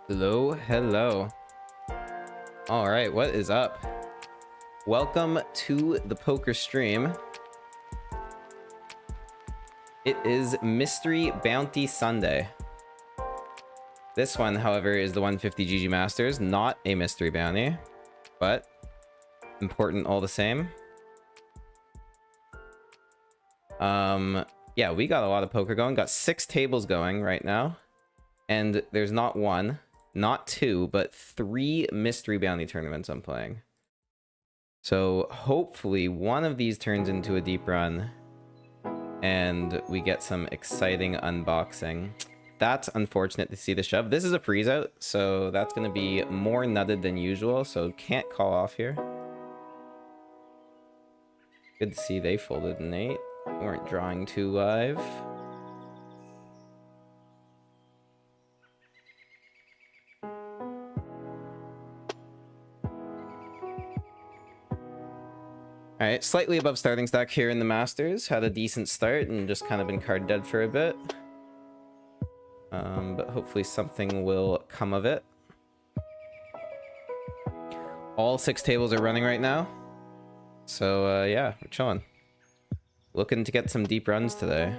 Hello, hello. All right, what is up? Welcome to the poker stream. It is Mystery Bounty Sunday. This one, however, is the 150 GG Masters, not a mystery bounty, but important all the same. Yeah, we got a lot of poker going. Got 6 tables going right now, and there's not one, not 2, but 3 mystery bounty tournaments I'm playing. So hopefully one of these turns into a deep run, and we get some exciting unboxing. That's unfortunate to see the shove. This is a freeze out, so that's going to be more nutted than usual, so can't call off here. Good to see they folded an 8. We weren't drawing too live. Alright, slightly above starting stack here in the Masters. Had a decent start and just kind of been card dead for a bit. But hopefully something will come of it. All 6 tables are running right now. So yeah, we're chilling. Looking to get some deep runs today.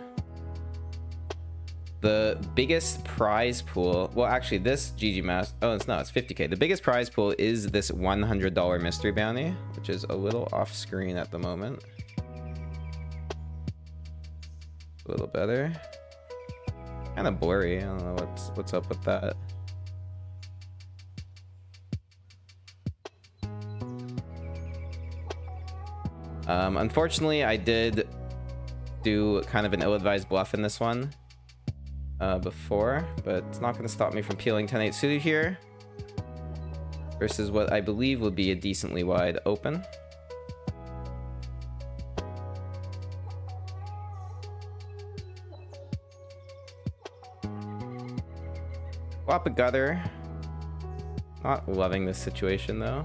The biggest prize pool... Well, actually, this GG Master... Oh, it's not. It's 50k. The biggest prize pool is this $100 mystery bounty, which is a little off screen at the moment. A little better. Kind of blurry. I don't know what's up with that. Unfortunately, I did do kind of an ill-advised bluff in this one before, but it's not going to stop me from peeling 10-8 suited here versus what I believe would be a decently wide open. Flop a gutter. Not loving this situation though.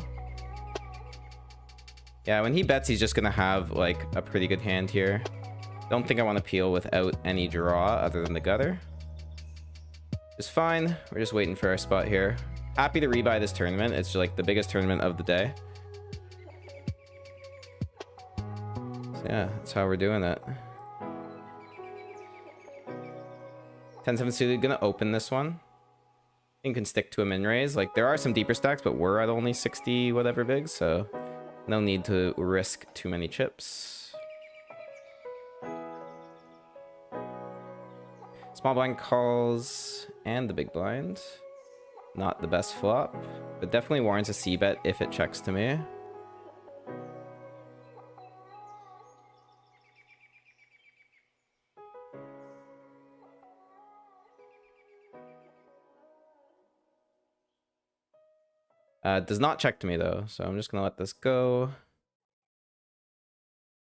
Yeah, when he bets, he's just gonna have like a pretty good hand here. Don't think I want to peel without any draw other than the gutter. It's fine. We're just waiting for our spot here. Happy to rebuy this tournament. It's like the biggest tournament of the day. So yeah, that's how we're doing it. 10-7 suited, gonna open this one. You can stick to a min raise. Like there are some deeper stacks, but we're at only 60 whatever big, so no need to risk too many chips. Small blind calls and the big blind. Not the best flop, but definitely warrants a C bet if it checks to me. Does not check to me though, so I'm just gonna let this go.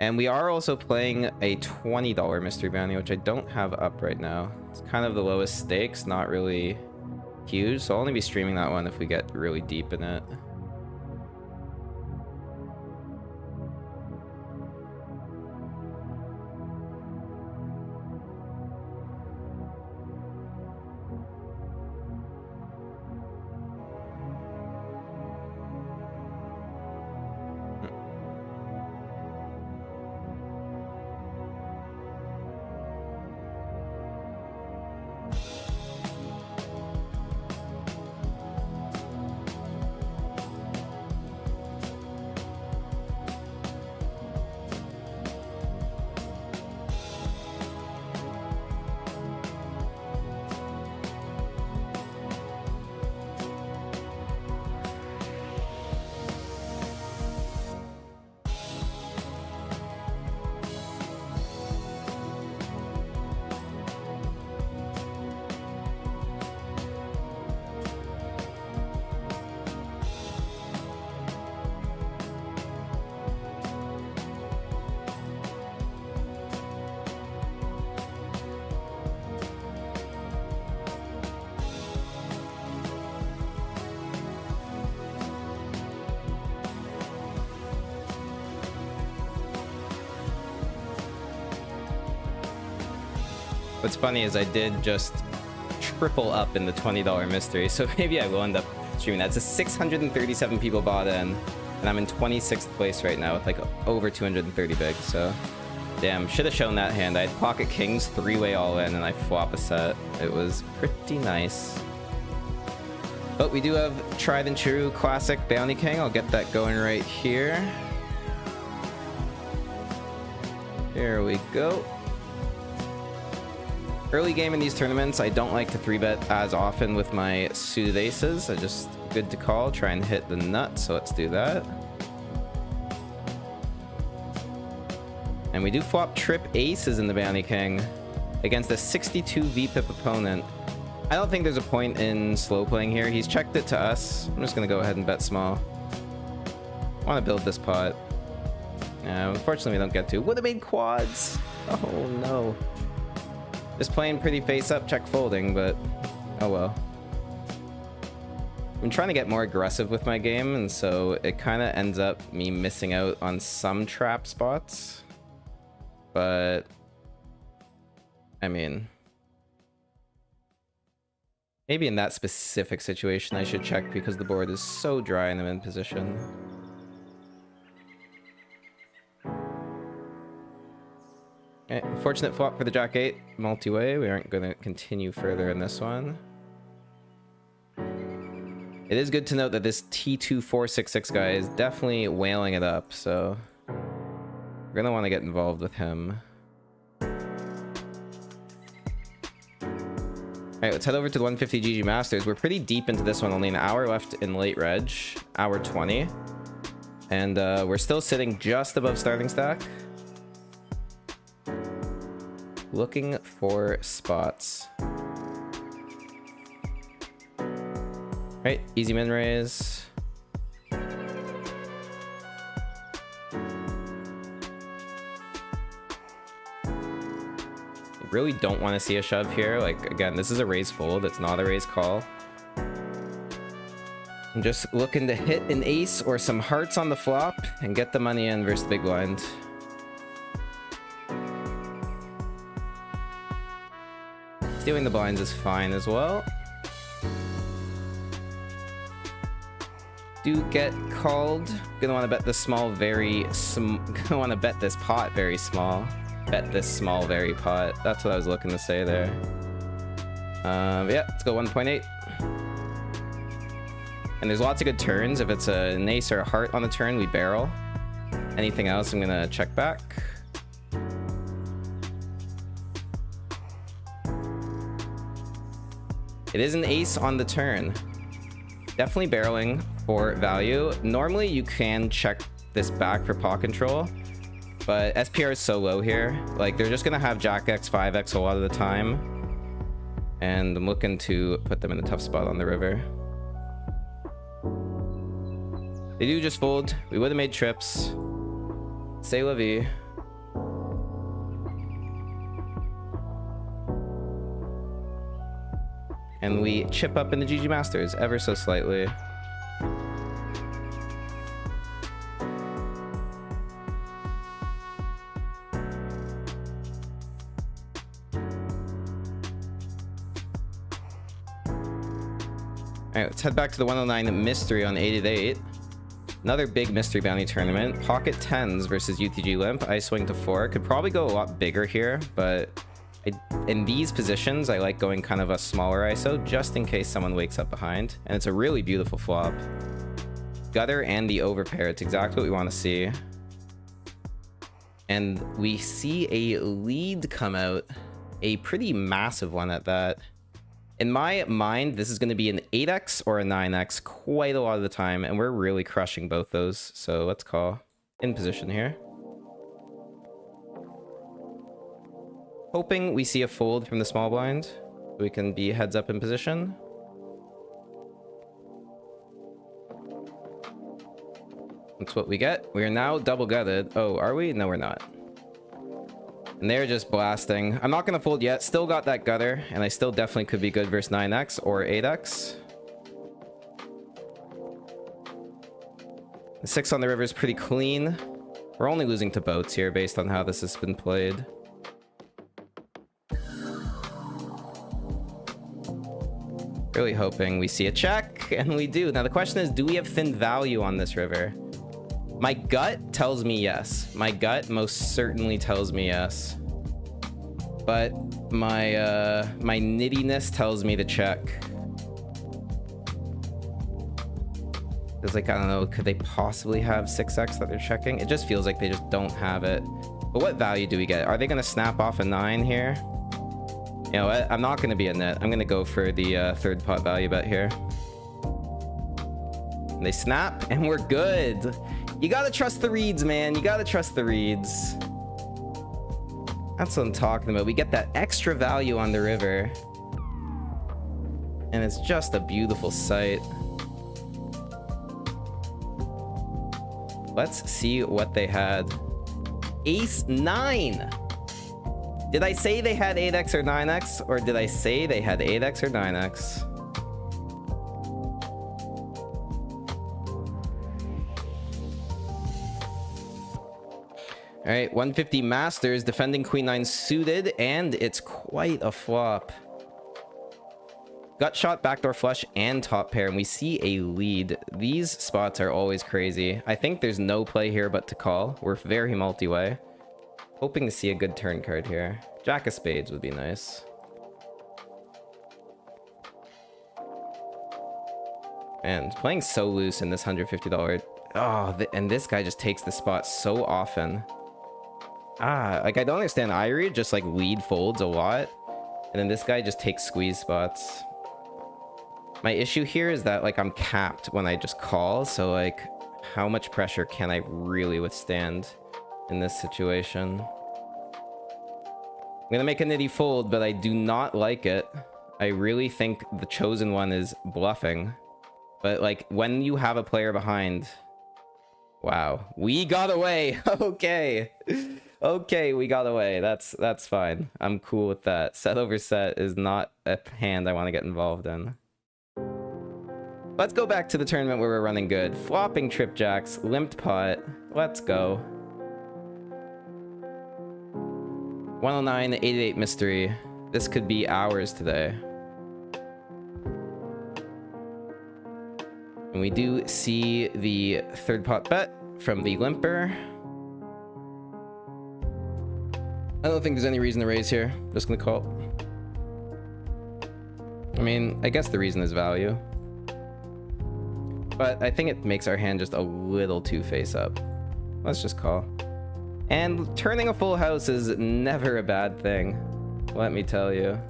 And we are also playing a $20 mystery bounty, which I don't have up right now. It's kind of the lowest stakes, not really huge, so I'll only be streaming that one if we get really deep in it. What's funny is I did just triple up in the $20 mystery, so maybe I will end up streaming that. It's a 637 people bought in, and I'm in 26th place right now with like over 230 big, so damn, should have shown that hand. I had pocket kings, 3-way all in, and I flop a set. It was pretty nice. But we do have tried and true classic bounty king. I'll get that going right here. Here we go. Early game in these tournaments, I don't like to 3-bet as often with my suited aces. I just good to call, try and hit the nut, so let's do that. And we do flop trip aces in the Bounty King against a 62 VPIP opponent. I don't think there's a point in slow playing here. He's checked it to us. I'm just going to go ahead and bet small. I want to build this pot. Unfortunately, we don't get to. Would have made quads. Oh, no. Just playing pretty face up, check folding, but oh well. I'm trying to get more aggressive with my game, and so it kind of ends up me missing out on some trap spots. But I mean, maybe in that specific situation I should check because the board is so dry and I'm in position. Okay, unfortunate flop for the Jack 8 multi-way. We aren't going to continue further in this one. It is good to note that this T2466 guy is definitely whaling it up, so we're going to want to get involved with him. Alright, let's head over to the 150 GG Masters. We're pretty deep into this one, only an hour left in late reg, hour 20. And we're still sitting just above starting stack. Looking for spots. Right, easy min raise. Really don't want to see a shove here. Like, again, this is a raise fold. It's not a raise call. I'm just looking to hit an ace or some hearts on the flop and get the money in versus the big blind. Stealing the blinds is fine as well. Do get called. Gonna want to bet this small very gonna want to bet this pot very small. Bet this small very pot. That's what I was looking to say there. Yeah, let's go 1.8. And there's lots of good turns. If it's an ace or a heart on the turn, we barrel. Anything else, I'm gonna check back. It is an ace on the turn. Definitely barreling for value. Normally you can check this back for pot control, but SPR is so low here. Like, they're just gonna have Jack X, 5X a lot of the time. And I'm looking to put them in a tough spot on the river. They do just fold. We would have made trips. C'est la vie. And we chip up in the GG Masters ever so slightly. Alright, let's head back to the 109 Mystery on 888. Another big Mystery Bounty tournament. Pocket 10s versus UTG Limp. I swing to 4. Could probably go a lot bigger here, but in these positions, I like going kind of a smaller ISO just in case someone wakes up behind. And it's a really beautiful flop. Gutter and the overpair. It's exactly what we want to see. And we see a lead come out. A pretty massive one at that. In my mind, this is going to be an 8x or a 9x quite a lot of the time. And we're really crushing both those. So let's call in position here. Hoping we see a fold from the small blind so we can be heads up in position. That's what we get. We are now double gutted. Oh, are we? No, we're not. And they're just blasting. I'm not going to fold yet. Still got that gutter, and I still definitely could be good versus 9x or 8x. The 6 on the river is pretty clean. We're only losing to boats here based on how this has been played. Really hoping we see a check, and we do. Now the question is, do we have thin value on this river? My gut tells me yes. My gut most certainly tells me yes. But my my nittiness tells me to check. It's like, I don't know, could they possibly have 6x that they're checking? It just feels like they just don't have it. But what value do we get? Are they going to snap off a 9 here? You know what? I'm not going to be a net. I'm going to go for the third pot value bet here. And they snap, and we're good. You got to trust the reads, man. You got to trust the reads. That's what I'm talking about. We get that extra value on the river. And it's just a beautiful sight. Let's see what they had. Ace 9! Did I say they had 8x or 9x? Or did I say they had 8x or 9x? All right, 150 Masters, defending Queen 9 suited, and it's quite a flop. Gut shot, backdoor flush, and top pair, and we see a lead. These spots are always crazy. I think there's no play here but to call. We're very multi-way. Hoping to see a good turn card here. Jack of spades would be nice. And playing so loose in this $150. Oh, and this guy just takes the spot so often. Like I don't understand. Irie just like lead folds a lot. And then this guy just takes squeeze spots. My issue here is that like I'm capped when I just call. So like how much pressure can I really withstand in this situation? I'm gonna make a nitty fold, but I do not like it. I really think the chosen one is bluffing. But like when you have a player behind... Wow, we got away. Okay. Okay, we got away. That's fine. I'm cool with that. Set over set is not a hand I want to get involved in. Let's go back to the tournament where we're running good. Flopping trip jacks, limped pot. Let's go. 109, 88 mystery. This could be ours today. And we do see the third pot bet from the limper. I don't think there's any reason to raise here. Just gonna call. I mean, I guess the reason is value. But I think it makes our hand just a little too face up. Let's just call. And turning a full house is never a bad thing. Let me tell you.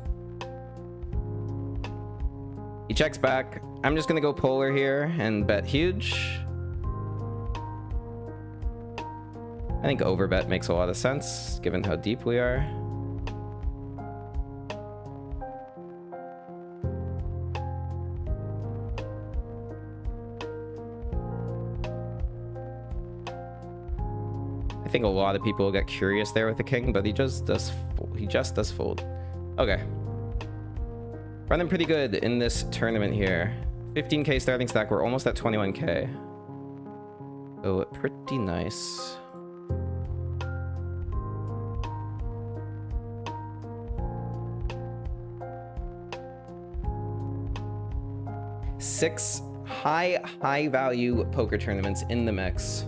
He checks back. I'm just gonna go polar here and bet huge. I think overbet makes a lot of sense, given how deep we are. I think a lot of people will get curious there with the king, but he just does fold. Okay. Running pretty good in this tournament here. 15k starting stack, we're almost at 21k. So pretty nice. Six high value poker tournaments in the mix.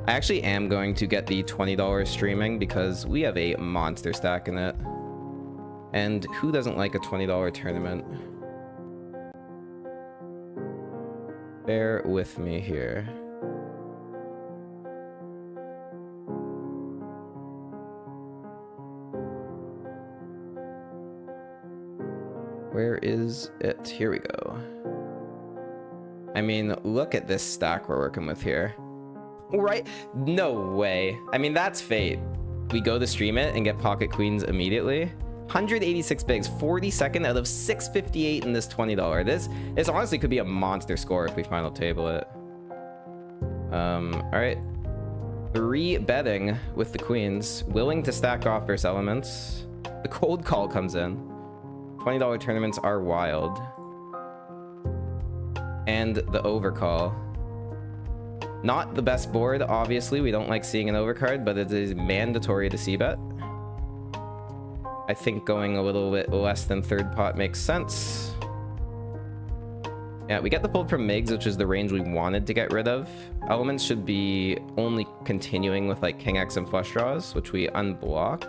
I actually am going to get the $20 streaming because we have a monster stack in it. And who doesn't like a $20 tournament? Bear with me here. Where is it? Here we go. I mean, look at this stack we're working with here. Right? No way. I mean, that's fate. We go to stream it and get pocket queens immediately. 186 bigs, 42nd out of 658 in this $20. This honestly could be a monster score if we final table it. All right. 3 betting with the queens, willing to stack off versus elements. The cold call comes in. $20 tournaments are wild. And the overcall. Not the best board, obviously. We don't like seeing an overcard, but it is mandatory to c-bet. I think going a little bit less than third pot makes sense. Yeah, we get the fold from Migs, which is the range we wanted to get rid of. Elements should be only continuing with like King X and flush draws, which we unblock.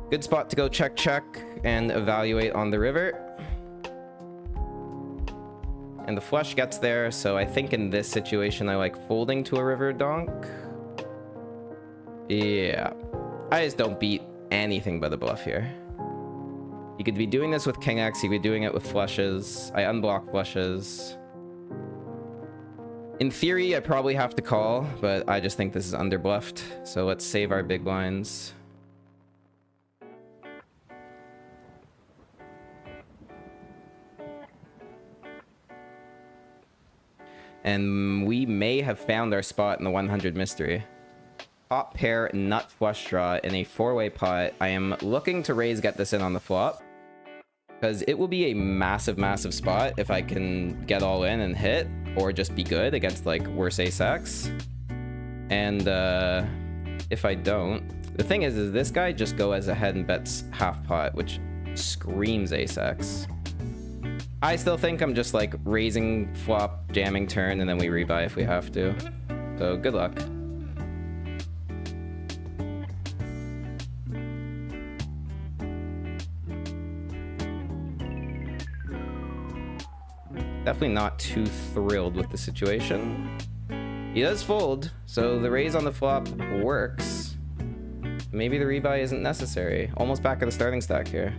Good spot to go check and evaluate on the river. And the flush gets there, so I think in this situation I like folding to a river donk. Yeah, I just don't beat anything but a bluff here. You could be doing this with King X, you could be doing it with flushes. I unblock flushes. In theory, I probably have to call, but I just think this is underbluffed. So let's save our big blinds. And we may have found our spot in the 100 mystery. Top pair, nut flush draw in a 4-way pot. I am looking to raise, get this in on the flop. Because it will be a massive, massive spot if I can get all in and hit. Or just be good against, like, worse ace-x. And, if I don't... The thing is this guy just go as ahead and bets half pot, which screams ace-x. I still think I'm just, like, raising flop, jamming turn, and then we rebuy if we have to. So, good luck. Definitely not too thrilled with the situation. He does fold, so the raise on the flop works. Maybe the rebuy isn't necessary. Almost back at the starting stack here.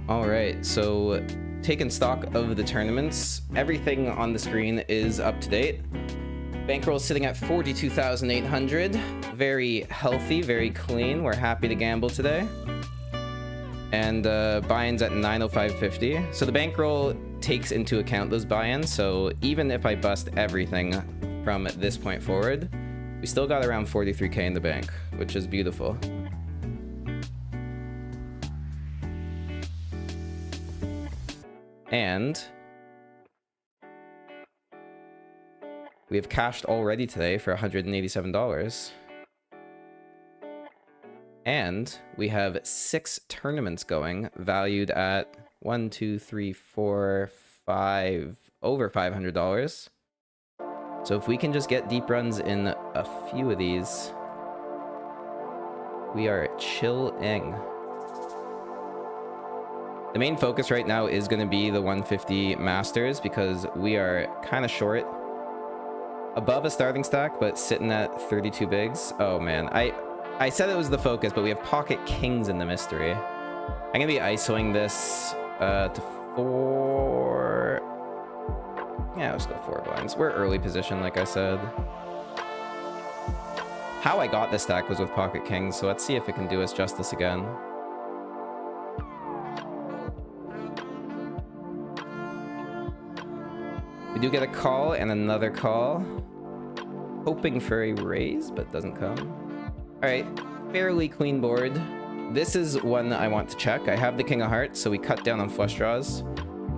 Alright, so taking stock of the tournaments, everything on the screen is up to date. Bankroll sitting at 42,800. Very healthy, very clean. We're happy to gamble today. And buy-ins at 905.50. So the bankroll takes into account those buy-ins. So even if I bust everything from this point forward, we still got around 43k in the bank, which is beautiful. And we have cashed already today for $187. And we have 6 tournaments going, valued at 1, 2, 3, 4, 5, over $500. So if we can just get deep runs in a few of these, we are chilling. The main focus right now is going to be the 150 Masters because we are kind of short. Above a starting stack, but sitting at 32 bigs. Oh man, I said it was the focus, but we have pocket kings in the mystery. I'm gonna be ISOing this to 4. Yeah, let's go 4 blinds. We're early position, like I said. How I got this stack was with pocket kings, so let's see if it can do us justice again. We do get a call and another call. Hoping for a raise, but doesn't come. All right, fairly clean board. This is one I want to check. I have the king of hearts, so we cut down on flush draws.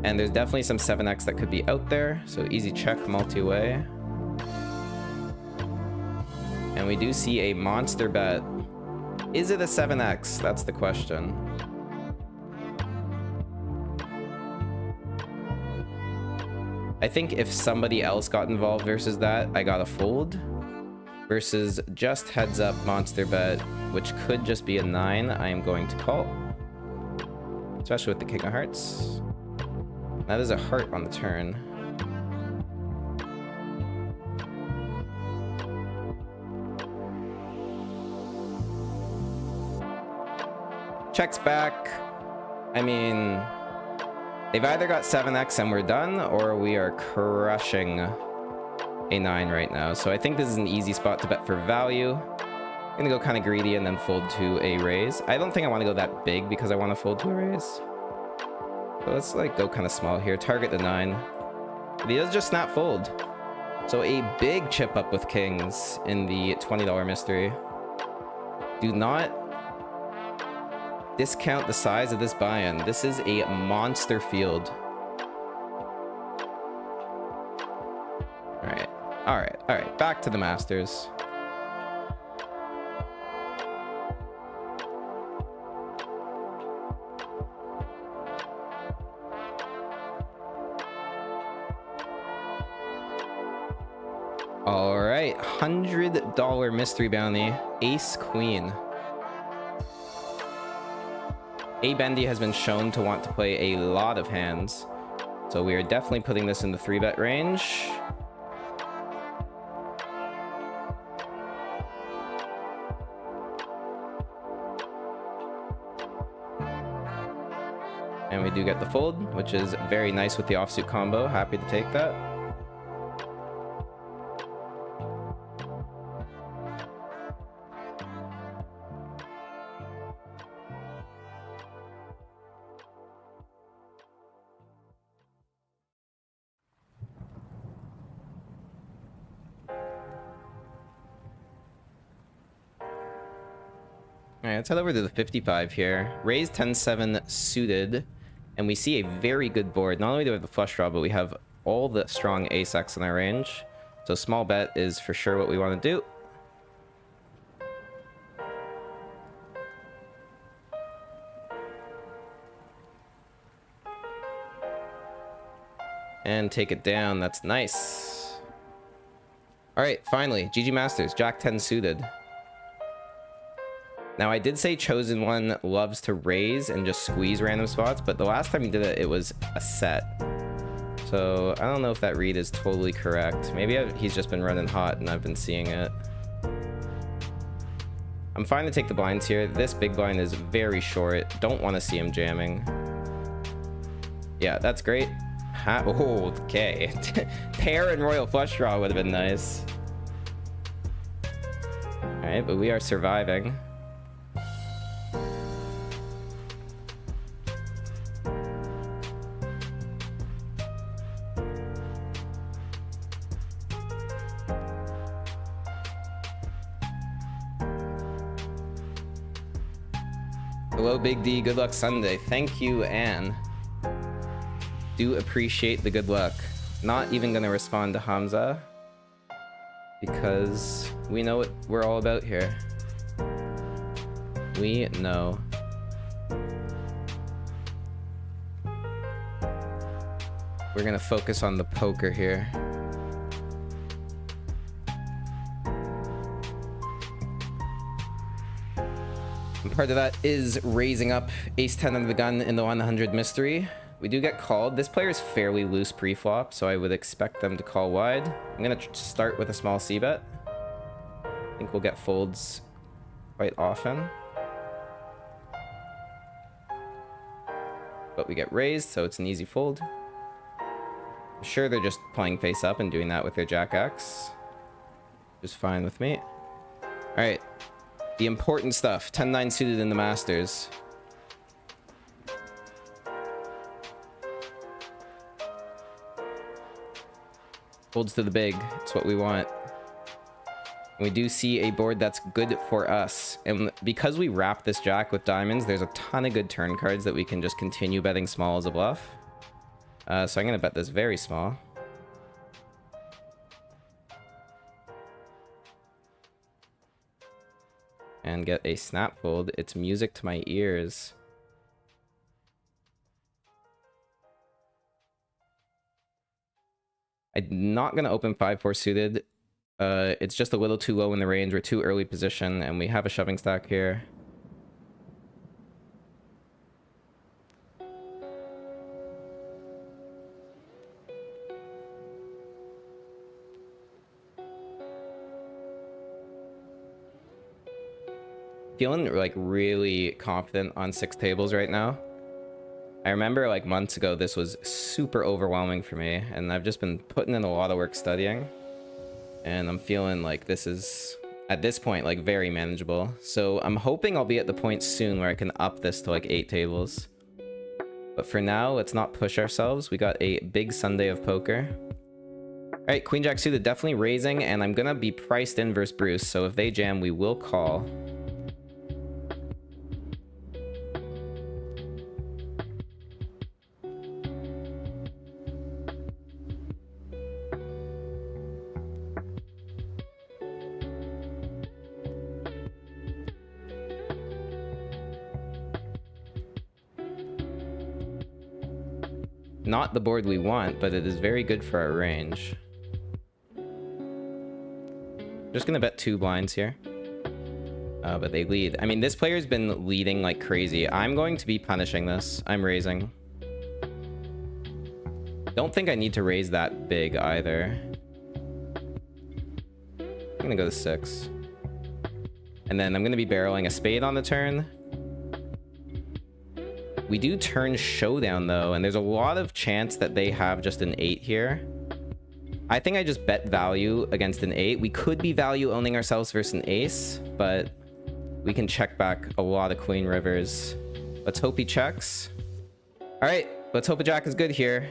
And there's definitely some 7x that could be out there. So easy check, multi-way. And we do see a monster bet. Is it a 7x? That's the question. I think if somebody else got involved versus that, I gotta fold. Versus just heads up monster bet, which could just be a 9, I am going to call. Especially with the king of hearts. That is a heart on the turn. Checks back. I mean, they've either got 7x and we're done, or we are crushing a 9 right now. So I think this is an easy spot to bet for value. I'm gonna go kind of greedy and then fold to a raise. I don't think I want to go that big because I want to fold to a raise. So let's like go kind of small here. Target the 9. But he does just snap fold. So a big chip up with kings in the $20 mystery. Do not discount the size of this buy-in. This is a monster field. All right. Back to the Masters. All right, $100 mystery bounty, ace queen. A Bendy has been shown to want to play a lot of hands, so we are definitely putting this in the 3-bet range. And we do get the fold, which is very nice with the offsuit combo. Happy to take that. Alright, let's head over to the 55 here. Raise 10-7 suited, and we see a very good board. Not only do we have the flush draw, but we have all the strong ace-x in our range. So small bet is for sure what we want to do. And take it down. That's nice. Alright, finally. GG Masters. Jack 10 suited. Now, I did say Chosen One loves to raise and just squeeze random spots, but the last time he did it, it was a set. So, I don't know if that read is totally correct. Maybe he's just been running hot and I've been seeing it. I'm fine to take the blinds here. This big blind is very short. Don't want to see him jamming. Yeah, that's great. Oh, okay. Pair and royal flush draw would have been nice. Alright, but we are surviving. Hello, Big D. Good luck Sunday. Thank you, Anne. Do appreciate the good luck. Not even gonna respond to Hamza because we know what we're all about here. We know. We're gonna focus on the poker here. And part of that is raising up ace-10 under the gun in the 100 mystery. We do get called. This player is fairly loose pre-flop, so I would expect them to call wide. I'm going to start with a small c-bet. I think we'll get folds quite often. But we get raised, so it's an easy fold. I'm sure they're just playing face up and doing that with their jack-x. Which is fine with me. Alright. The important stuff. 10-9 suited in the Masters. Folds to the big. It's what we want. And we do see a board that's good for us. And because we wrap this jack with diamonds, there's a ton of good turn cards that we can just continue betting small as a bluff. So I'm going to bet this very small. And get a snap fold. It's music to my ears. I'm not going to open 5-4 suited. It's just a little too low in the range. We're too early position, and we have a shoving stack here. Feeling like really confident on 6 tables right now. I remember like months ago this was super overwhelming for me, and I've just been putting in a lot of work studying, and I'm feeling like this is at this point like very manageable. So I'm hoping I'll be at the point soon where I can up this to like 8 tables, but for now let's not push ourselves. We got a big Sunday of poker. All right, queen jack suited definitely raising, and I'm gonna be priced in versus Bruce, so if they jam we will call. Not the board we want, but it is very good for our range. Just gonna bet 2 blinds here. But they lead. I mean, this player's been leading like crazy. I'm going to be punishing this. I'm raising. Don't think I need to raise that big either. I'm gonna go to 6. And then I'm gonna be barreling a spade on the turn. We do turn showdown though, and there's a lot of chance that they have just an 8 here. I think I just bet value against an 8. We could be value owning ourselves versus an ace, but we can check back a lot of queen rivers. Let's hope he checks. All right, let's hope a jack is good here.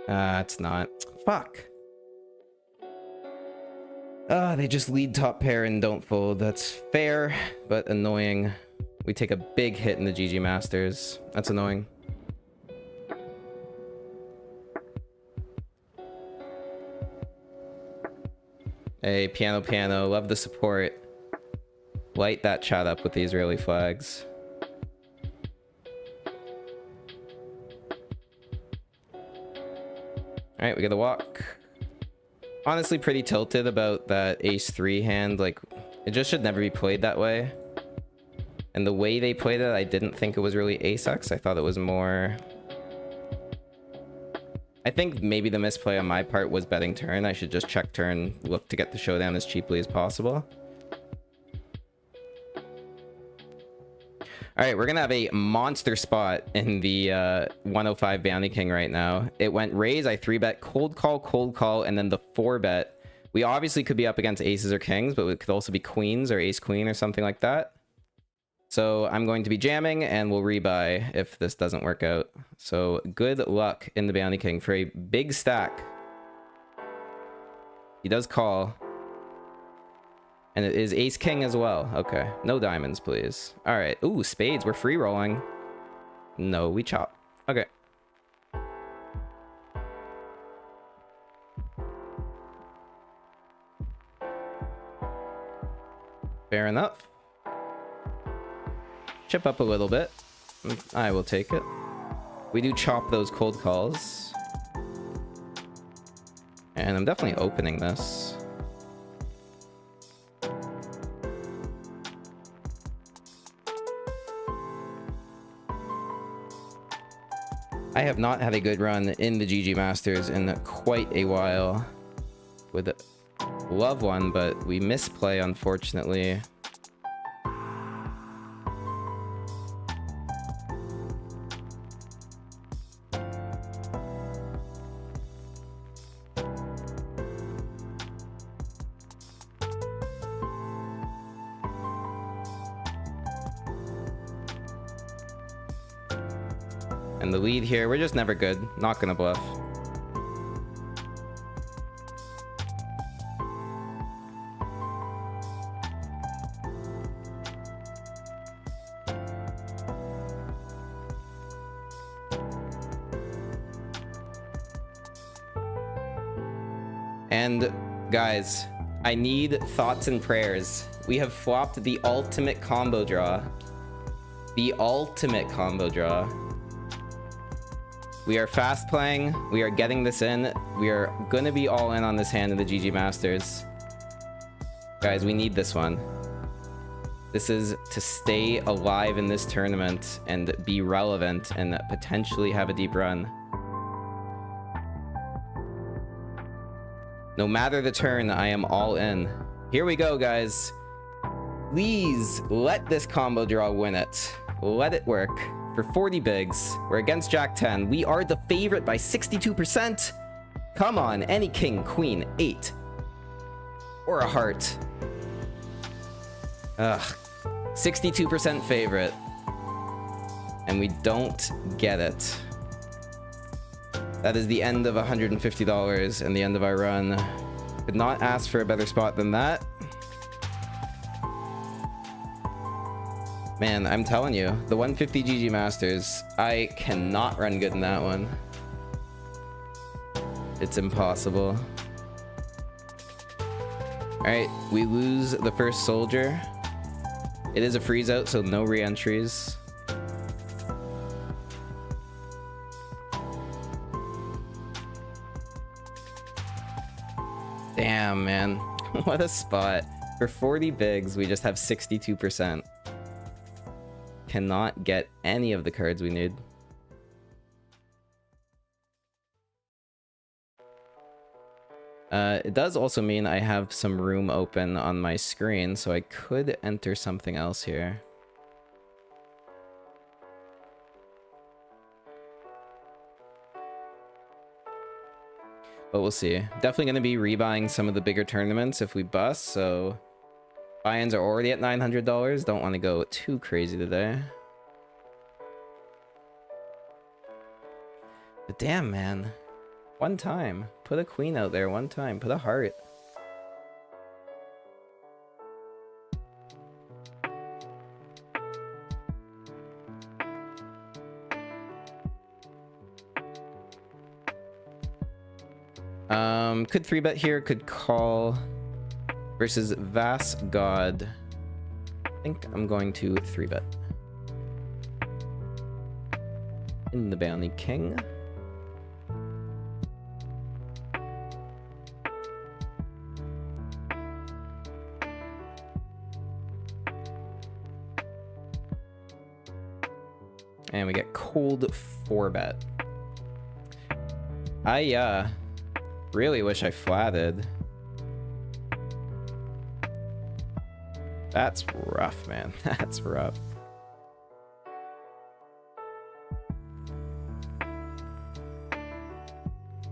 It's not. Fuck. They just lead top pair and don't fold. That's fair, but annoying. We take a big hit in the GG Masters. That's annoying. Hey, piano, love the support. Light that chat up with the Israeli flags. Alright, we get a walk. Honestly, pretty tilted about that ace-3 hand. Like, it just should never be played that way. And the way they played it, I didn't think it was really ace-x. I thought it was more... I think maybe the misplay on my part was betting turn. I should just check turn, look to get the showdown as cheaply as possible. Alright, we're gonna have a monster spot in the 105 Bounty King right now. It went raise, I 3-bet, cold call, and then the 4-bet. We obviously could be up against aces or kings, but it could also be queens or ace-queen or something like that. So I'm going to be jamming, and we'll rebuy if this doesn't work out. So good luck in the Bounty King for a big stack. He does call. And it is ace-king as well. Okay. No diamonds, please. Alright. Ooh, spades. We're free rolling. No, we chop. Okay. Fair enough. Chip up a little bit. I will take it. We do chop those cold calls. And I'm definitely opening this. I have not had a good run in the GG Masters in quite a while. Would love one, but we misplay, unfortunately. And the lead here, we're just never good. Not gonna bluff. And guys, I need thoughts and prayers. We have flopped the ultimate combo draw. The ultimate combo draw. We are fast playing. We are getting this in. We are gonna be all in on this hand in the GG Masters. Guys, we need this one. This is to stay alive in this tournament and be relevant and potentially have a deep run. No matter the turn, I am all in. Here we go, guys. Please let this combo draw win it. Let it work. For 40 bigs, we're against Jack 10. We are the favorite by 62%. Come on, any king, queen, 8. Or a heart. Ugh. 62% favorite. And we don't get it. That is the end of $150 and the end of our run. Could not ask for a better spot than that. Man, I'm telling you, the 150 GG Masters, I cannot run good in that one. It's impossible. Alright, we lose the first soldier. It is a freeze out, so no re-entries. Damn, man. What a spot. For 40 bigs, we just have 62%. Cannot get any of the cards we need. It does also mean I have some room open on my screen, so I could enter something else here. But we'll see. Definitely going to be rebuying some of the bigger tournaments if we bust, so... Buy-ins are already at $900. Don't want to go too crazy today. But damn, man. One time. Put a queen out there one time. Put a heart. Could 3-bet here, could call versus Vast God. I think I'm going to 3-bet. In the Bounty King. And we get cold 4-bet. I really wish I flatted. That's rough, man. That's rough.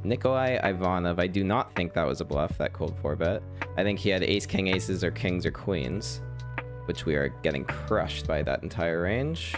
Nikolai Ivanov. I do not think that was a bluff, that cold 4-bet. I think he had ace, king, aces, or kings or queens, which we are getting crushed by that entire range.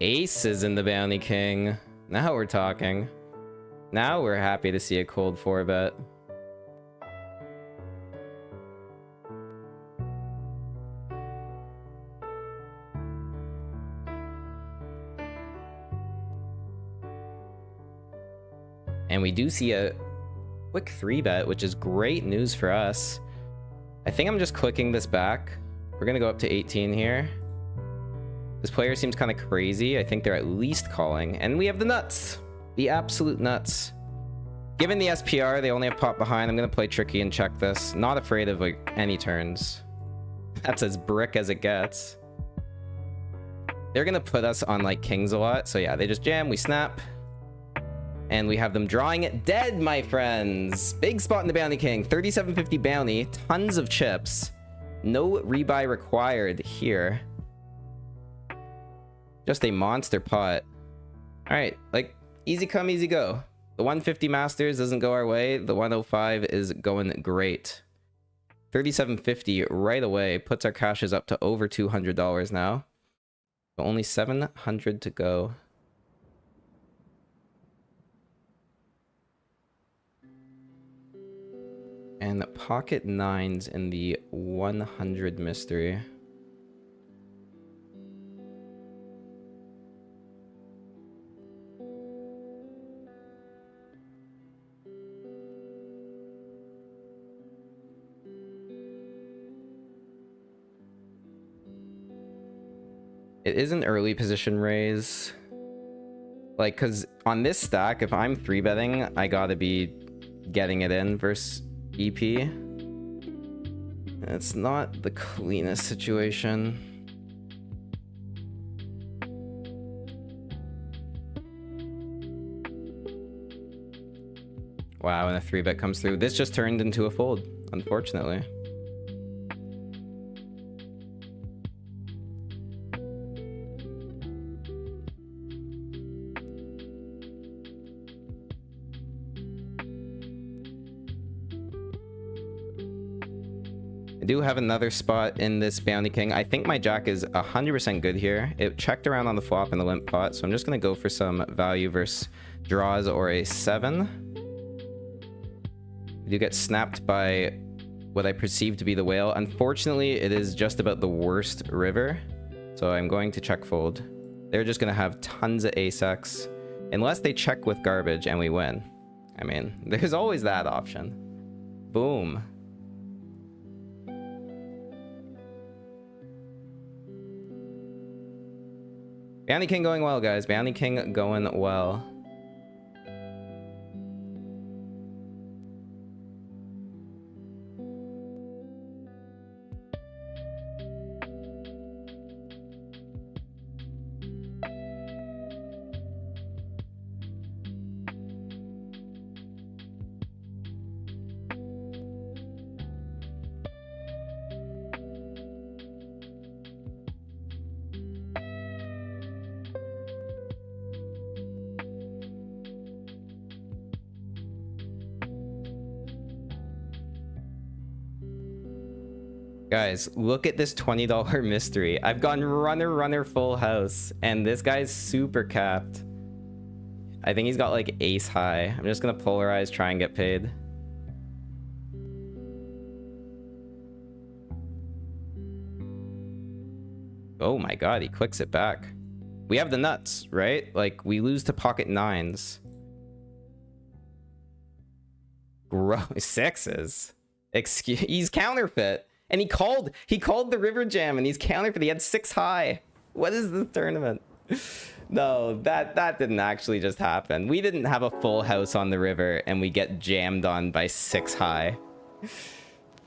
Aces in the Bounty King. Now we're talking. Now we're happy to see a cold 4-bet. And we do see a quick 3-bet, which is great news for us. I think I'm just clicking this back. We're gonna go up to 18 here. This player seems kind of crazy. I think they're at least calling. And we have the nuts. The absolute nuts. Given the SPR, they only have pot behind. I'm going to play tricky and check this. Not afraid of like any turns. That's as brick as it gets. They're going to put us on like kings a lot. So yeah, they just jam. We snap. And we have them drawing it dead, my friends. Big spot in the Bounty King. 3750 bounty. Tons of chips. No rebuy required here. Just a monster pot. All right, like easy come, easy go. The 150 Masters doesn't go our way. The 105 is going great. 3750 right away puts our cashes up to over $200 now. Only 700 to go. And pocket nines in the 100 mystery. It is an early position raise. Like, because on this stack, if I'm 3-betting, I gotta be getting it in versus EP. It's not the cleanest situation. Wow, and a 3-bet comes through. This just turned into a fold, unfortunately. I do have another spot in this Bounty King. I think my jack is 100% good here. It checked around on the flop in the limp pot, so I'm just going to go for some value versus draws or a 7. I do get snapped by what I perceive to be the whale. Unfortunately, it is just about the worst river, so I'm going to check fold. They're just going to have tons of ace-x, unless they check with garbage and we win. I mean, there's always that option. Boom. Bounty King going well, guys. Bounty King going well. Guys, look at this $20 mystery. I've gone runner full house, and this guy's super capped. I think he's got like ace high. I'm just gonna polarize, try and get paid. Oh my god, he clicks it back. We have the nuts, right? Like, we lose to pocket nines. Sixes. Excuse, he's counterfeit. And he called the river jam, and he's counterfeit. He had 6 high. What is the tournament? No, that didn't actually just happen. We didn't have a full house on the river, and we get jammed on by 6 high.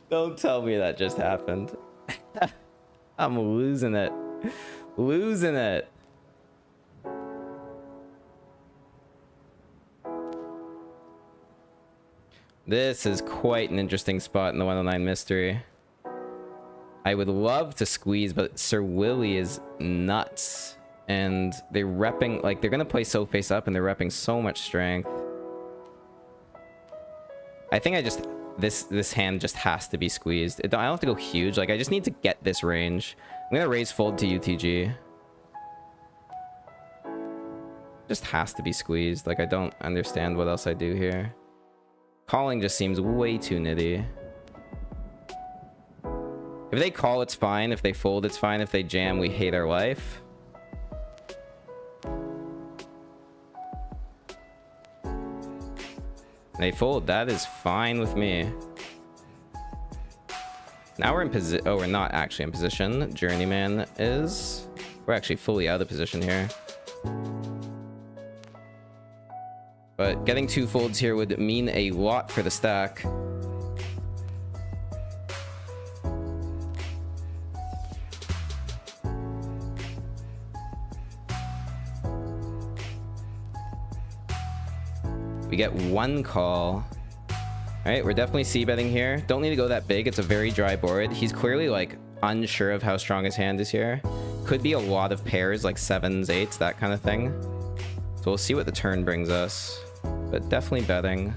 Don't tell me that just happened. I'm losing it. Losing it. This is quite an interesting spot in the 109 mystery. I would love to squeeze, but Sir Willie is nuts. And they're repping, like, they're gonna play so face up, and they're repping so much strength. I think this hand just has to be squeezed. I don't have to go huge. Like, I just need to get this range. I'm gonna raise fold to UTG. Just has to be squeezed. Like, I don't understand what else I do here. Calling just seems way too nitty. If they call, it's fine. If they fold, it's fine. If they jam, we hate our life. They fold. That is fine with me. Now we're in position. Oh, we're not actually in position. Journeyman is. We're actually fully out of position here. But getting 2 folds here would mean a lot for the stack. We get 1 call. All right, we're definitely c-betting here. Don't need to go that big. It's a very dry board. He's clearly like unsure of how strong his hand is here. Could be a lot of pairs, like 7s, 8s, that kind of thing. So we'll see what the turn brings us. But definitely betting.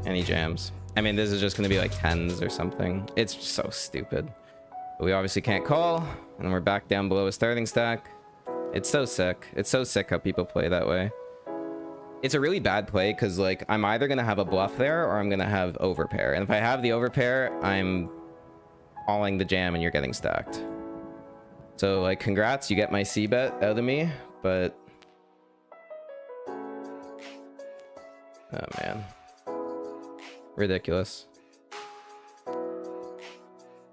And he jams. I mean, this is just going to be like 10s or something. It's so stupid. But we obviously can't call. And we're back down below a starting stack. It's so sick. It's so sick how people play that way. It's a really bad play because, like, I'm either going to have a bluff there or I'm going to have overpair. And if I have the overpair, I'm calling the jam and you're getting stacked. So, like, congrats. You get my c-bet out of me. But... oh, man. Ridiculous.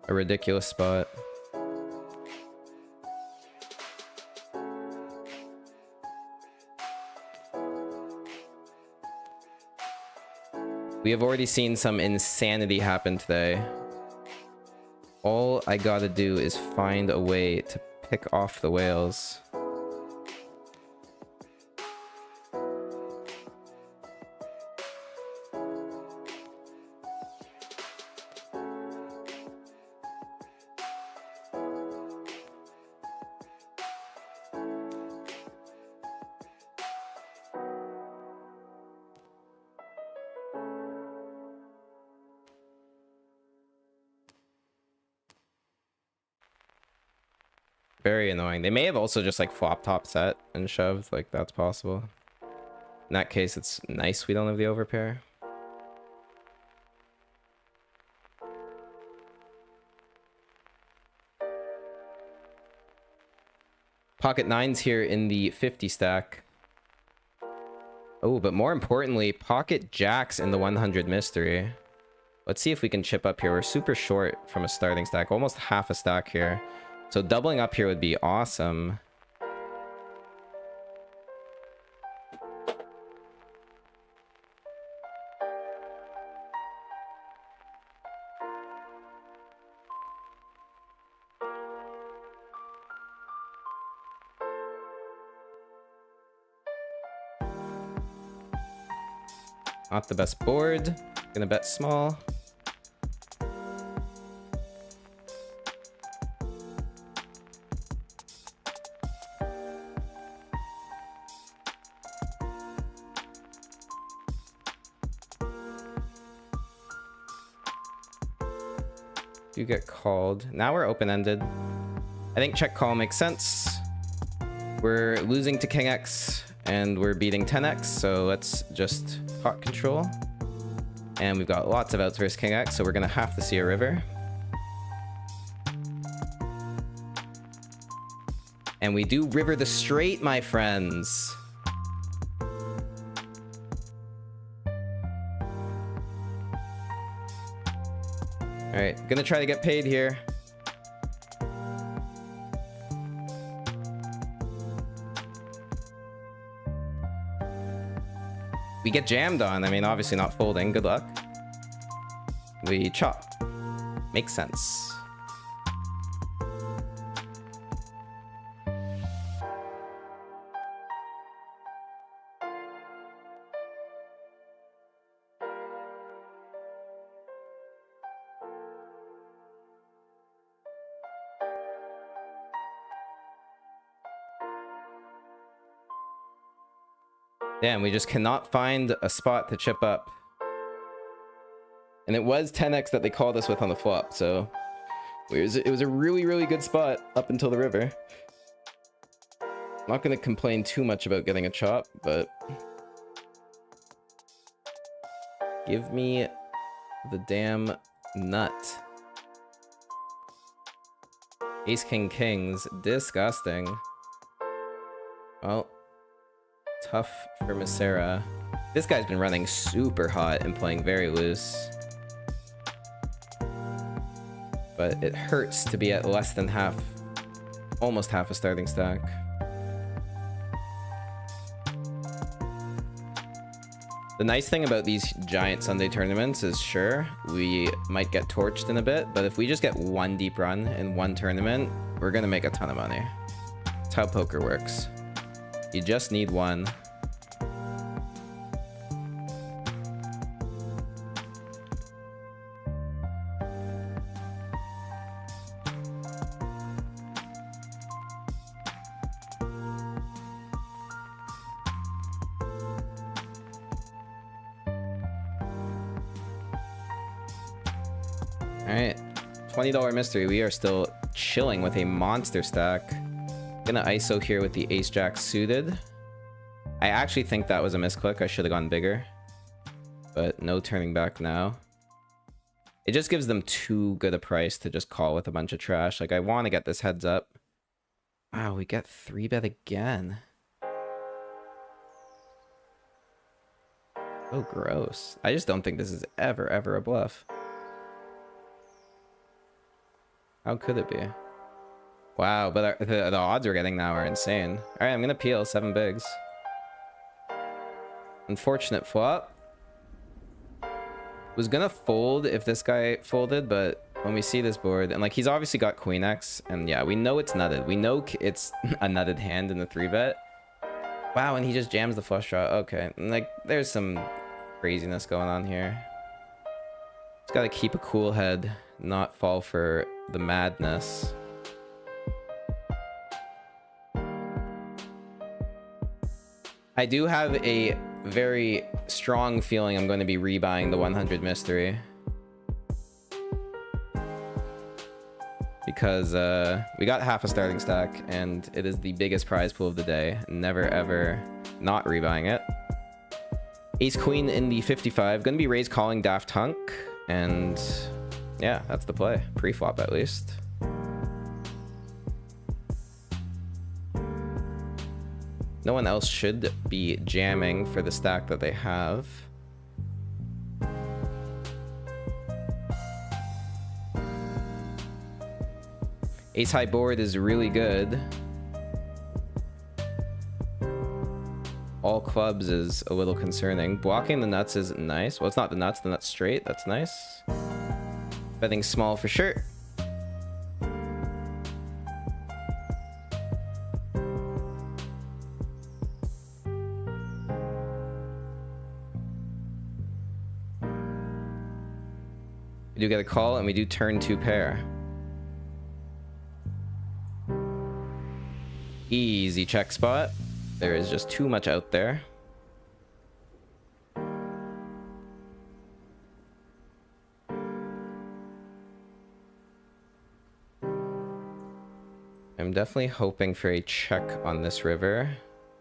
A ridiculous spot. We have already seen some insanity happen today. All I gotta do is find a way to pick off the whales. Very annoying. They may have also just like flop top set and shoved. Like, that's possible. In that case, it's nice we don't have the overpair. Pocket 9s here in the 50 stack. Oh, but more importantly, pocket jacks in the 100 mystery. Let's see if we can chip up here. We're super short from a starting stack. Almost half a stack here. So doubling up here would be awesome. Not the best board. Gonna bet small. You get called. Now we're open-ended. I think check call makes sense. We're losing to King X and we're beating 10X, so let's just pot control. And we've got lots of outs versus King X, so we're gonna have to see a river. And we do river the straight, my friends. All right, gonna try to get paid here. We get jammed on. I mean, obviously not folding. Good luck. We chop. Makes sense. Damn, we just cannot find a spot to chip up. And it was 10x that they called us with on the flop, so it was a really, really good spot up until the river. I'm not going to complain too much about getting a chop, but give me the damn nut. Ace King Kings, disgusting. Well, tough for Misera. This guy's been running super hot and playing very loose. But it hurts to be at less than half, almost half a starting stack. The nice thing about these giant Sunday tournaments is, sure, we might get torched in a bit, but if we just get one deep run in one tournament, we're gonna make a ton of money. That's how poker works. You just need one. Alright, $20 mystery. We are still chilling with a monster stack. Gonna ISO here with the ace jack suited. I actually think that was a misclick. I should have gone bigger, but no turning back now. It just gives them too good a price to just call with a bunch of trash. Like, I want to get this heads up. Wow, we get 3-bet again. Oh, gross. I just don't think this is ever a bluff. How could it be? Wow, but the odds we're getting now are insane. All right, I'm gonna peel 7 bigs. Unfortunate flop. Was gonna fold if this guy folded, but when we see this board, and like he's obviously got Queen X, and yeah, we know it's nutted. We know it's a nutted hand in the 3-bet. Wow, and he just jams the flush draw. Okay, and like there's some craziness going on here. Just gotta keep a cool head, not fall for the madness. I do have a very strong feeling I'm going to be rebuying the 100 mystery. Because we got half a starting stack and it is the biggest prize pool of the day. Never ever not rebuying it. Ace Queen in the 55. Going to be raise calling Daft Hunk. And yeah, that's the play. Pre-flop at least. No one else should be jamming for the stack that they have. Ace high board is really good. All clubs is a little concerning. Blocking the nuts is nice. Well, it's not the nuts straight. That's nice. Betting small for sure. We do get a call and we do turn 2 pair. Easy check spot. There is just too much out there. definitely hoping for a check on this river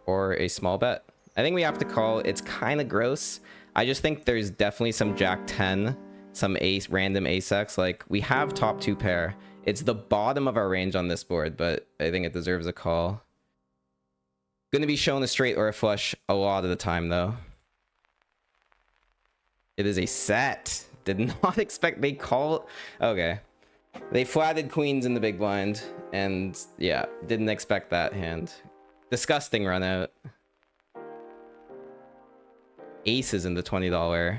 or a small bet. I think we have to call. It's kind of gross. I just think there's definitely some Jack 10, some ace, random ace-x. Like, we have top 2 pair. It's the bottom of our range on this board, but I think it deserves a call. Gonna be shown a straight or a flush a lot of the time, though. It is a set. Did not expect they call. Okay. They flatted queens in the big blind, and yeah, didn't expect that hand. Disgusting run out. Aces in the $20.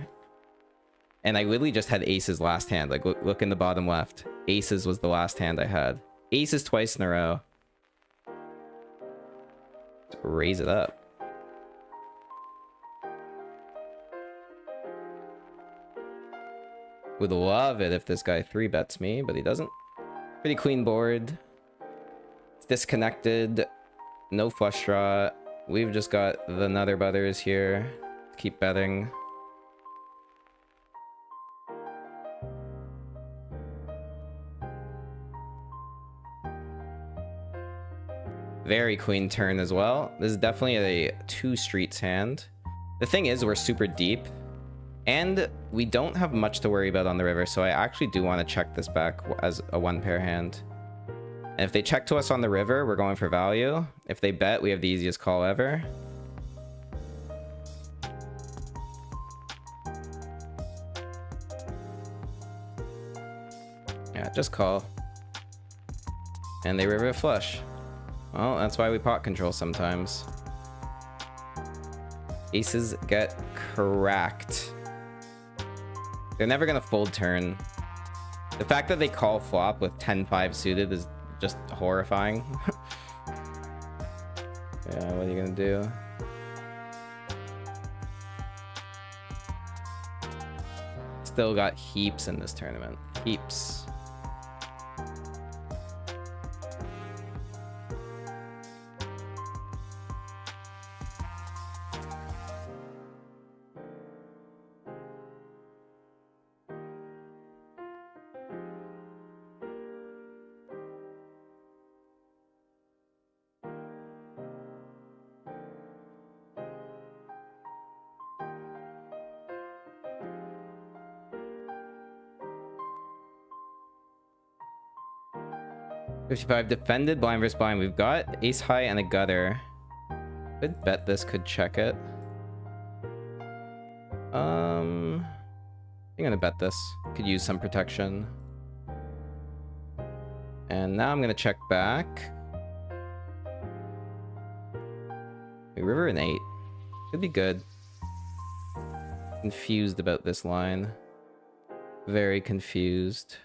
And I literally just had aces last hand. Like, look in the bottom left. Aces was the last hand I had. Aces twice in a row. Let's raise it up. Would love it if this guy 3-bets me, but he doesn't. Pretty clean board. It's disconnected. No flush draw. We've just got the Nutter Butters here. Keep betting. Very clean turn as well. This is definitely a 2 streets hand. The thing is, we're super deep. And we don't have much to worry about on the river, so I actually do want to check this back as a 1-pair hand. And if they check to us on the river, we're going for value. If they bet, we have the easiest call ever. Yeah, just call. And they river flush. Well, that's why we pot control sometimes. Aces get cracked. They're never gonna fold turn. The fact that they call flop with 10-5 suited is just horrifying. Yeah, what are you gonna do? Still got heaps in this tournament. Heaps. $55 defended, blind versus blind. We've got ace high and a gutter. Could bet this, could check it. I'm gonna bet this. Could use some protection. And now I'm gonna check back. We river an 8. Could be good. Confused about this line. Very confused.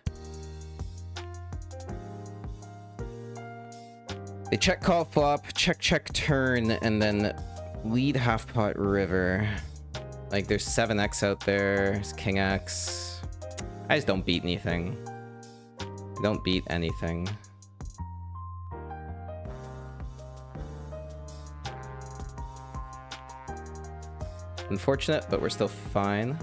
They check call flop, check turn, and then lead half pot river. Like, there's 7x out there, there's king x. I just don't beat anything. I don't beat anything. Unfortunate, but we're still fine.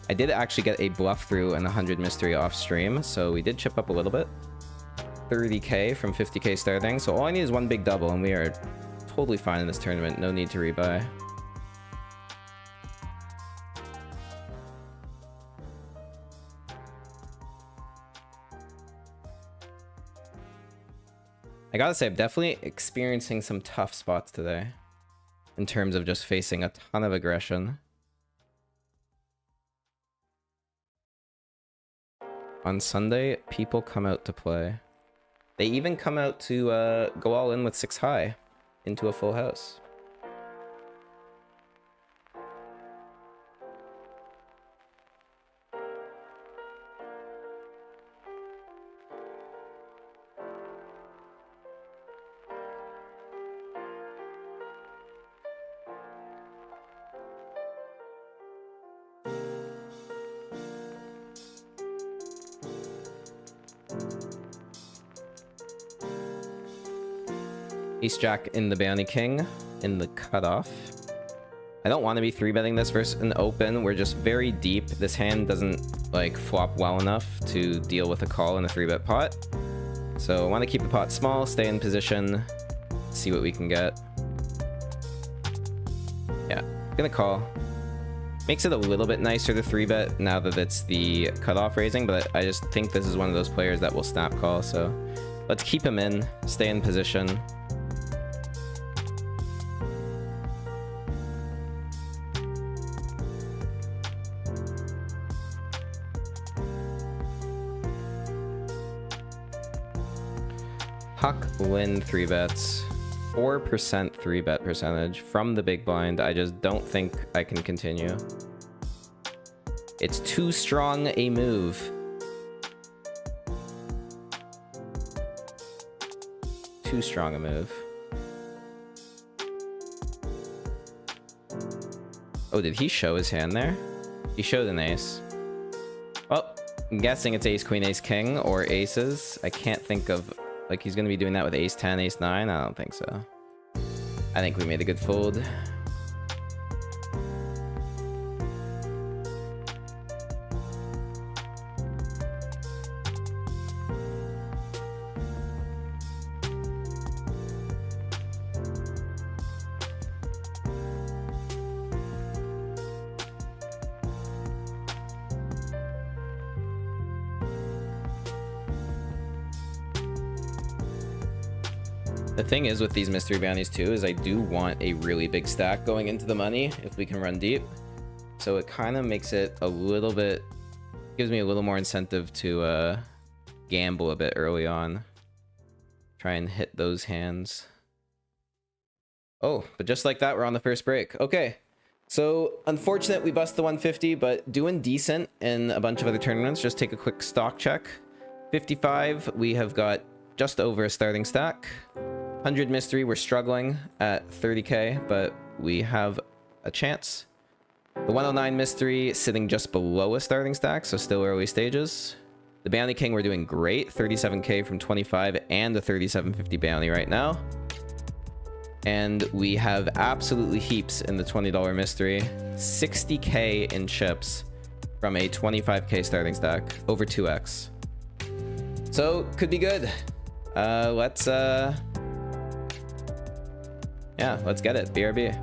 I did actually get a bluff through and 100 mystery off stream, so we did chip up a little bit. 30k from 50k starting, so all I need is one big double and we are totally fine in this tournament. No need to rebuy. I gotta say, I'm definitely experiencing some tough spots today in terms of just facing a ton of aggression. On Sunday, people come out to play. They even come out to go all in with 6 high into a full house. Ace Jack in the Bounty King in the cutoff. I don't want to be 3-betting this versus an open. We're just very deep. This hand doesn't like flop well enough to deal with a call in a 3-bet pot. So I want to keep the pot small, stay in position, see what we can get. Yeah, gonna call. Makes it a little bit nicer to 3-bet now that it's the cutoff raising, but I just think this is one of those players that will snap call, so let's keep him in, stay in position. Huck Lin 3-bets. 4% 3-bet percentage from the big blind. I just don't think I can continue. It's too strong a move. Too strong a move. Oh, did he show his hand there? He showed an ace. Well, I'm guessing it's ace, queen, ace, king, or aces. I can't think of... Like, he's going to be doing that with ace 10, ace 9? I don't think so. I think we made a good fold. The thing is with these mystery bounties too is I do want a really big stack going into the money if we can run deep. So it kind of makes it a little bit, gives me a little more incentive to gamble a bit early on. Try and hit those hands. Oh, but just like that, we're on the first break. Okay. So unfortunate we bust the 150, but doing decent in a bunch of other tournaments. Just take a quick stock check. 55, we have got just over a starting stack. 100 mystery, we're struggling at 30k, but we have a chance. The 109 mystery sitting just below a starting stack, so still early stages. The bounty king, we're doing great. 37k from 25 and a 3750 bounty right now. And we have absolutely heaps in the $20 mystery. 60k in chips from a 25k starting stack, over 2x. So could be good. Yeah, let's get it. BRB.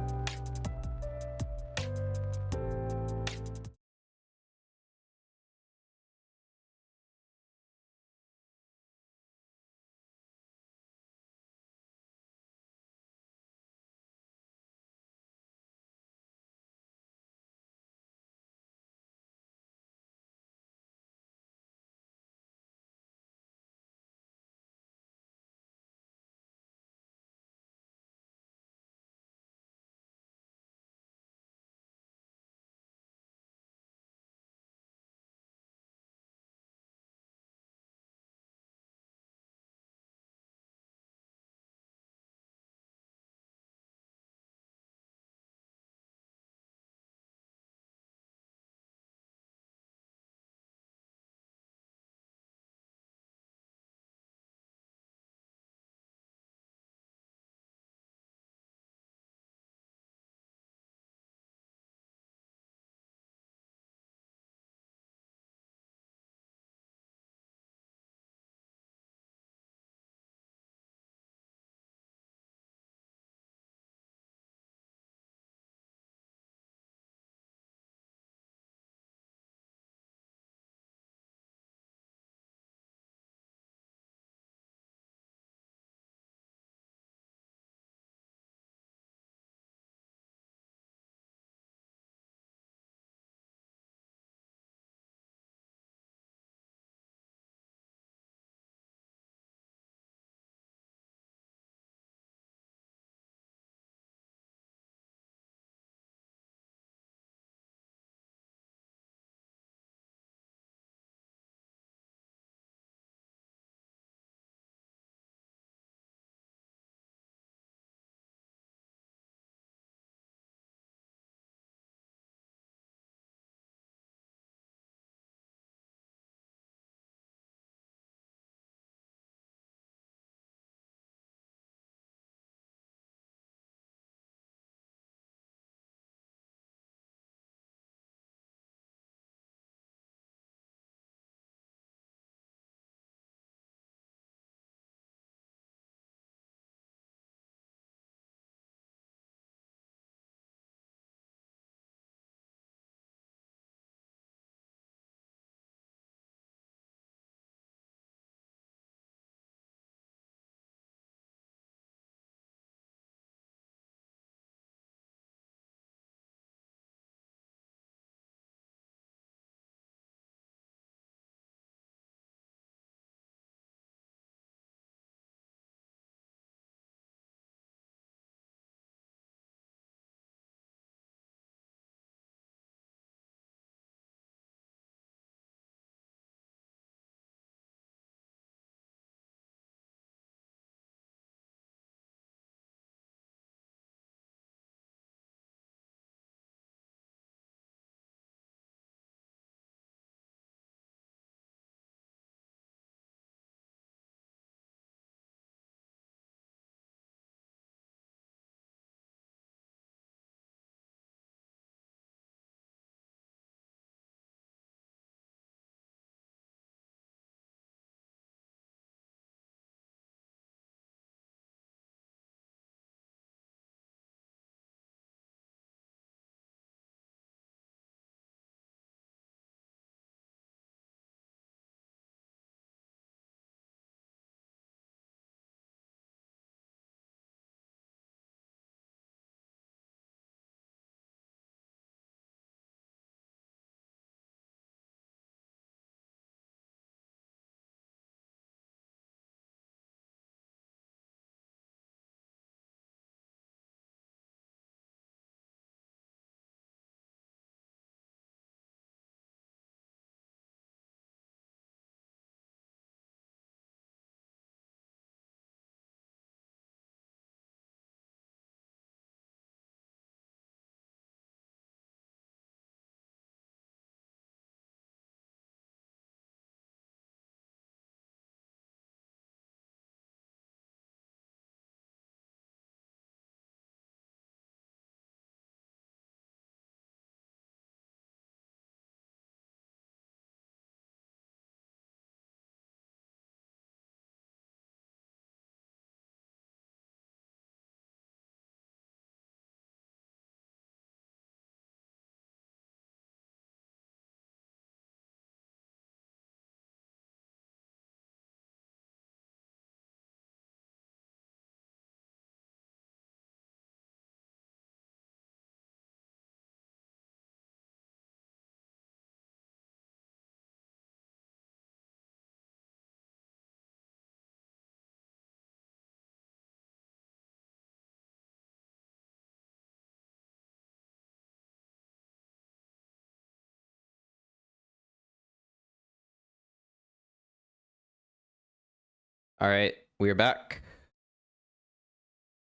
All right, we are back.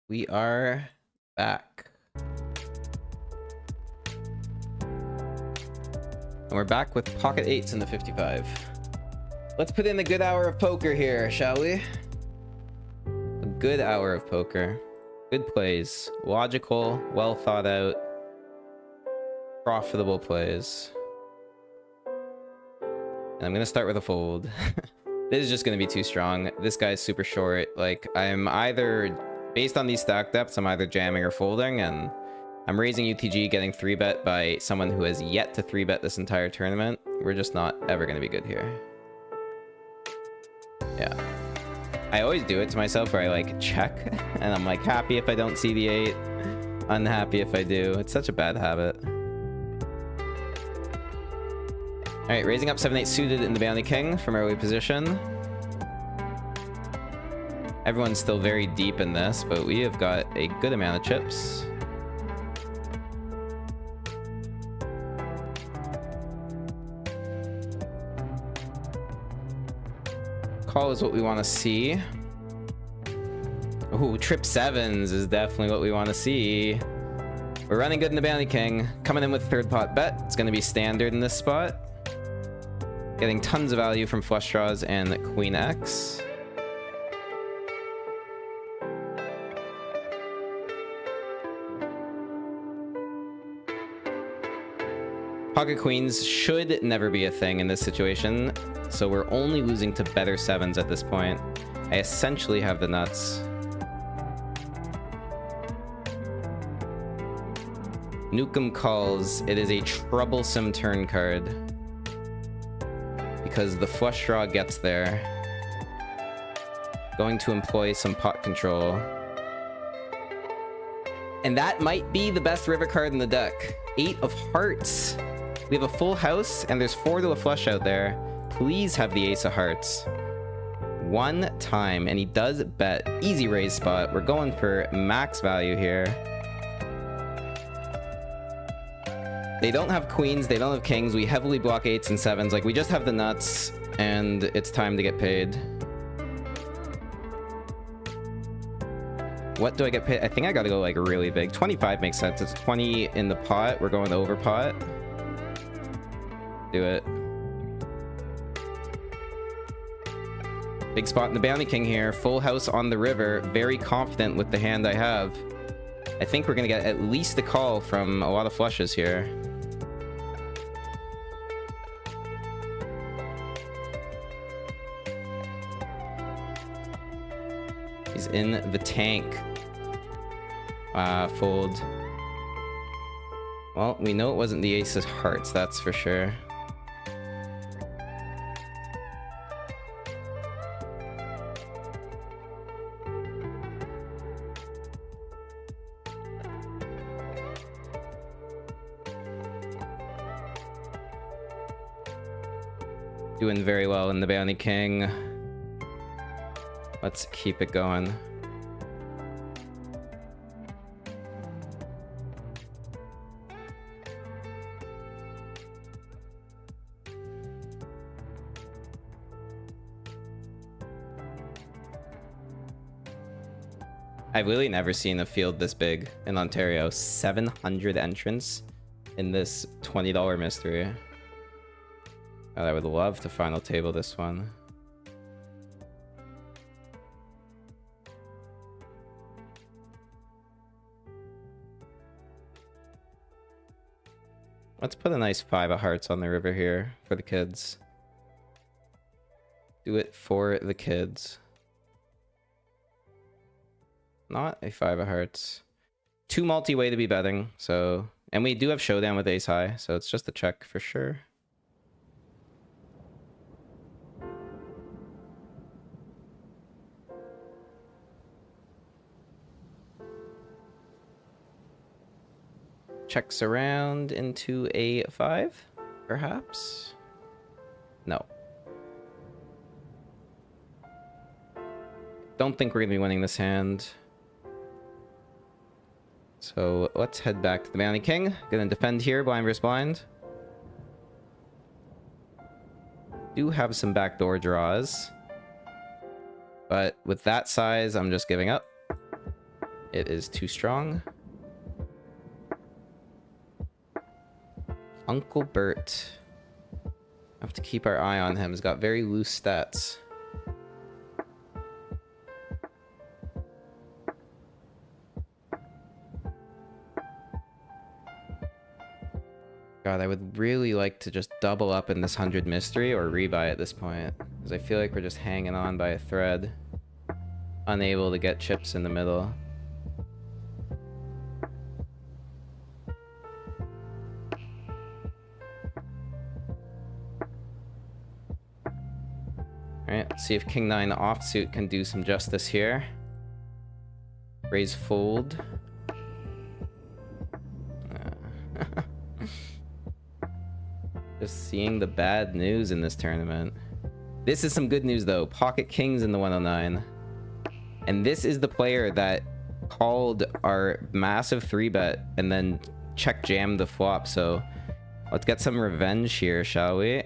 We are back. And we're back with pocket eights in the 55. Let's put in a good hour of poker here, shall we? A good hour of poker. Good plays. Logical, well thought out, profitable plays. And I'm gonna start with a fold. This is just gonna be too strong. This guy's super short. Like, I'm either, based on these stack depths, I'm either jamming or folding, and I'm raising UTG, getting 3-bet by someone who has yet to 3-bet this entire tournament. We're just not ever gonna be good here. Yeah. I always do it to myself where I like check, and I'm like happy if I don't see the 8, unhappy if I do. It's such a bad habit. Alright, raising up 7-8 suited in the Bounty King from early position. Everyone's still very deep in this, but we have got a good amount of chips. Call is what we want to see. Ooh, trip sevens is definitely what we want to see. We're running good in the Bounty King. Coming in with third pot bet. It's going to be standard in this spot. Getting tons of value from flush draws and Queen X. Pocket queens should never be a thing in this situation, so we're only losing to better sevens at this point. I essentially have the nuts. Nukem calls. It is a troublesome turn card because the flush draw gets there. Going to employ some pot control. And that might be the best river card in the deck. 8 of hearts. We have a full house, and there's 4 to a flush out there. Please have the ace of hearts. One time, and he does bet. Easy raise spot. We're going for max value here. They don't have queens, they don't have kings. We heavily block 8s and 7s. Like, we just have the nuts, and it's time to get paid. What do I get paid? I think I gotta go, like, really big. 25 makes sense. It's 20 in the pot. We're going over pot. Do it. Big spot in the Bounty King here. Full house on the river. Very confident with the hand I have. I think we're gonna get at least a call from a lot of flushes here. He's in the tank. Fold. Well, we know it wasn't the ace of hearts, that's for sure. Doing very well in the Bounty King. Let's keep it going. I've really never seen a field this big in Ontario. 700 entrants in this $20 mystery. God, I would love to final table this one. Let's put a nice 5 of hearts on the river here for the kids. Do it for the kids. Not a 5 of hearts. Too multi-way to be betting, so... And we do have showdown with ace high, so it's just a check for sure. Checks around into a 5, perhaps? No. Don't think we're gonna be winning this hand. So let's head back to the Bounty King. Gonna defend here, blind versus blind. Do have some backdoor draws. But with that size, I'm just giving up. It is too strong. Uncle Bert. Have to keep our eye on him. He's got very loose stats. God, I would really like to just double up in this 100 mystery or rebuy at this point. Because I feel like we're just hanging on by a thread. Unable to get chips in the middle. Alright, let's see if King 9 offsuit can do some justice here. Raise fold. Just seeing the bad news in this tournament. This is some good news though. Pocket Kings in the 109. And this is the player that called our massive 3-bet and then check jammed the flop. So let's get some revenge here, shall we?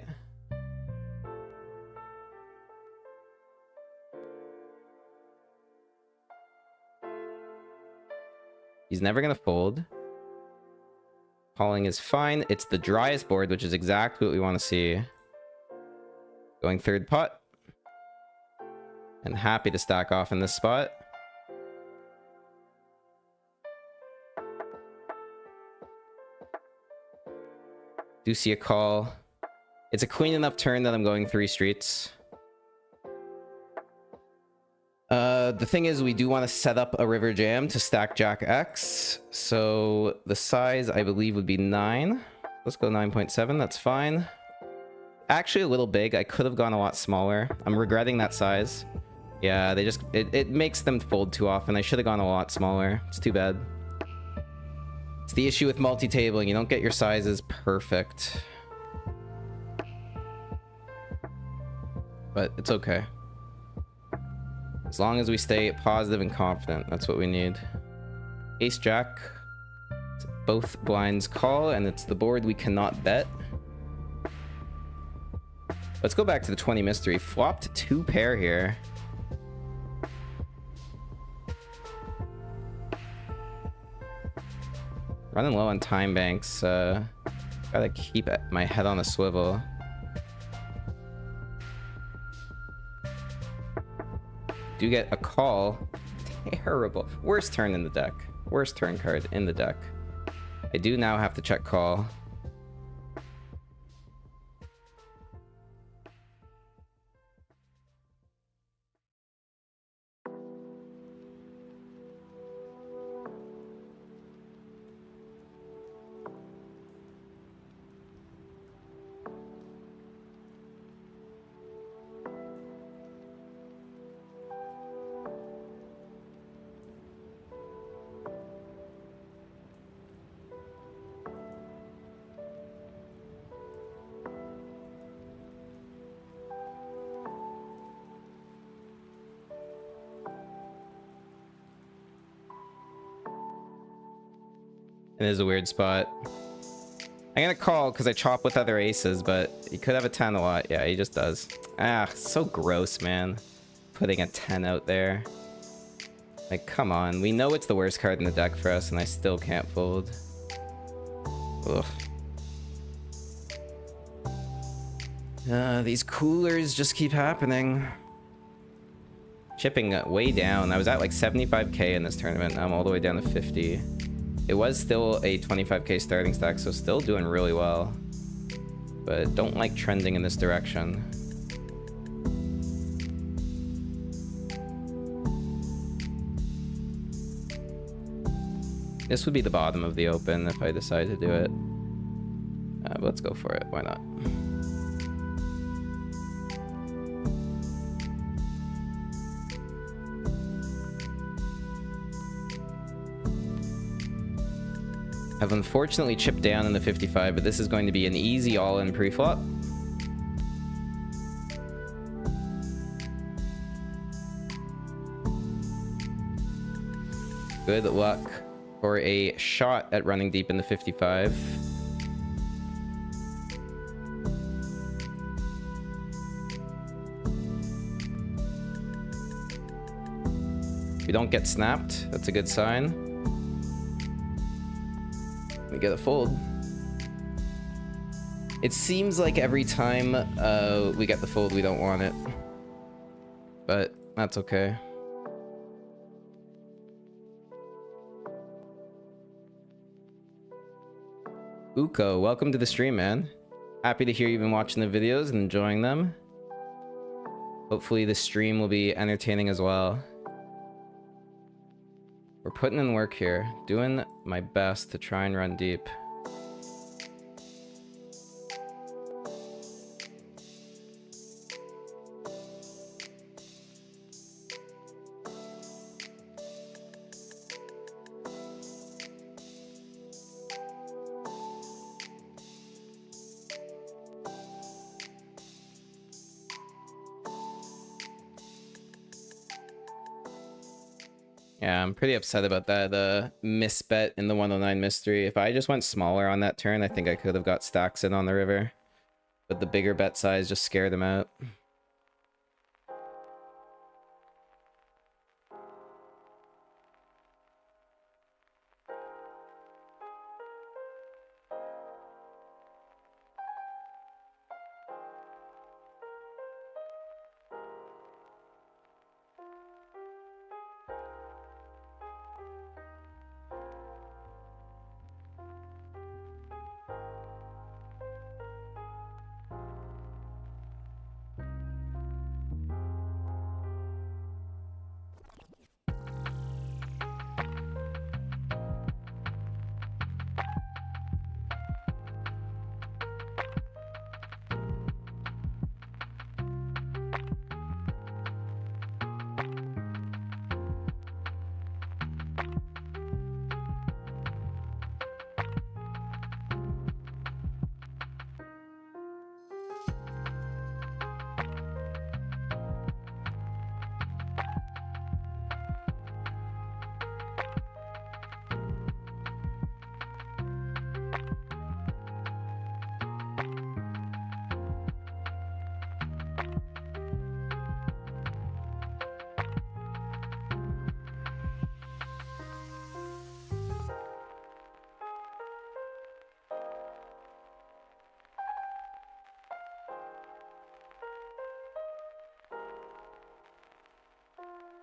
He's never gonna fold. Calling is fine. It's the driest board, which is exactly what we want to see. Going third pot. And happy to stack off in this spot. Do see a call. It's a clean enough turn that I'm going 3 streets. The thing is, we do want to set up a river jam to stack Jack X. So the size, I believe, would be 9. Let's go 9.7. That's fine. Actually, a little big. I could have gone a lot smaller. I'm regretting that size. Yeah, they just... It makes them fold too often. I should have gone a lot smaller. It's too bad. It's the issue with multi-tabling. You don't get your sizes perfect. But it's okay. As long as we stay positive and confident, that's what we need. Ace Jack. Both blinds call, and it's the board we cannot bet. Let's go back to the 20 mystery. Flopped 2 pair here. Running low on time banks. Gotta keep my head on a swivel. Do get a call. Terrible. Worst turn in the deck. Worst turn card in the deck. I do now have to check call. It is a weird spot. I'm gonna call because I chop with other aces, but he could have a 10 a lot. Yeah, he just does. Ah, so gross, man. Putting a 10 out there. Like, come on. We know it's the worst card in the deck for us, and I still can't fold. Ugh. These coolers just keep happening. Chipping way down. I was at like 75k in this tournament. Now I'm all the way down to 50. It was still a 25k starting stack, so still doing really well. But don't like trending in this direction. This would be the bottom of the open if I decide to do it. But let's go for it. Why not? I've unfortunately chipped down in the 55, but this is going to be an easy all-in pre-flop. Good luck for a shot at running deep in the 55. We don't get snapped. That's a good sign. We get a fold. It seems like every time we get the fold, we don't want it. But that's okay. Uko, welcome to the stream, man. Happy to hear you've been watching the videos and enjoying them. Hopefully the stream will be entertaining as well. We're putting in work here. Doing my best to try and run deep. Yeah, I'm pretty upset about that misbet in the 109 mystery. If I just went smaller on that turn, I think I could have got stacks in on the river. But the bigger bet size just scared him out.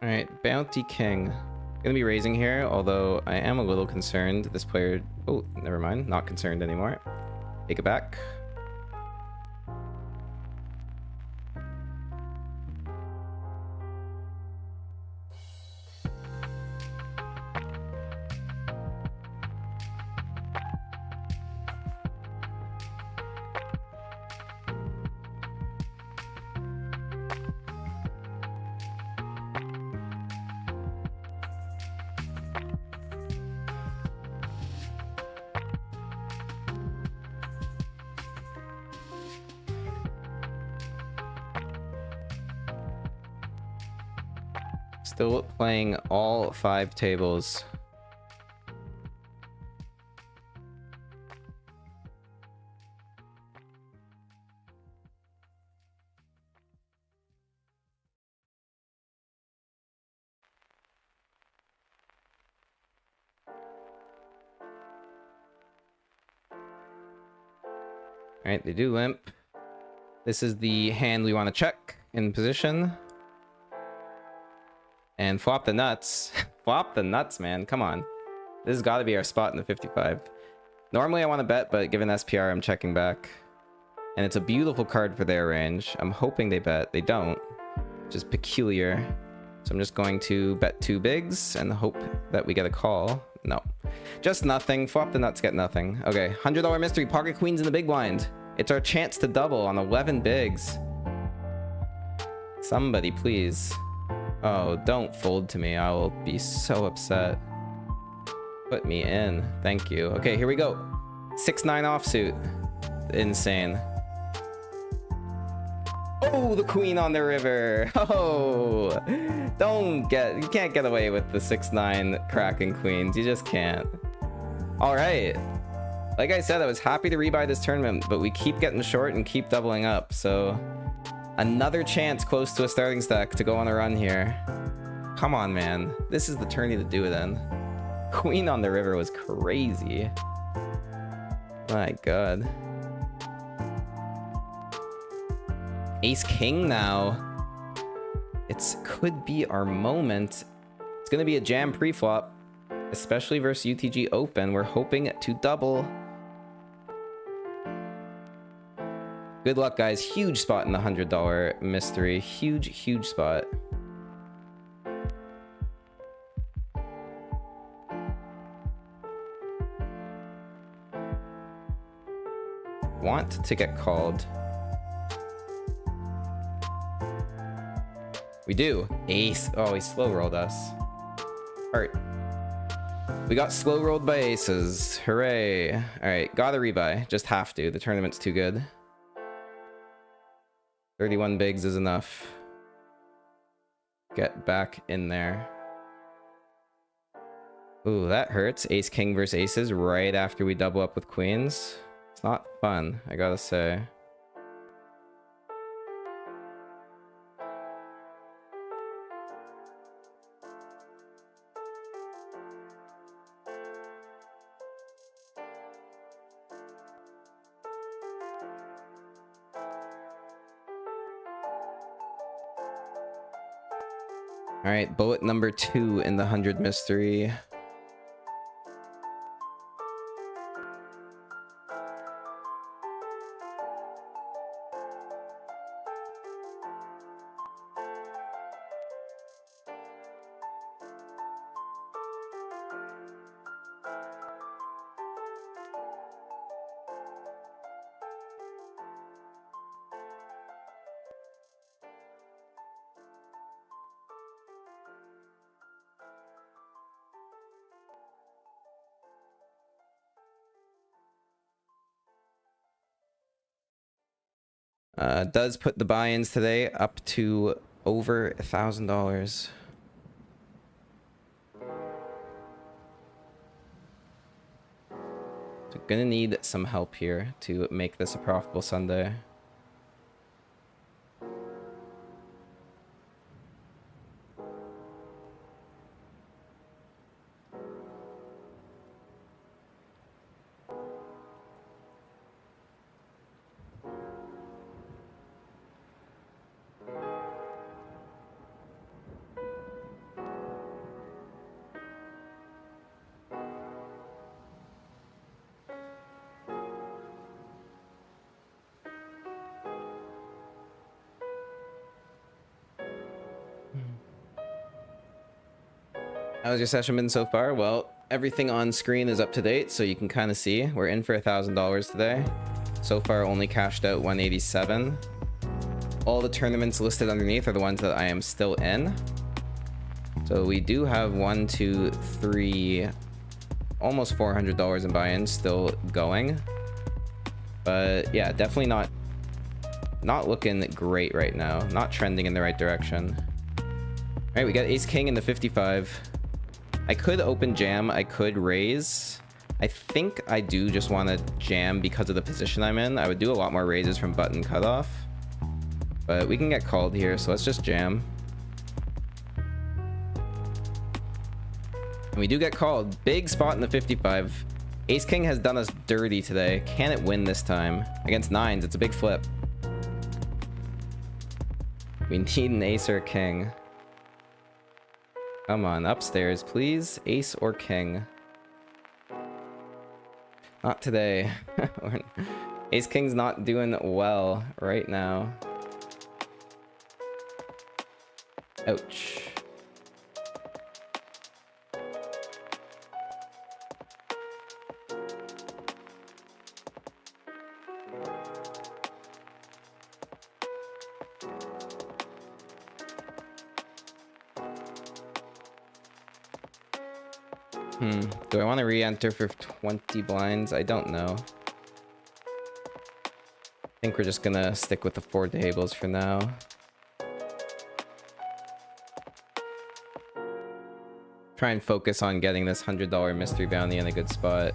Alright, Bounty King. Gonna be raising here, although I am a little concerned. This player... Oh, never mind. Not concerned anymore. Take it back. Still playing all 5 tables. Alright, they do limp. This is the hand we want to check in position. And flop the nuts. Flop the nuts, man. Come on. This has got to be our spot in the 55. Normally I want to bet, but given SPR, I'm checking back. And it's a beautiful card for their range. I'm hoping they bet. They don't. Which is peculiar. So I'm just going to bet 2 bigs and hope that we get a call. No. Just nothing. Flop the nuts, get nothing. Okay, $100 mystery. Pocket queens in the big blind. It's our chance to double on 11 bigs. Somebody, please. Oh, don't fold to me. I will be so upset. Put me in. Thank you. Okay, here we go. 6-9 offsuit. Insane. Oh, the queen on the river. Oh, you can't get away with the 6-9 cracking queens. You just can't. All right. Like I said, I was happy to rebuy this tournament, but we keep getting short and keep doubling up. So another chance close to a starting stack to go on a run here. Come on, man. This is the tourney to do it in. Queen on the river was crazy. My god. Ace king now. It's could be our moment. It's gonna be a jam pre-flop, especially versus UTG Open. We're hoping to double. Good luck, guys. Huge spot in the $100 mystery. Huge spot. Want to get called. We do. Ace. Oh, he slow rolled us. Heart. We got slow rolled by aces. Hooray. All right, gotta rebuy. Just have to. The tournament's too good. 31 bigs is enough. Get back in there. Ooh, that hurts. Ace king versus aces right after we double up with queens. It's not fun, I gotta say. All right, bullet number 2 in the 100 mystery. Does put the buy-ins today up to over $1,000. So gonna need some help here to make this a profitable Sunday. How's your session been so far? Well, everything on screen is up to date, so you can kind of see we're in for $1,000 today. So far, only cashed out 187. All the tournaments listed underneath are the ones that I am still in. So we do have 1, 2, 3, almost $400 in buy-ins still going. But yeah, definitely not looking great right now. Not trending in the right direction. All right, we got ace king in the 55. I could open jam, I could raise. I think I do just want to jam because of the position I'm in. I would do a lot more raises from button cutoff, but we can get called here, so let's just jam. And we do get called. Big spot in the 55. Ace king has done us dirty today. Can it win this time? Against nines, it's a big flip. We need an ace or a king. Come on, upstairs, please. Ace or king. Not today. Ace king's not doing well right now. Ouch. Do I want to re-enter for 20 blinds? I don't know. I think we're just gonna stick with the 4 tables for now. Try and focus on getting this $100 mystery bounty in a good spot.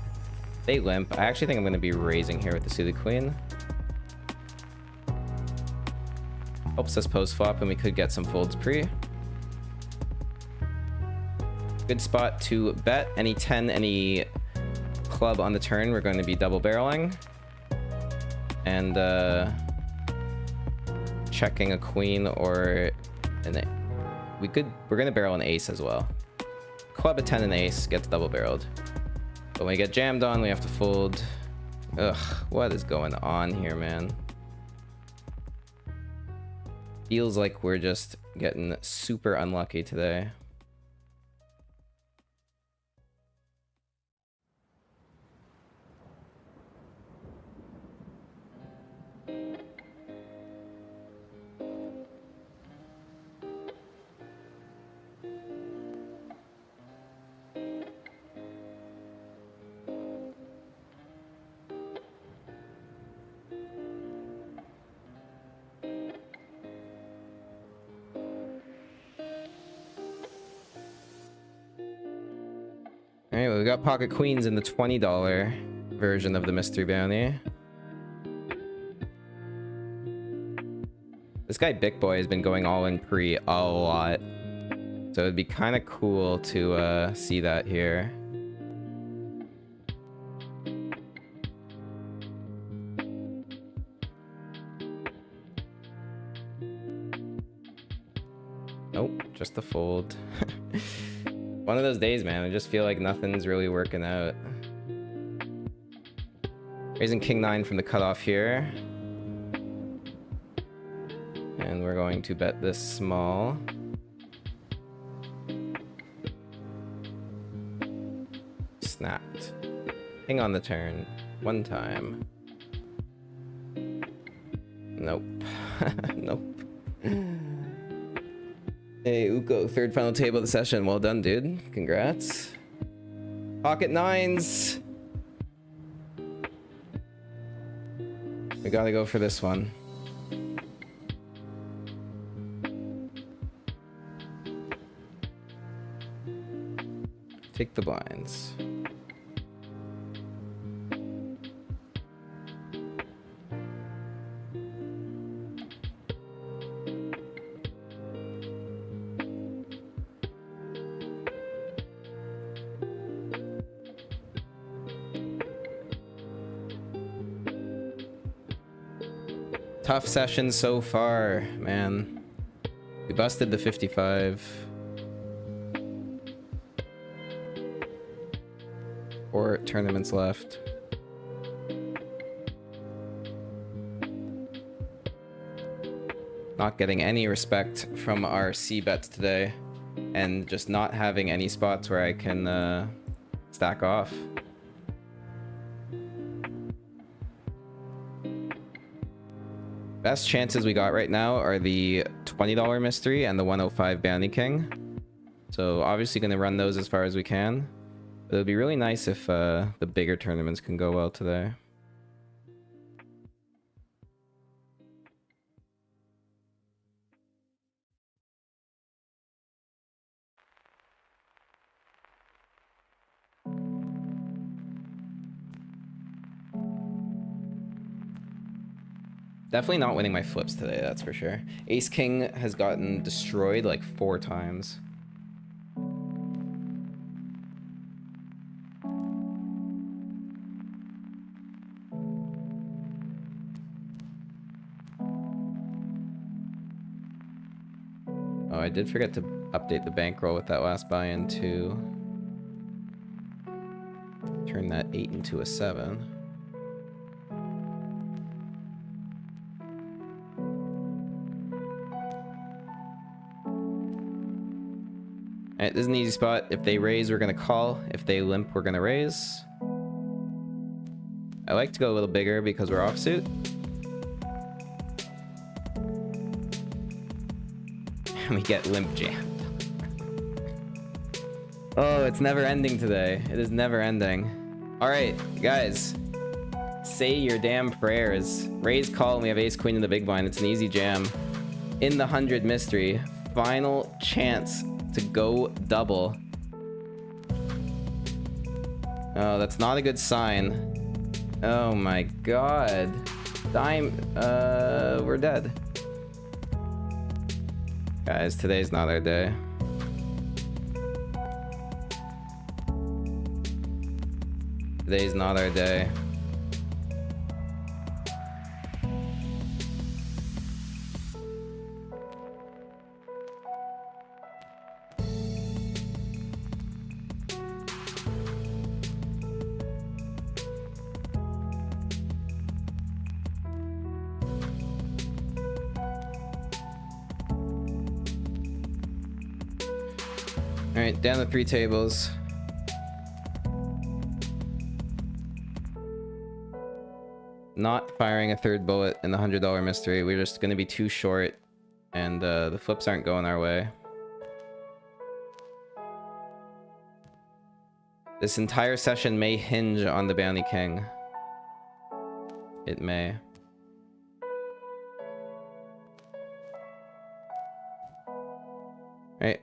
They limp. I actually think I'm gonna be raising here with the suited queen. Helps us post flop and we could get some folds pre. Good spot to bet. Any 10, any club on the turn, we're going to be double barreling. And checking a queen or an... We're gonna barrel an ace as well. Club a 10 and ace gets double barreled. But when we get jammed on, we have to fold. Ugh, what is going on here, man? Feels like we're just getting super unlucky today. Alright, well, we got pocket queens in the $20 version of the mystery bounty. This guy Big Boy has been going all in pre a lot. So it'd be kind of cool to see that here. Nope, just a fold. One of those days, man. I just feel like nothing's really working out. Raising king 9 from the cutoff here. And we're going to bet this small. Snapped. King on the turn. One time. Nope. Nope. Hey, Uko, third final table of the session. Well done, dude. Congrats. Pocket nines. We gotta go for this one. Take the blinds. Tough session so far, man. We busted the 55. 4 tournaments left. Not getting any respect from our C bets today, and just not having any spots where I can stack off. Best chances we got right now are the $20 mystery and the 105 bounty king. So obviously going to run those as far as we can. But it would be really nice if the bigger tournaments can go well today. Definitely not winning my flips today, that's for sure. Ace King has gotten destroyed like 4 times. Oh, I did forget to update the bankroll with that last buy-in too. Turn that 8 into a 7. Alright, this is an easy spot. If they raise, we're gonna call. If they limp, we're gonna raise. I like to go a little bigger because we're offsuit. And we get limp jammed. Oh, it's never ending today. It is never ending. Alright, guys. Say your damn prayers. Raise, call, and we have ace queen in the big blind. It's an easy jam. In the 100 mystery. Final chance to go double. Oh, that's not a good sign. Oh my god. We're dead. Guys, today's not our day. Today's not our day. Alright, down to 3 tables. Not firing a third bullet in the $100 mystery. We're just going to be too short, and the flips aren't going our way. This entire session may hinge on the Bounty King. It may. Alright,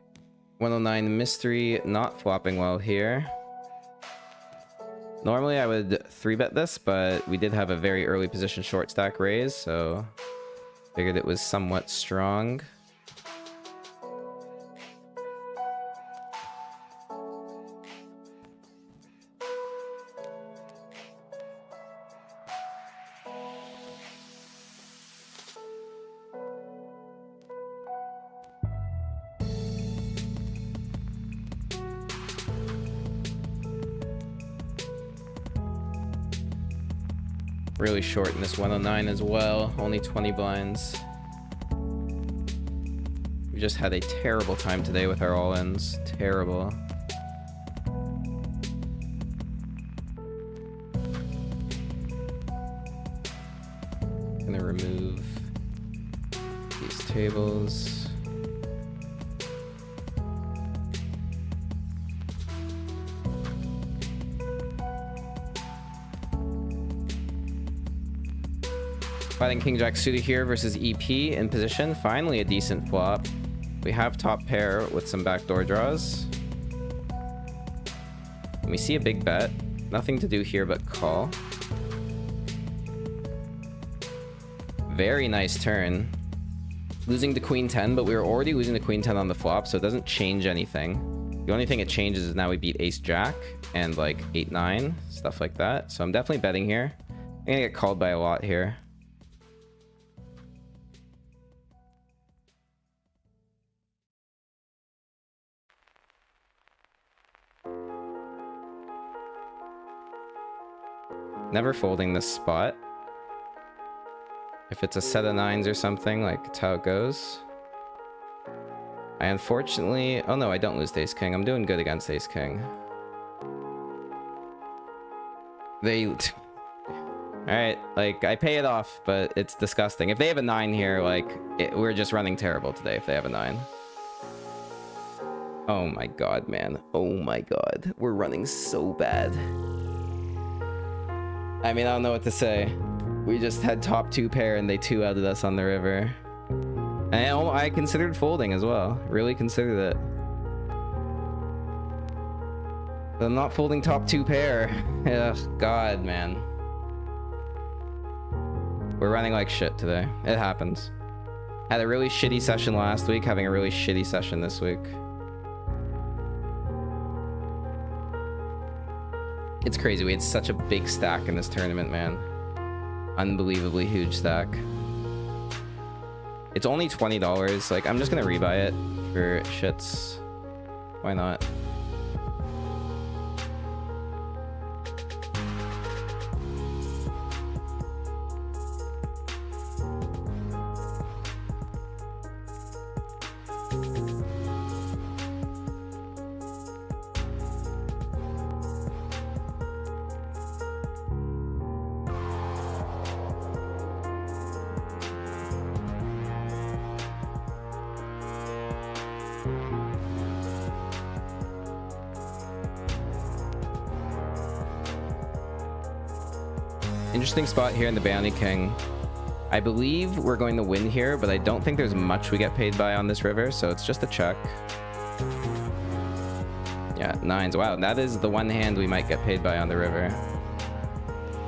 109 mystery, not flopping well here. Normally I would 3-bet this, but we did have a very early position short stack raise, so figured it was somewhat strong. Really short in this 109 as well, only 20 blinds. We just had a terrible time today with our all-ins. Terrible. Gonna remove these tables. Fighting King Jack suited here versus EP in position. Finally a decent flop. We have top pair with some backdoor draws. And we see a big bet. Nothing to do here but call. Very nice turn. Losing to Queen 10, but we were already losing to Queen 10 on the flop, so it doesn't change anything. The only thing it changes is now we beat Ace Jack and like 8-9, stuff like that. So I'm definitely betting here. I'm gonna get called by a lot here. Never folding this spot. If it's a set of 9s or something, like, it's how it goes. I unfortunately... Oh no, I don't lose to Ace King. I'm doing good against Ace King. They... Alright, like, I pay it off, but it's disgusting. If they have a 9 here, like, we're just running terrible today if they have a 9. Oh my god, man. Oh my god. We're running so bad. I mean, I don't know what to say. We just had top 2 pair and they 2-outed us on the river. And I considered folding as well. Really considered it. But I'm not folding top 2 pair. Ugh, god, man. We're running like shit today. It happens. Had a really shitty session last week, having a really shitty session this week. It's crazy. We had such a big stack in this tournament, man. Unbelievably huge stack. It's only $20. Like, I'm just gonna rebuy it for shits. Why not? Interesting spot here in the Bounty King. I believe we're going to win here, but I don't think there's much we get paid by on this river, so it's just a check. Yeah, 9s. Wow, that is the one hand we might get paid by on the river.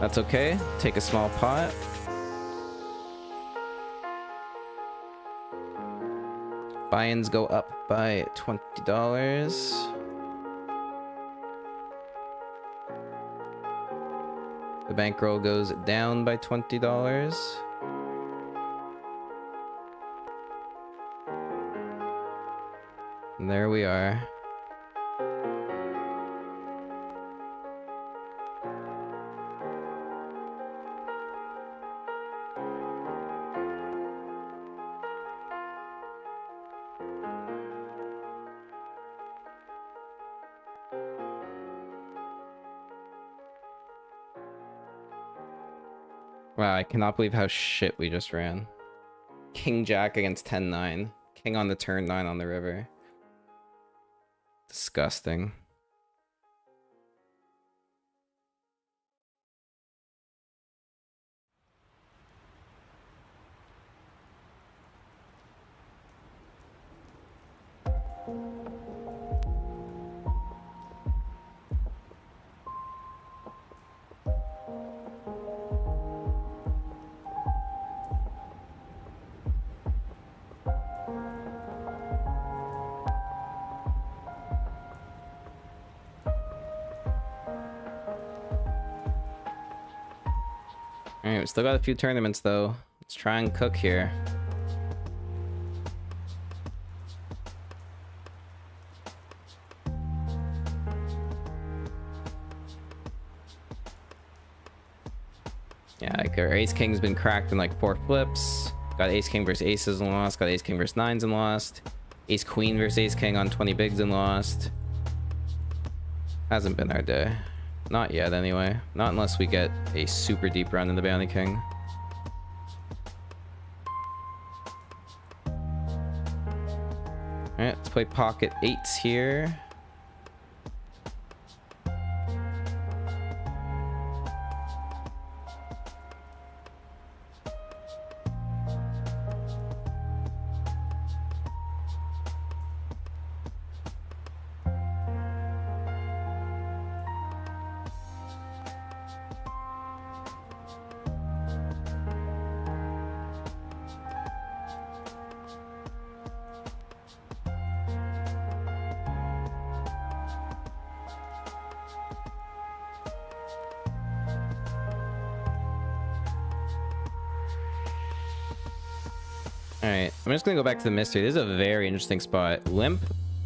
That's okay. Take a small pot. Buy-ins go up by $20. The bankroll goes down by $20. And there we are. Wow, I cannot believe how shit we just ran. King Jack against 10-9. King on the turn, 9 on the river. Disgusting. Alright, we still got a few tournaments though. Let's try and cook here. Yeah, like our ace king's been cracked in like 4 flips. Got ace king versus aces and lost. Got ace king versus 9s and lost. Ace queen versus ace king on 20 bigs and lost. Hasn't been our day. Not yet, anyway. Not unless we get a super deep run in the Bounty King. Alright, let's play pocket 8s here. Alright, I'm just gonna go back to the mystery. This is a very interesting spot. Limp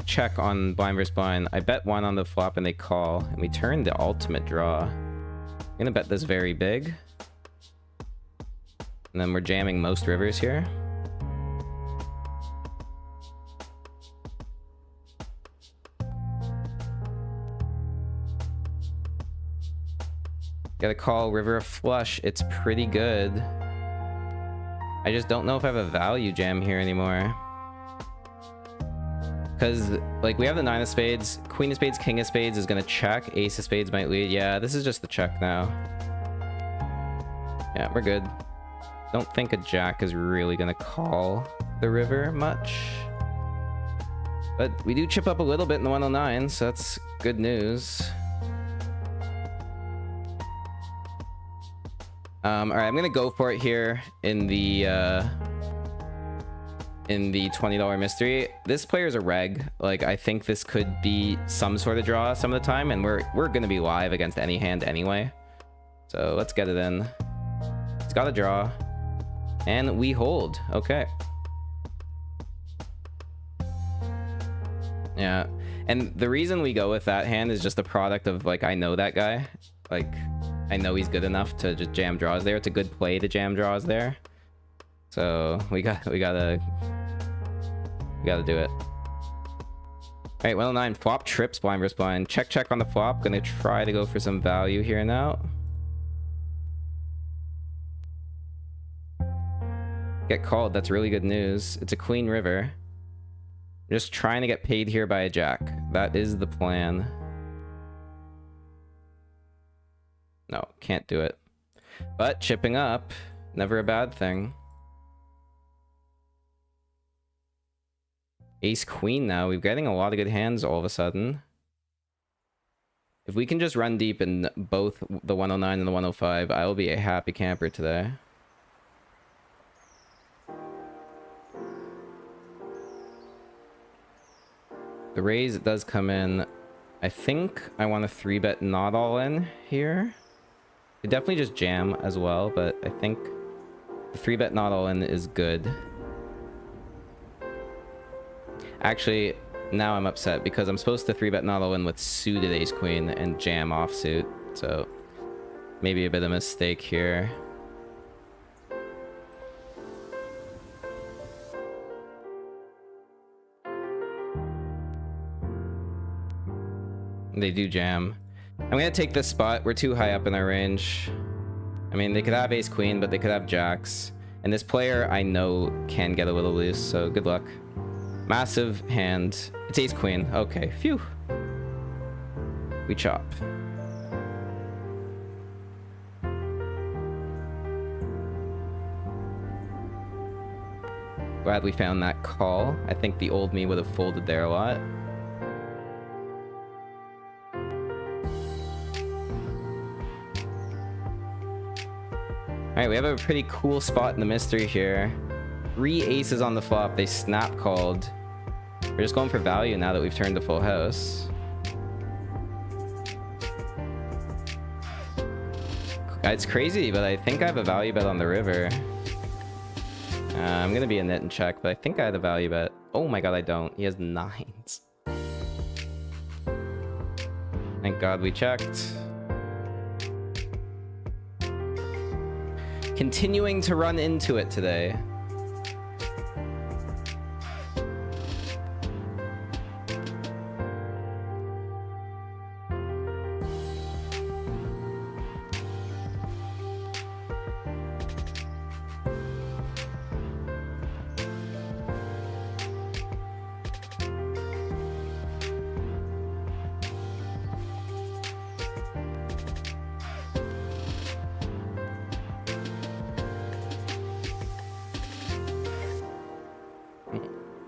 check on blind versus blind. I bet 1 on the flop and they call. And we turn the ultimate draw. I'm gonna bet this very big. And then we're jamming most rivers here. Gotta call river a flush. It's pretty good. I just don't know if I have a value jam here anymore. Because, like, we have the 9 of spades. Queen of spades, king of spades is gonna check. Ace of spades might lead. Yeah, this is just the check now. Yeah, we're good. Don't think a jack is really gonna call the river much. But we do chip up a little bit in the 109, so that's good news. Alright, I'm gonna go for it here in the $20 mystery. This player's a reg. Like, I think this could be some sort of draw some of the time, and we're gonna be live against any hand anyway. So let's get it in. He's got a draw. And we hold. Okay. Yeah. And the reason we go with that hand is just the product of, like, I know that guy. Like, I know he's good enough to just jam draws there. It's a good play to jam draws there. So we gotta do it. Alright, 109. Flop trips blind versus blind. Check on the flop. Gonna try to go for some value here now. Get called. That's really good news. It's a queen river. Just trying to get paid here by a jack. That is the plan. No, can't do it. But chipping up, never a bad thing. Ace queen now. We're getting a lot of good hands all of a sudden. If we can just run deep in both the 109 and the 105, I will be a happy camper today. The raise does come in. I think I want to 3-bet not all in here. Could definitely just jam as well, but I think the 3-bet not all in is good. Actually, now I'm upset because I'm supposed to 3-bet not all in with suited ace queen and jam offsuit, so maybe a bit of a mistake here. They do jam. I'm gonna take this spot. We're too high up in our range. I mean, they could have ace queen, but they could have jacks. And this player I know can get a little loose, so good luck. Massive hand. It's ace queen. Okay, phew. We chop. Glad we found that call. I think the old me would have folded there a lot. Alright, we have a pretty cool spot in the mystery here. 3 aces on the flop. They snap called. We're just going for value now that we've turned the full house. It's crazy, but I think I have a value bet on the river. I'm gonna be a nit and check, but I think I had a value bet. Oh my god, I don't. He has 9s. Thank god we checked. Continuing to run into it today.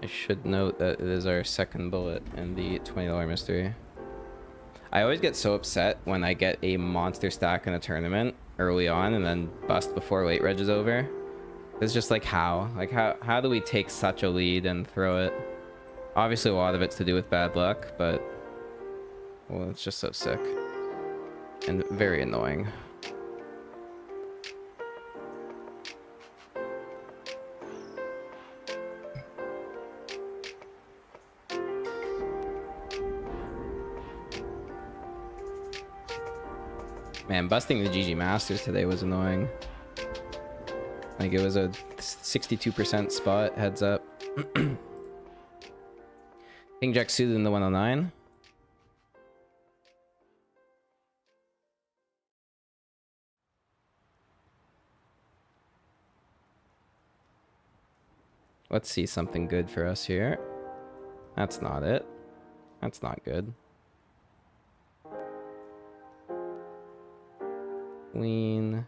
Should note that it is our second bullet in the $20 mystery. I always get so upset when I get a monster stack in a tournament early on and then bust before late reg is over. It's just like how do we take such a lead and throw it? Obviously a lot of it's to do with bad luck, but well, it's just so sick and very annoying. Man, busting the GG Masters today was annoying. Like, it was a 62% spot, heads up. King Jack suited in the 109. Let's see something good for us here. That's not it. That's not good. Queen.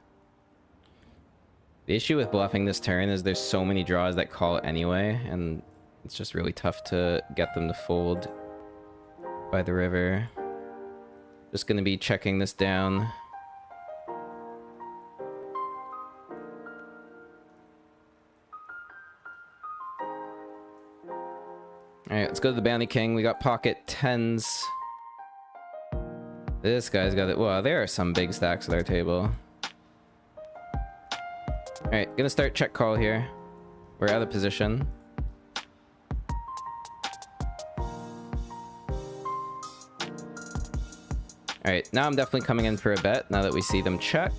The issue with bluffing this turn is there's so many draws that call anyway, and it's just really tough to get them to fold by the river. Just gonna be checking this down. Alright, let's go to the Bounty King. We got pocket 10s. This guy's got it. Wow, there are some big stacks at our table. Alright, gonna start check call here. We're out of position. Alright, now I'm definitely coming in for a bet now that we see them check.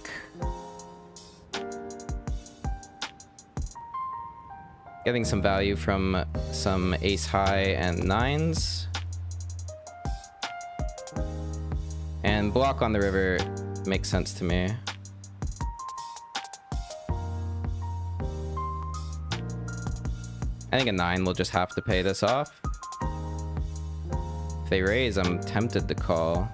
Getting some value from some ace high and 9s. And block on the river makes sense to me. I think a 9 will just have to pay this off. If they raise, I'm tempted to call.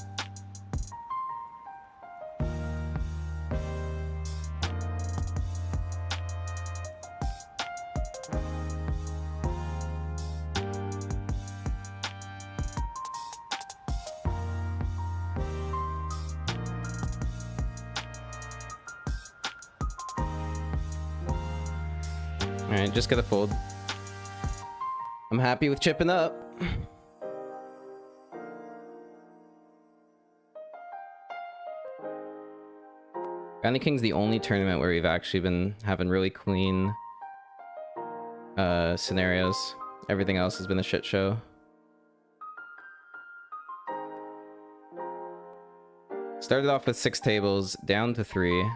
Alright, just gotta fold. I'm happy with chipping up. Bounty King's the only tournament where we've actually been having really clean scenarios. Everything else has been a shit show. Started off with 6 tables, down to 3.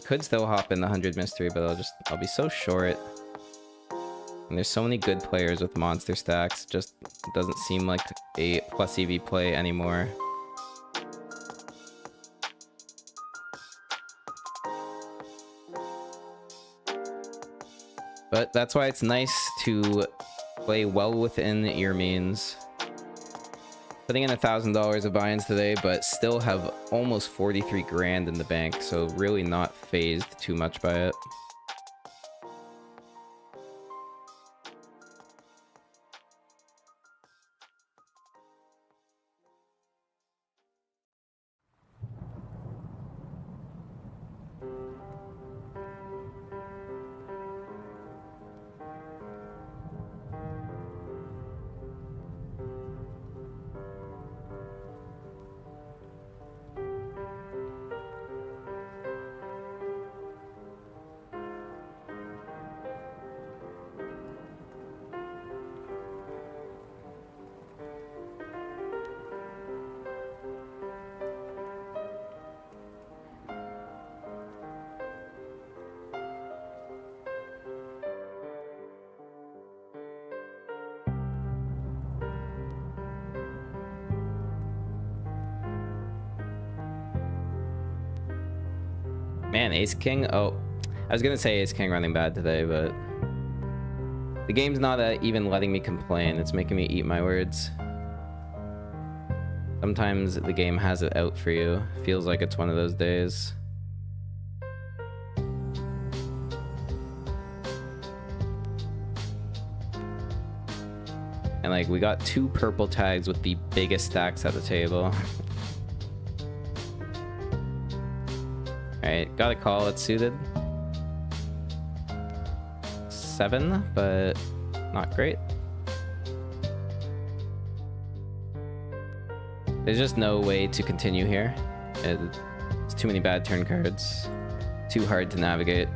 Could still hop in the 100 mystery, but I'll be so short. And there's so many good players with monster stacks, just doesn't seem like a plus EV play anymore. But that's why it's nice to play well within your means. Putting in $1,000 of buy-ins today, but still have almost 43 grand in the bank, so really not phased too much by it. Man, Ace King? Oh, I was gonna say Ace King running bad today, but the game's not even letting me complain. It's making me eat my words. Sometimes the game has it out for you. Feels like it's one of those days. And like, we got 2 purple tags with the biggest stacks at the table. Alright, got a call, it's suited. 7, but not great. There's just no way to continue here. It's too many bad turn cards. Too hard to navigate.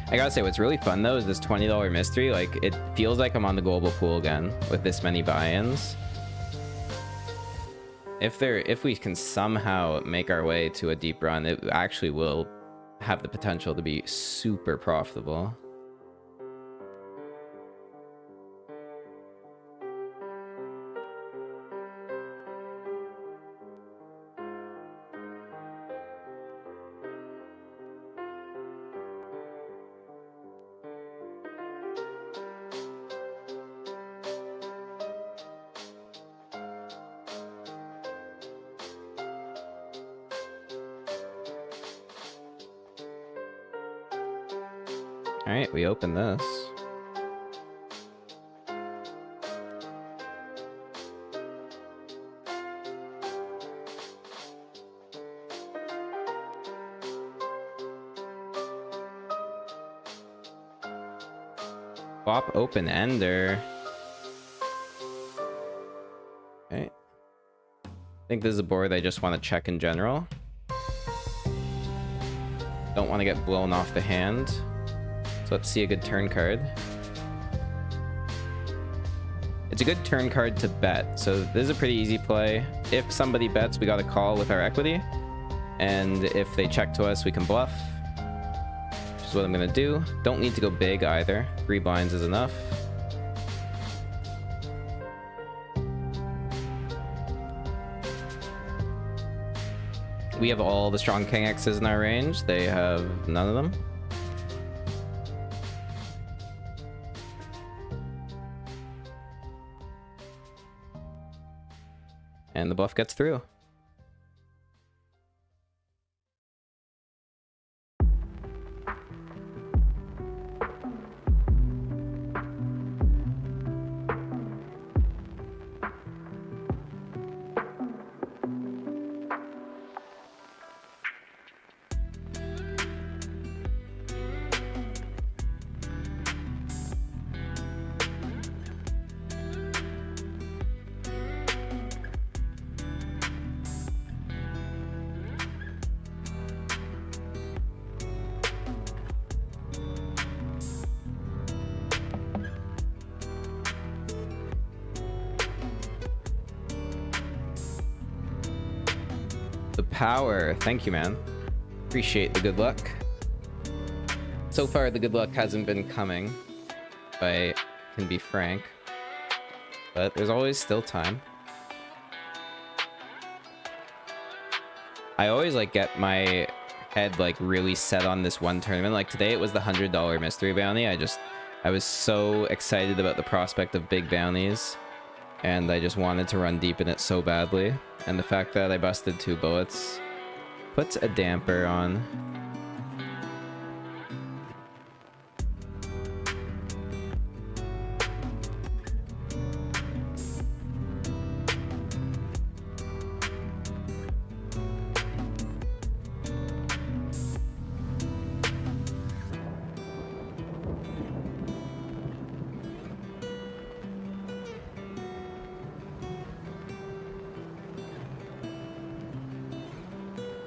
I gotta say, what's really fun though is this $20 mystery. Like, it feels like I'm on the global pool again with this many buy-ins. If we can somehow make our way to a deep run, it actually will have the potential to be super profitable. Alright, we open this. Flop open ender. Okay. I think this is a board I just want to check in general. Don't want to get blown off the hand. So let's see a good turn card. It's a good turn card to bet, so this is a pretty easy play. If somebody bets, we got a call with our equity, and if they check to us, we can bluff, which is what I'm gonna do. Don't need to go big either. 3 blinds is enough. We have all the strong king X's in our range. They have none of them. And the bluff gets through. power. Thank you, man. Appreciate the good luck. So far, the good luck hasn't been coming, if I can be frank. But there's always still time. I always like get my head like really set on this one tournament. Like today it was the $100 mystery bounty. I was so excited about the prospect of big bounties, and I just wanted to run deep in it so badly. And the fact that I busted 2 bullets puts a damper on.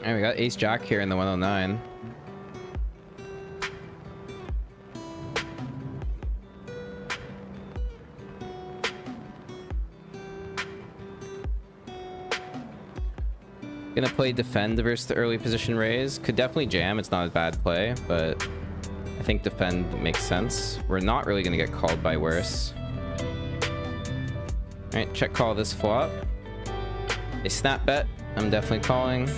And we got Ace Jack here in the 109. Gonna play defend versus the early position raise. Could definitely jam, it's not a bad play, but I think defend makes sense. We're not really gonna get called by worse. Alright, check call this flop. A snap bet, I'm definitely calling.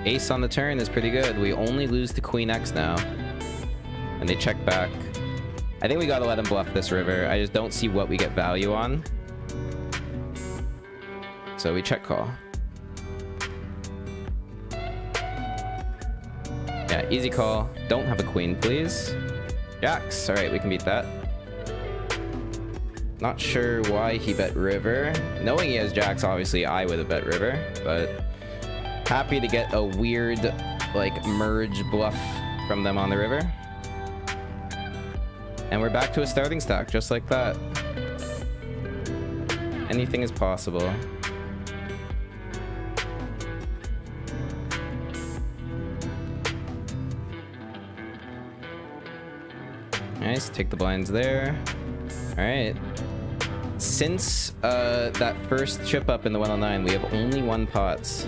Ace on the turn is pretty good. We only lose to Queen X now. And they check back. I think we gotta let him bluff this river. I just don't see what we get value on. So we check call. Yeah, easy call. Don't have a queen, please. Jacks. Alright, we can beat that. Not sure why he bet river. Knowing he has jacks, obviously I would have bet river, but happy to get a weird, like, merge bluff from them on the river. And we're back to a starting stack, just like that. Anything is possible. Nice, take the blinds there. Alright. Since that first chip up in the 109, we have only 1 pots.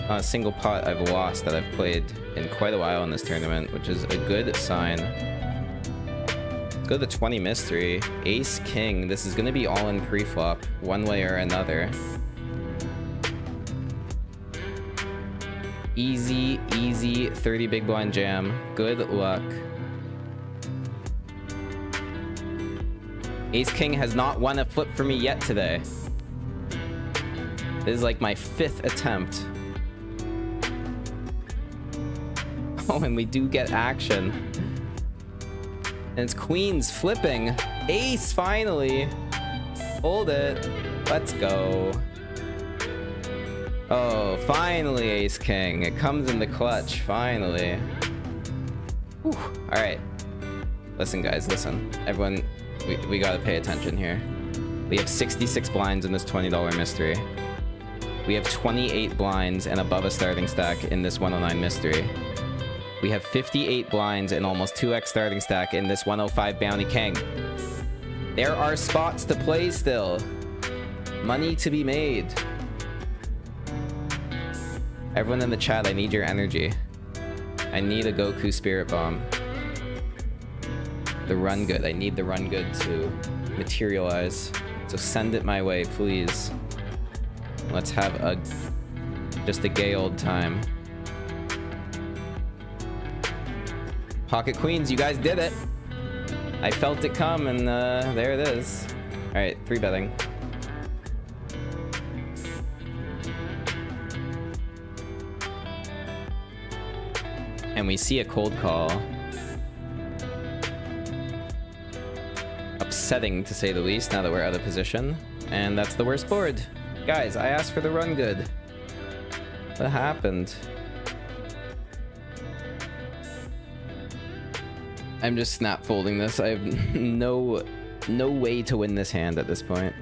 Not a single pot I've lost that I've played in quite a while in this tournament, which is a good sign. Let's go to the 20 mystery. Ace King. This is going to be all in pre-flop, one way or another. Easy, easy 30 big blind jam. Good luck. Ace King has not won a flip for me yet today. This is like my 5th attempt. Oh, and we do get action. And it's queens flipping. Ace, finally. Hold it. Let's go. Oh, finally, Ace King. It comes in the clutch, finally. Whew. All right. Listen, guys, listen. Everyone, we gotta pay attention here. We have 66 blinds in this $20 mystery. We have 28 blinds and above a starting stack in this 109 mystery. We have 58 blinds and almost 2x starting stack in this 105 Bounty King. There are spots to play still. Money to be made. Everyone in the chat, I need your energy. I need a Goku Spirit Bomb. The run good. I need the run good to materialize. So send it my way, please. Let's have just a gay old time. Pocket queens, you guys did it. I felt it come, and there it is. All right, 3 betting. And we see a cold call. Upsetting, to say the least, now that we're out of position. And that's the worst board. Guys, I asked for the run good. What happened? I'm just snap folding this. I have no way to win this hand at this point.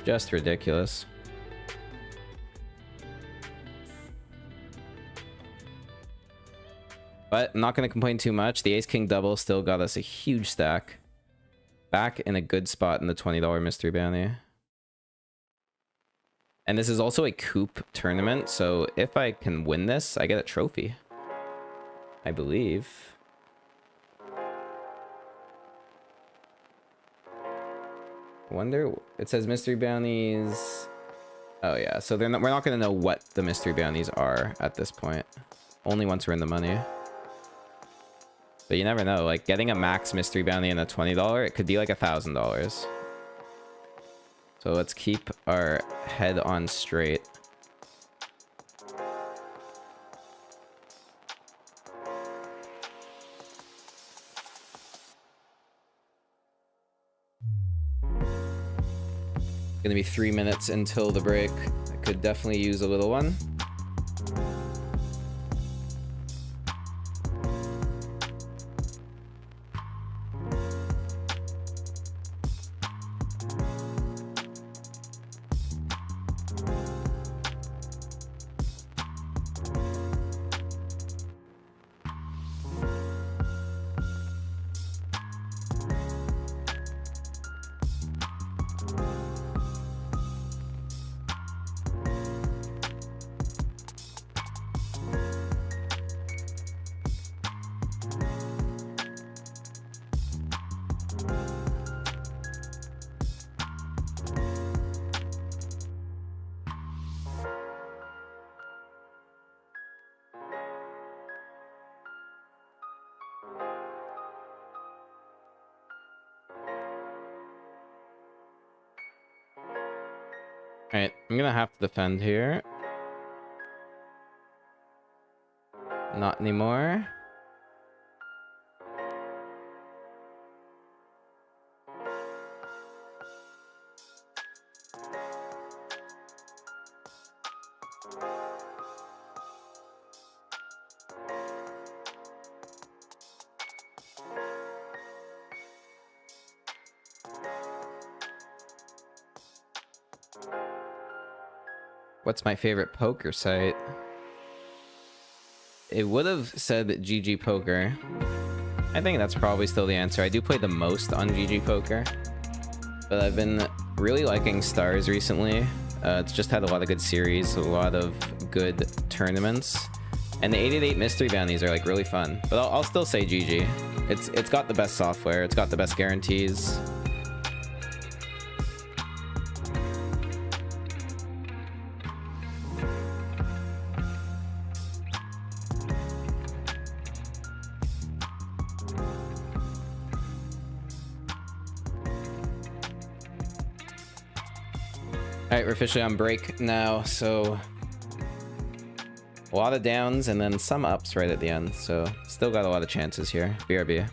Just ridiculous. But I'm not going to complain too much. The Ace King double still got us a huge stack. back in a good spot in the $20 mystery bounty. And this is also a coupe tournament, so if I can win this, I get a trophy. I believe. Wonder, it says mystery bounties. Oh yeah, so we're not gonna know what the mystery bounties are at this point. Only once we're in the money. But you never know, like getting a max mystery bounty and a $20, it could be like $1,000. So let's keep our head on straight. Gonna be 3 minutes until the break. I could definitely use a little one. Alright, I'm gonna have to defend here. Not anymore. What's my favorite poker site? It would have said GG Poker. I think that's probably still the answer. I do play the most on GG Poker, but I've been really liking Stars recently. It's just had a lot of good series, a lot of good tournaments, and the 888 mystery bounties are like really fun. But I'll still say GG. It's got the best software. It's got the best guarantees. Alright, we're officially on break now, so a lot of downs and then some ups right at the end, so still got a lot of chances here. BRB.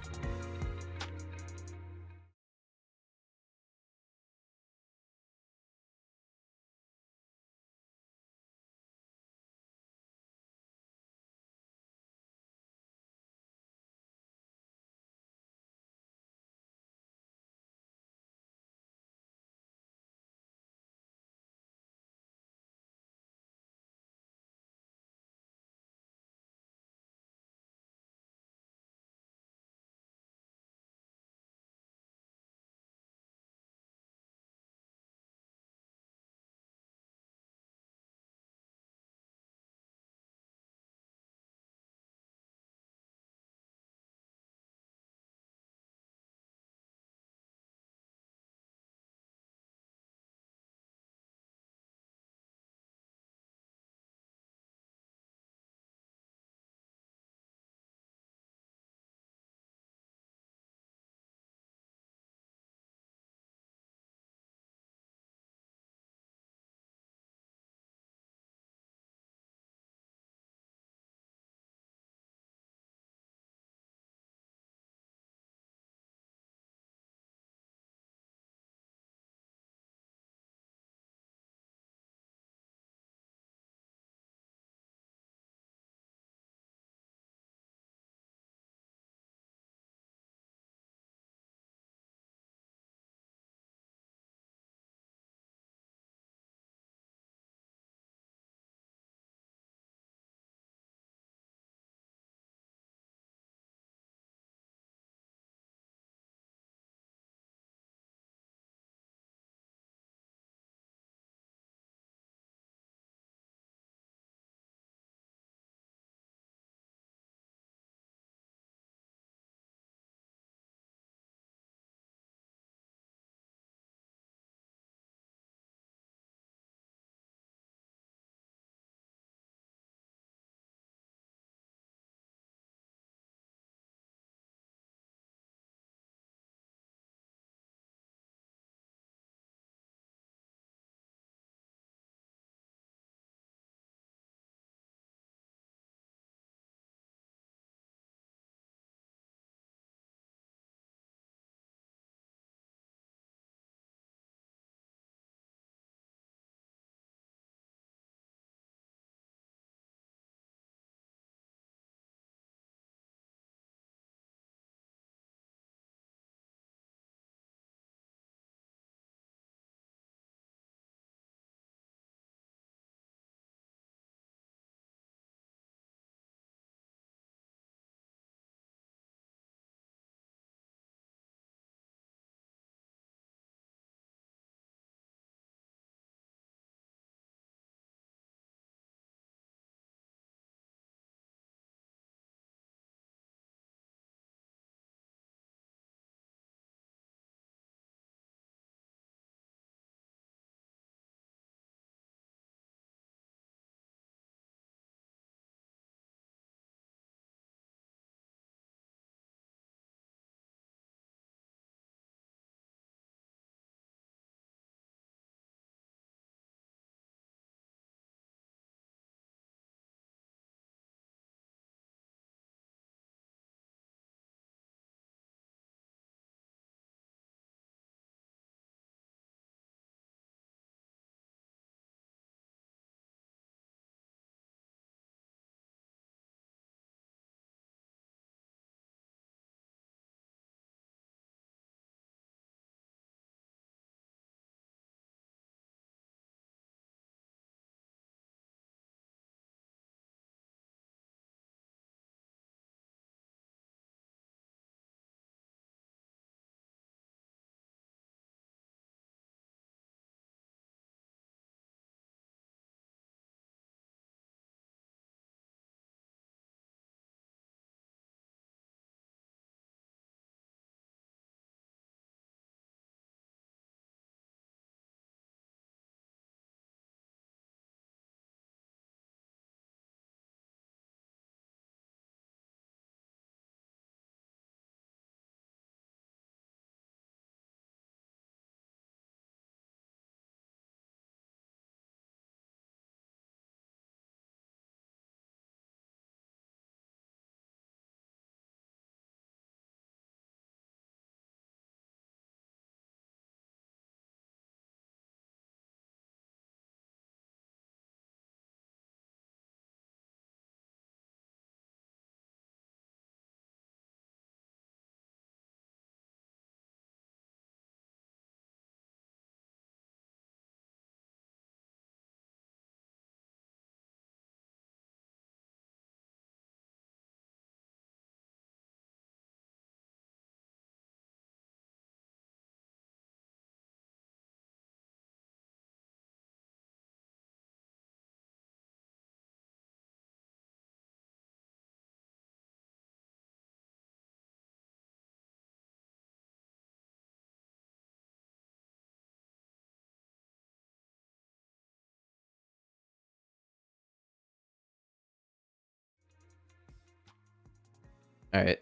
Alright.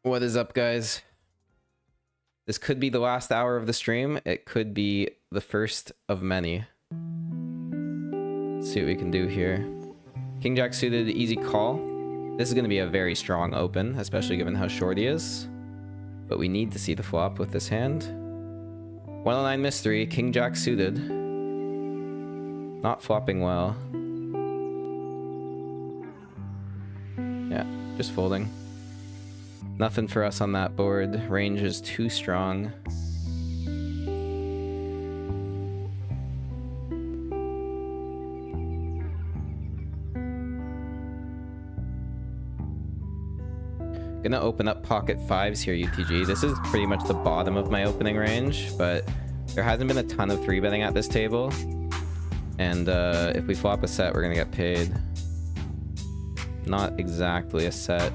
What is up, guys? This could be the last hour of the stream. It could be the first of many. Let's see what we can do here. King Jack suited, easy call. This is going to be a very strong open, especially given how short he is. But we need to see the flop with this hand. 109 mystery, King Jack suited. Not flopping well. Yeah, just folding. Nothing for us on that board. Range is too strong. Gonna open up pocket fives here, UTG. This is pretty much the bottom of my opening range, but there hasn't been a ton of 3-betting at this table. And if we flop a set, we're gonna get paid. Not exactly a set.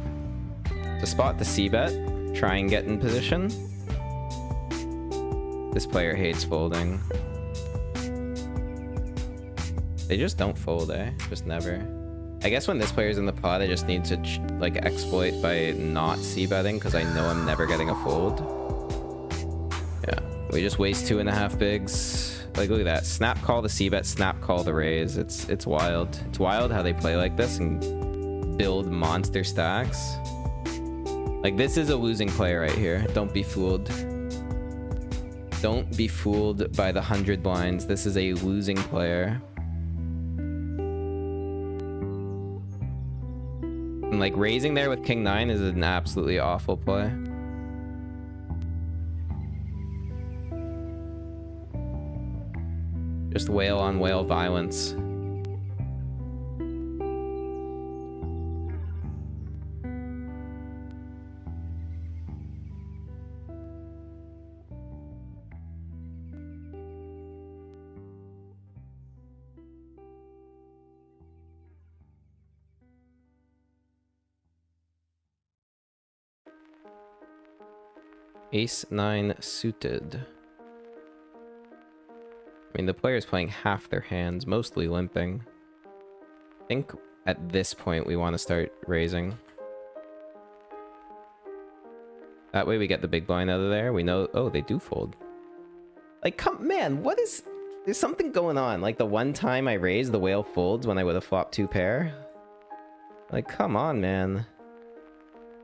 To spot the c-bet, try and get in position. This player hates folding. They just don't fold, eh? Just never. I guess when this player's in the pot, I just need to like exploit by not c-betting because I know I'm never getting a fold. Yeah, we just waste 2.5 bigs. Like, look at that. Snap call the c-bet, snap call the raise. It's wild. It's wild how they play like this and build monster stacks. Like, this is a losing play right here. Don't be fooled. Don't be fooled by the 100 blinds. This is a losing player. And like, raising there with King 9 is an absolutely awful play. Just whale on whale violence. Ace 9 suited. I mean, the player's playing half their hands, mostly limping. I think at this point we want to start raising. That way we get the big blind out of there. We know, oh, they do fold. Like, come, man, what is... There's something going on. Like, the one time I raised, the whale folds when I would have flopped 2 pair. Like, come on, man.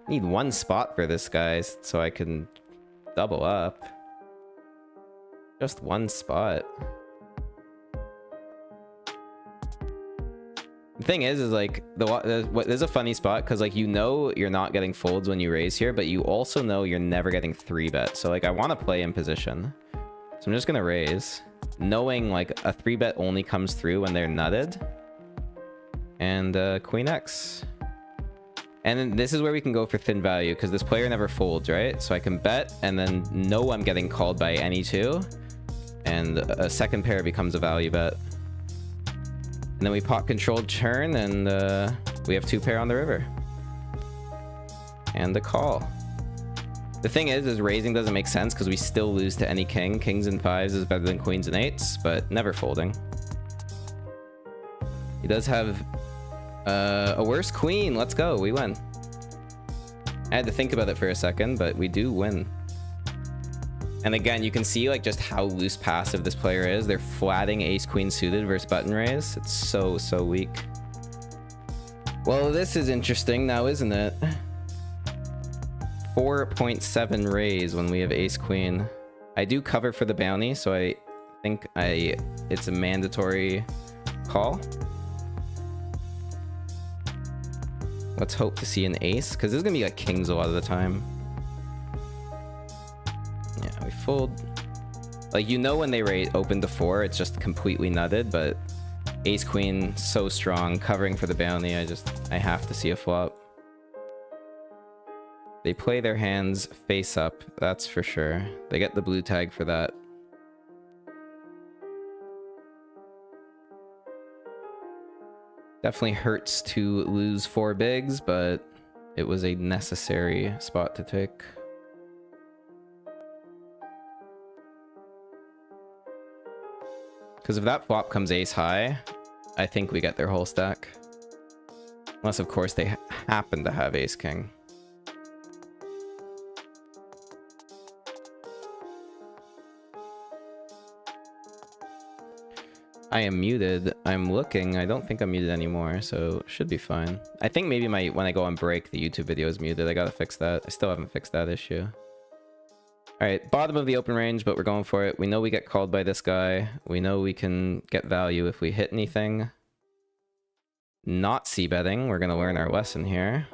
Need one spot for this guy so I can double up. Just one spot. The thing is like, there's a funny spot because, like, you know you're not getting folds when you raise here, but you also know you're never getting 3-bet. So, like, I want to play in position. So I'm just going to raise, knowing, like, a 3-bet only comes through when they're nutted. And Queen X. And then this is where we can go for thin value, because this player never folds, right? So I can bet, and then know I'm getting called by any 2. And a second pair becomes a value bet. And then we pot controlled turn, and we have 2 pair on the river. And the call. The thing is raising doesn't make sense, because we still lose to any king. Kings and 5s is better than queens and 8s, but never folding. He does have... a worse queen. Let's go. We win. I had to think about it for a second, but we do win. And again, you can see, like, just how loose passive this player is. They're flatting ace queen suited versus button raise. It's so weak. Well, this is interesting now, isn't it? 4.7 raise when we have ace queen. I do cover for the bounty, so I think it's a mandatory call. Let's hope to see an ace, because this is gonna be like kings a lot of the time. Yeah, we fold. Like, you know, when they open to 4, it's just completely nutted, but ace queen so strong, covering for the bounty. I have to see a flop. They play their hands face up, that's for sure. They get the blue tag for that. Definitely hurts to lose 4 bigs, but it was a necessary spot to take. Because if that flop comes ace high, I think we get their whole stack. Unless, of course, they happen to have ace king. I am muted. I'm looking. I don't think I'm muted anymore, so should be fine. I think maybe when I go on break, the YouTube video is muted. I gotta fix that. I still haven't fixed that issue. Alright, bottom of the open range, but we're going for it. We know we get called by this guy. We know we can get value if we hit anything. Not c-betting. We're gonna learn our lesson here.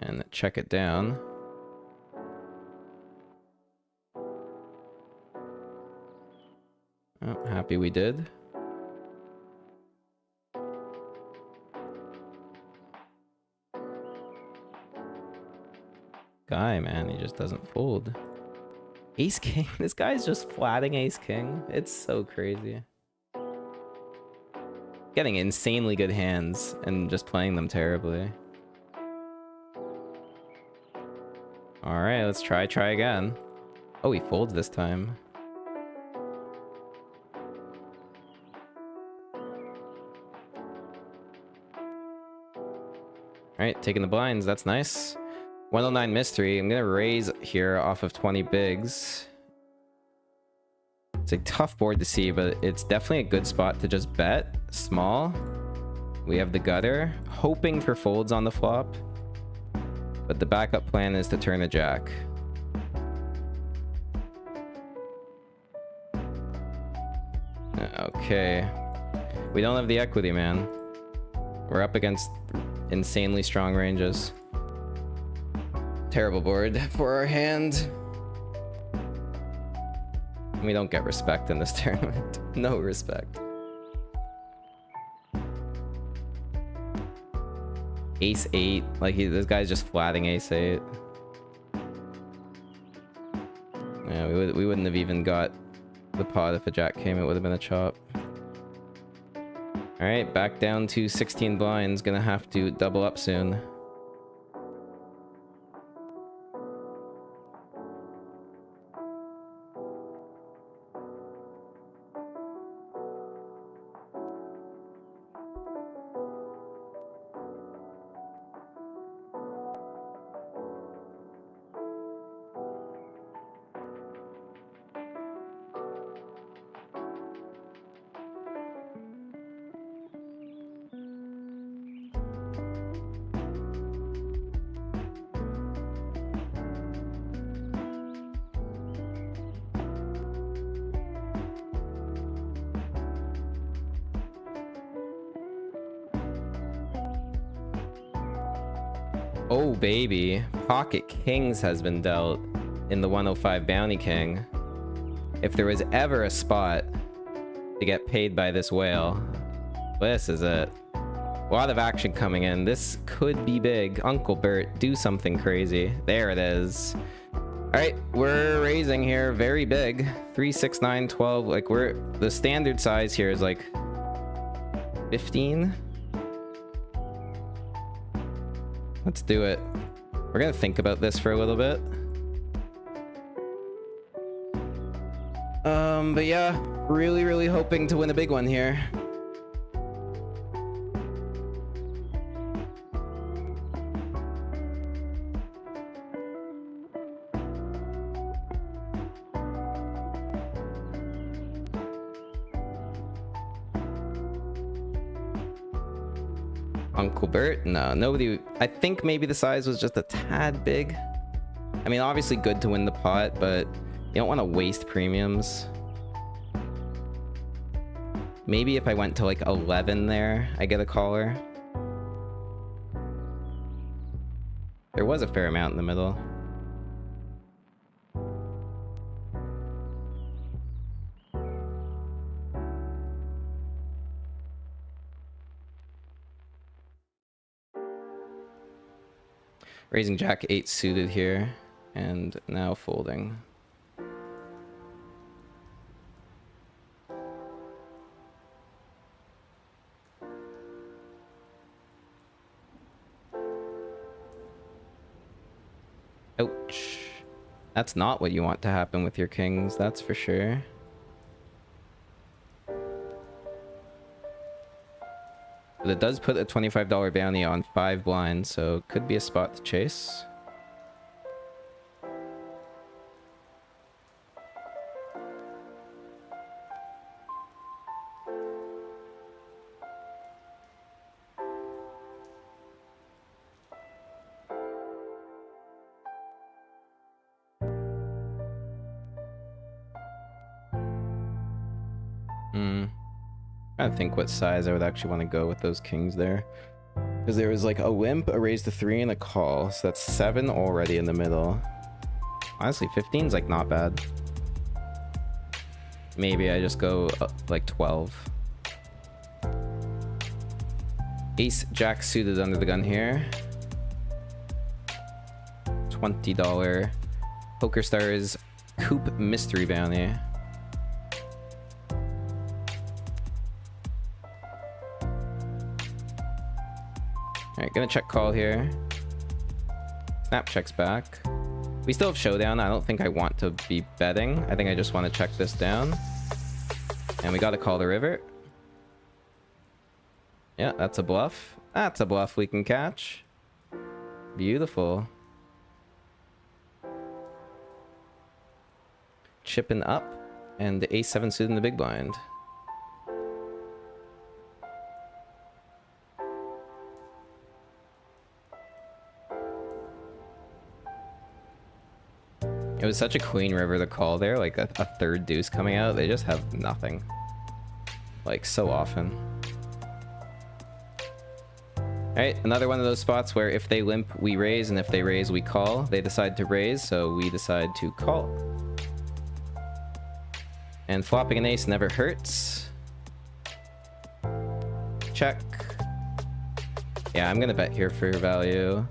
And check it down. Oh, happy we did. Guy, man, he just doesn't fold. Ace king. This guy's just flatting ace king. It's so crazy. Getting insanely good hands and just playing them terribly. Alright, let's try again. Oh, he folds this time. Alright, taking the blinds. That's nice. 109 mystery. I'm gonna raise here off of 20 bigs. It's a tough board to see, but it's definitely a good spot to just bet small. We have the gutter, hoping for folds on the flop, but the backup plan is to turn a jack. Okay, we don't have the equity, man. We're up against insanely strong ranges. Terrible board for our hand. We don't get respect in this tournament. No respect. Ace 8. Like, this guy's just flatting ace 8. Yeah, we wouldn't have even got the pot if a jack came. It would have been a chop. Alright, back down to 16 blinds. Gonna have to double up soon. Oh, baby. Pocket kings has been dealt in the 105 Bounty King. If there was ever a spot to get paid by this whale, this is it. A lot of action coming in. This could be big. Uncle Bert, do something crazy. There it is. Alright, we're raising here very big. 3, 6, 9, 12. Like, the standard size here is like 15. Let's do it. We're gonna think about this for a little bit. But yeah, really hoping to win a big one here. Uncle Bert? No, nobody. I think maybe the size was just a tad big. I mean, obviously good to win the pot, but you don't want to waste premiums. Maybe if I went to like 11 there, I get a caller. There was a fair amount in the middle. Raising jack 8 suited here, and now folding. Ouch. That's not what you want to happen with your kings, that's for sure. But it does put a $25 bounty on 5 blinds, so it could be a spot to chase. I think what size I would actually want to go with those kings there. Because there was like a limp, a raise to 3, and a call. So that's 7 already in the middle. Honestly, 15's like not bad. Maybe I just go like 12. Ace Jack suited under the gun here. $20 Poker Stars Coupe Mystery Bounty. Alright, gonna check call here. Snap checks back. We still have showdown. I don't think I want to be betting. I think I just want to check this down. And we gotta call the river. Yeah, that's a bluff. That's a bluff we can catch. Beautiful. Chipping up. And the ace-7 suited in the big blind. It was such a clean river to call there, like a third deuce coming out. They just have nothing. Like, so often. Alright, another one of those spots where if they limp, we raise, and if they raise, we call. They decide to raise, so we decide to call. And flopping an ace never hurts. Check. Yeah, I'm gonna bet here for your value.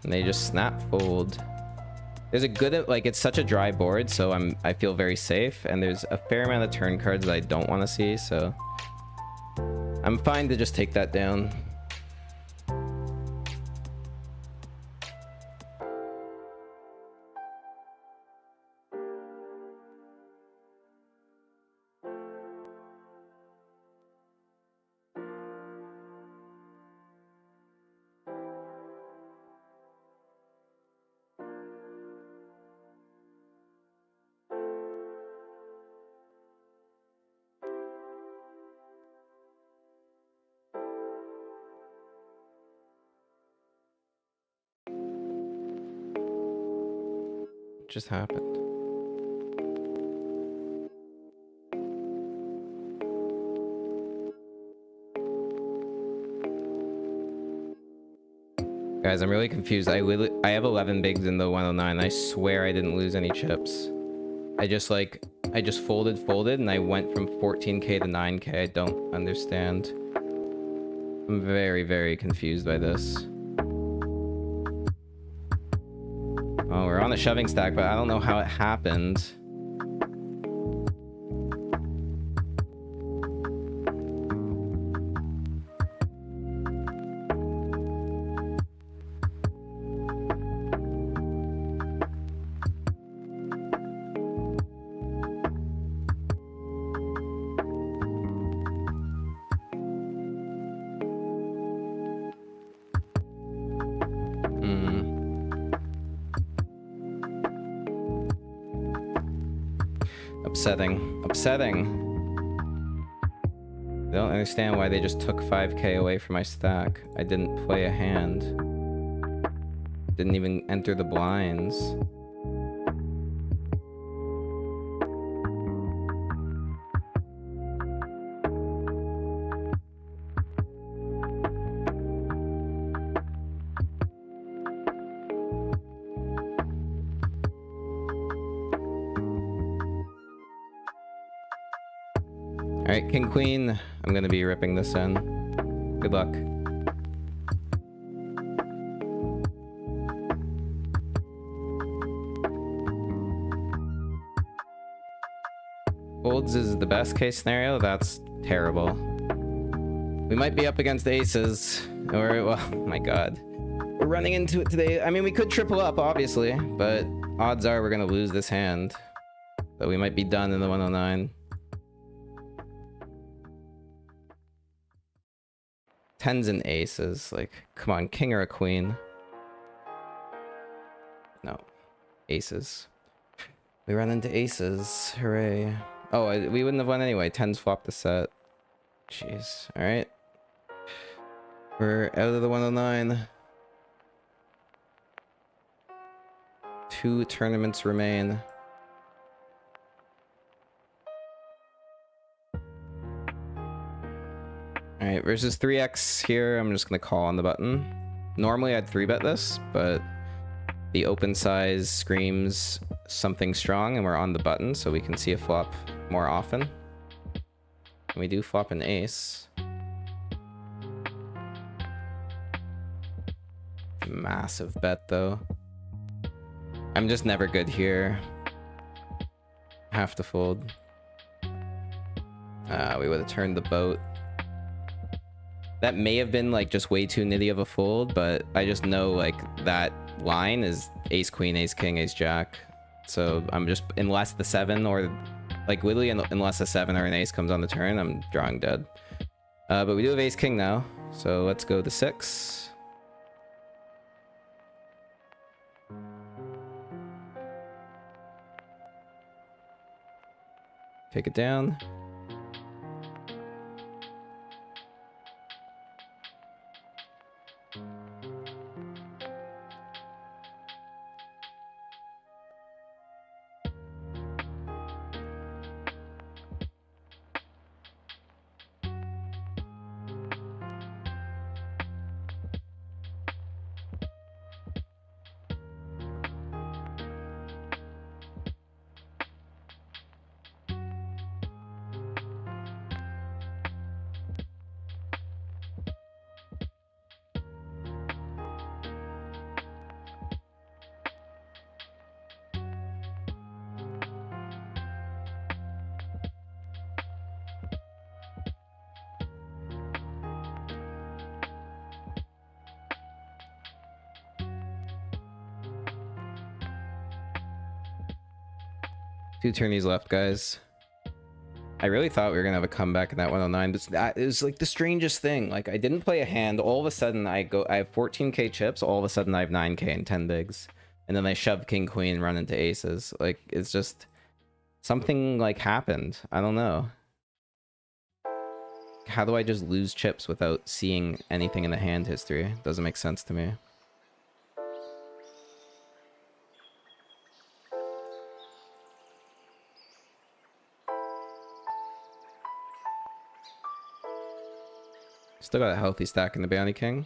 And they just snap fold. There's a good, like, it's such a dry board, so I feel very safe, and there's a fair amount of turn cards that I don't want to see, so I'm fine to just take that down. Just happened. Guys, I'm really confused. I have 11 bigs in the 109. I swear I didn't lose any chips. I just folded, and I went from 14k to 9k. I don't understand. I'm very, very confused by this. Oh, we're on a shoving stack, but I don't know how it happened. Upsetting. I don't understand why they just took 5k away from my stack. I didn't play a hand. Didn't even enter the blinds. Alright, King Queen. I'm gonna be ripping this in. Good luck. Folds is the best case scenario. That's terrible. We might be up against aces. Or, well, my god. We're running into it today. I mean, we could triple up, obviously. But odds are we're gonna lose this hand. But we might be done in the 109. Tens and aces, like, come on, king or a queen? No, aces. We run into aces, hooray. Oh, we wouldn't have won anyway. Tens flopped the set. Jeez, all right. We're out of the 109. 2 tournaments remain. Alright, versus 3x here, I'm just gonna call on the button. Normally I'd 3-bet this, but the open size screams something strong and we're on the button, so we can see a flop more often. And we do flop an ace. Massive bet though. I'm just never good here. Have to fold. We would have turned the boat. That may have been like just way too nitty of a fold, but I just know like that line is ace queen, ace king, ace jack. So I'm just, unless the 7 or like literally unless a 7 or an ace comes on the turn, I'm drawing dead. But we do have ace king now, so let's go to 6. Take it down. Two tourneys left, guys. I really thought we were gonna have a comeback in that 109, but that is like the strangest thing. Like I didn't play a hand. All of a sudden I have 14k chips. All of a sudden I have 9k and 10 bigs, and then I shove king queen and run into aces. Like it's just something like happened. I don't know. How do I just lose chips without seeing anything in the hand history? Doesn't make sense to me. Still got a healthy stack in the Bounty King.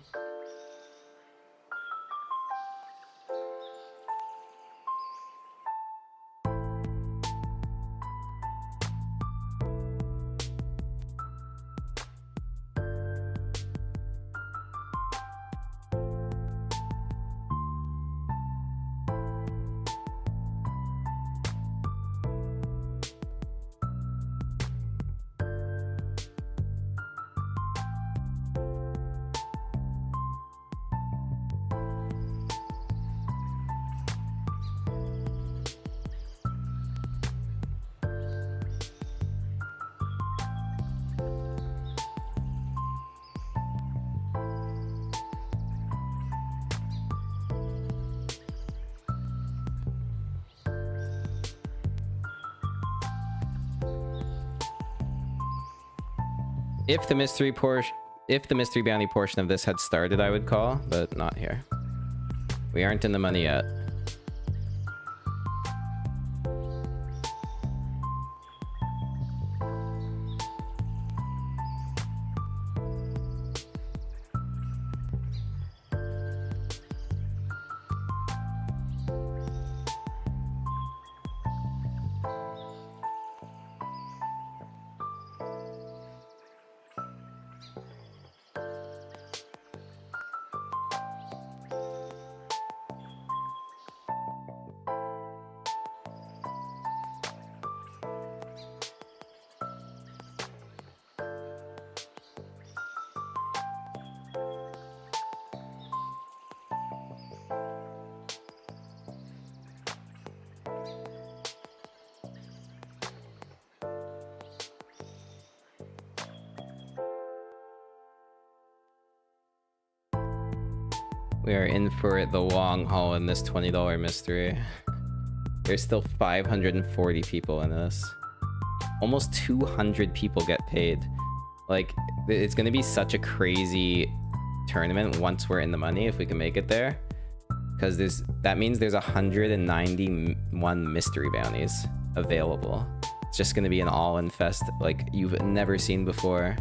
If the mystery bounty portion of this had started, I would call, but not here. We aren't in the money yet. We are in for the long haul in this $20 mystery. There's still 540 people in this. Almost 200 people get paid. Like, it's gonna be such a crazy tournament once we're in the money, if we can make it there. Because that means there's 191 mystery bounties available. It's just gonna be an all-in fest like you've never seen before.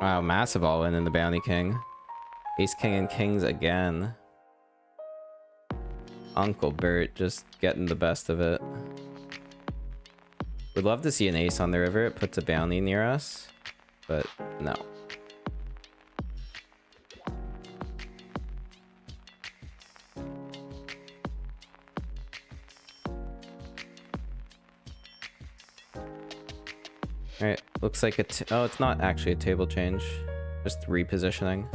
Wow, massive all-in in the Bounty King. Ace, King, and Kings again. Uncle Bert just getting the best of it. Would love to see an ace on the river. It puts a bounty near us, but no. Alright, looks like oh, it's not actually a table change. Just repositioning.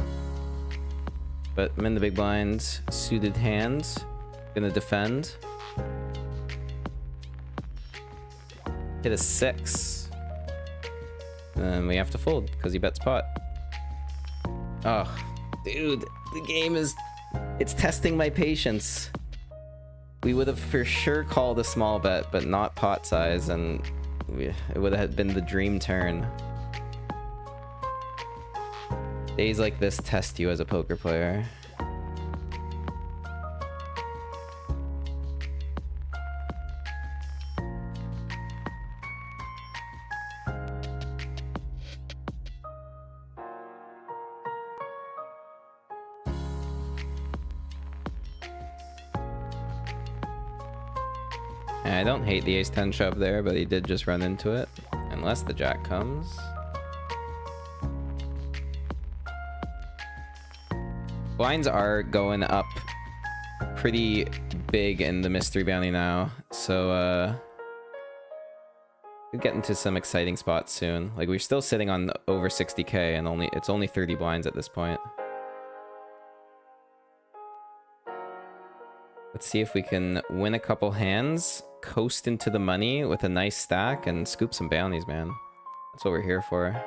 But I'm in the big blinds. Suited hands. Gonna defend. Hit a 6. And we have to fold because he bets pot. Oh, dude, the game is... It's testing my patience. We would have for sure called a small bet, but not pot size, and it would have been the dream turn. Days like this test you as a poker player. I don't hate the ace-10 shove there, but he did just run into it. Unless the jack comes. Blinds are going up pretty big in the mystery bounty now, so we'll get into some exciting spots soon. Like, we're still sitting on over 60k, and it's only 30 blinds at this point. Let's see if we can win a couple hands, coast into the money with a nice stack, and scoop some bounties, man. That's what we're here for.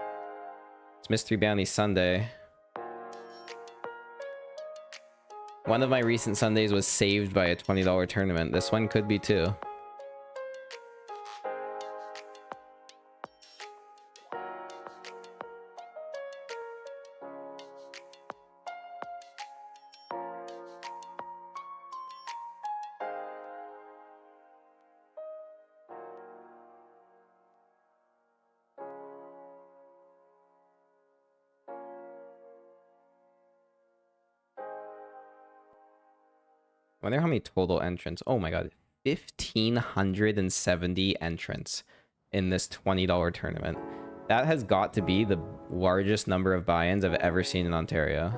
It's Mystery Bounty Sunday. One of my recent Sundays was saved by a $20 tournament. This one could be too. I wonder how many total entrants. Oh my god, 1,570 entrants in this $20 tournament. That has got to be the largest number of buy-ins I've ever seen in Ontario.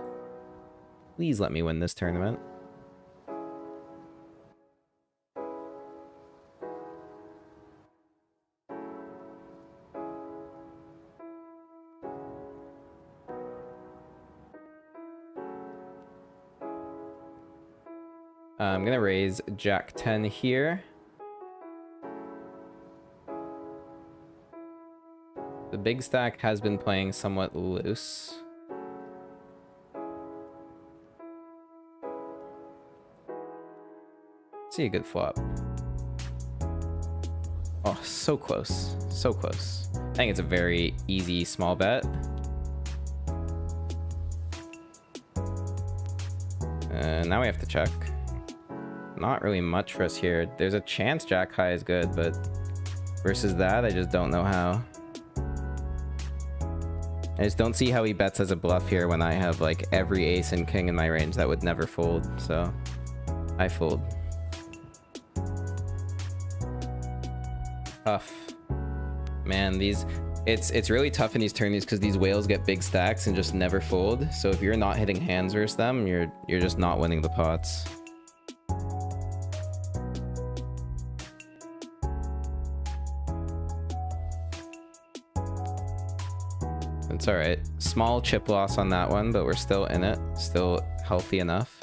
Please let me win this tournament. I'm gonna raise Jack 10 here. The big stack has been playing somewhat loose. See a good flop. Oh, so close. So close. I think it's a very easy small bet. Now we have to check. Not really much for us here. There's a chance Jack High is good, but versus that, I just don't know how. I just don't see how he bets as a bluff here when I have like every ace and king in my range that would never fold, so I fold. Tough. Man, it's really tough in these tourneys because these whales get big stacks and just never fold. So if you're not hitting hands versus them, you're just not winning the pots. It's all right. Small chip loss on that one, but we're still in it. Still healthy enough.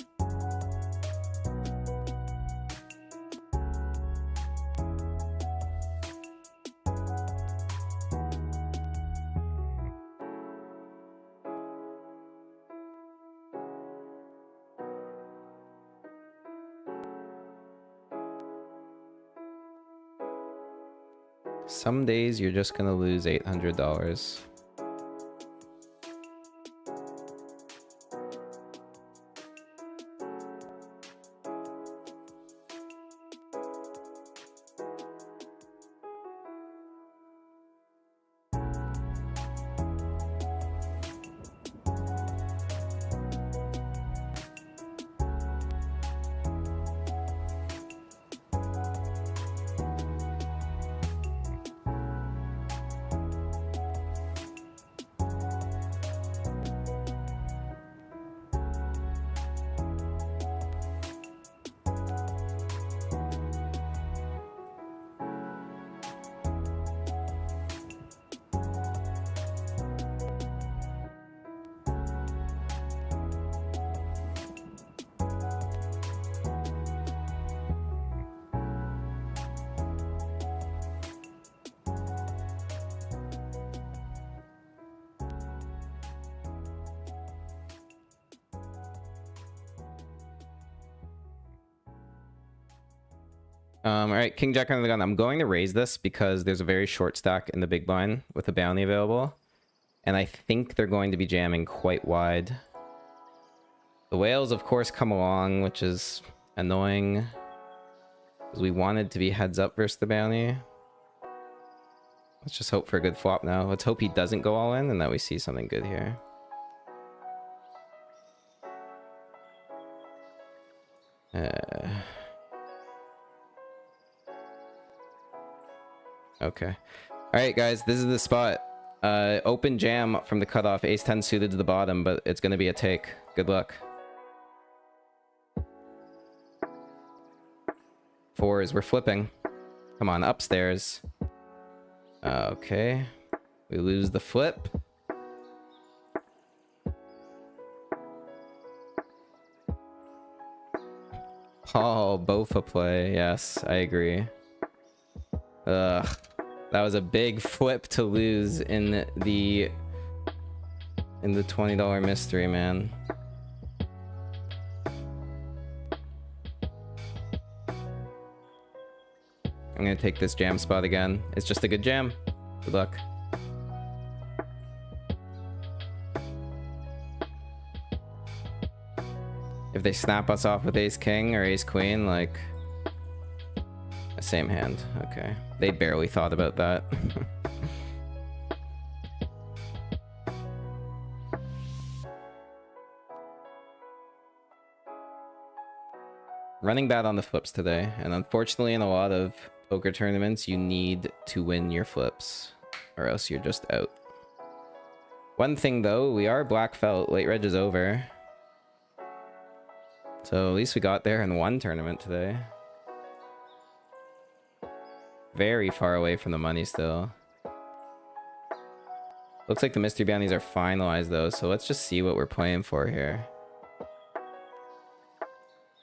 Some days you're just gonna lose $800. All right, King Jack under the gun. I'm going to raise this because there's a very short stack in the big blind with a bounty available. And I think they're going to be jamming quite wide. The whales, of course, come along, which is annoying. Because we wanted to be heads up versus the bounty. Let's just hope for a good flop now. Let's hope he doesn't go all in and that we see something good here. Okay. Alright, guys, this is the spot. Open jam from the cutoff. Ace 10 suited to the bottom, but it's going to be a take. Good luck. Fours, we're flipping. Come on, upstairs. Okay. We lose the flip. Oh, both a play. Yes, I agree. Ugh. That was a big flip to lose in the $20 mystery, man. I'm gonna take this jam spot again. It's just a good jam. Good luck. If they snap us off with ace king or ace queen, like... Same hand. Okay. They barely thought about that. Running bad on the flips today, and unfortunately in a lot of poker tournaments you need to win your flips or else you're just out. One thing though, we are black felt. Late reg is over, so at least we got there in one tournament today. Very far away from the money still. Looks like the mystery bounties are finalized though, so let's just see what we're playing for here.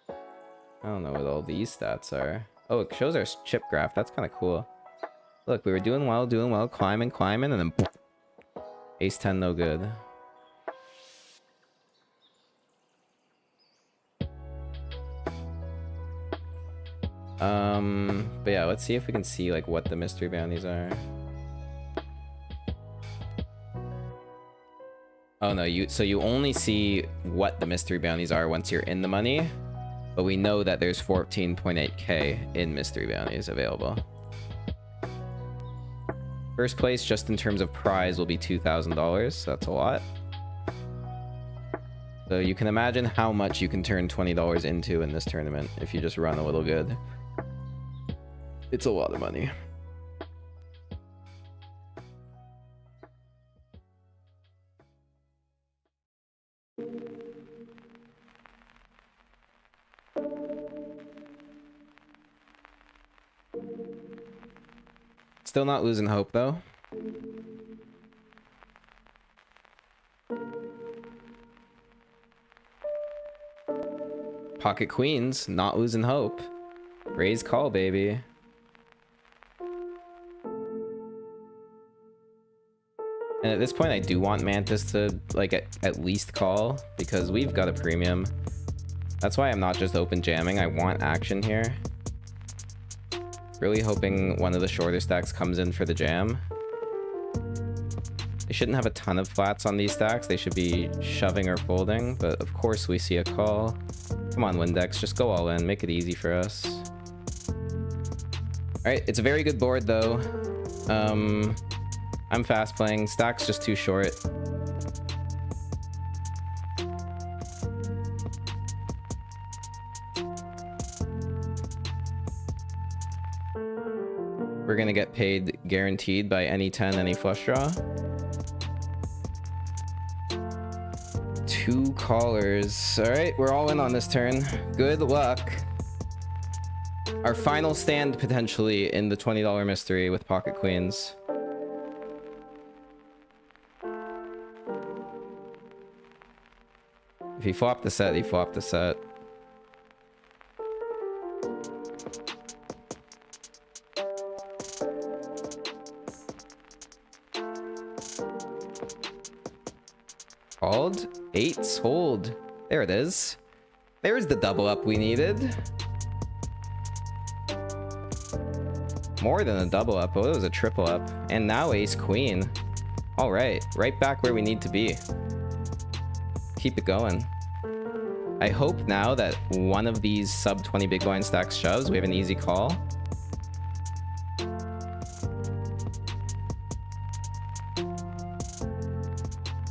I don't know what all these stats are. Oh, it shows our chip graph. That's kind of cool. Look, we were doing well, climbing, and then boom, ace 10, no good. But yeah, let's see if we can see like what the mystery bounties are. Oh no, so you only see what the mystery bounties are once you're in the money, but we know that there's 14.8k in mystery bounties available. First place, just in terms of prize, will be $2,000, so that's a lot. So you can imagine how much you can turn $20 into in this tournament if you just run a little good. It's a lot of money. Still not losing hope though. Pocket queens, not losing hope. Raise call, baby. And at this point, I do want Mantis to, like, at least call, because we've got a premium. That's why I'm not just open jamming. I want action here. Really hoping one of the shorter stacks comes in for the jam. They shouldn't have a ton of flats on these stacks. They should be shoving or folding, but of course we see a call. Come on, Windex, just go all in. Make it easy for us. Alright, it's a very good board, though. I'm fast playing. Stack's just too short. We're gonna get paid guaranteed by any 10, any flush draw. Two callers. All right, we're all in on this turn. Good luck. Our final stand potentially in the $20 mystery with pocket queens. If he flopped the set, he flopped the set. Called? Eights, hold. There it is. There's the double up we needed. More than a double up. Oh, it was a triple up. And now ace queen. All right, right back where we need to be. Keep it going. I hope now that one of these sub 20 big blind stacks shoves, we have an easy call.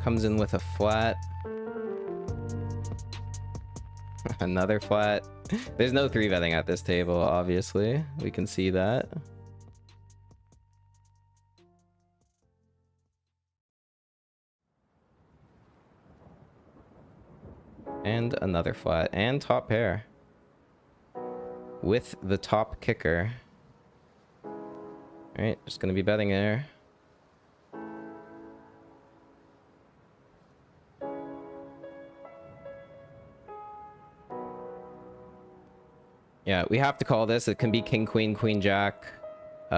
Comes in with a flat. Another flat. There's no 3-betting at this table, obviously. We can see that. And another flat. And top pair. With the top kicker. Alright, just gonna be betting there. Yeah, we have to call this. It can be king, queen, queen, jack,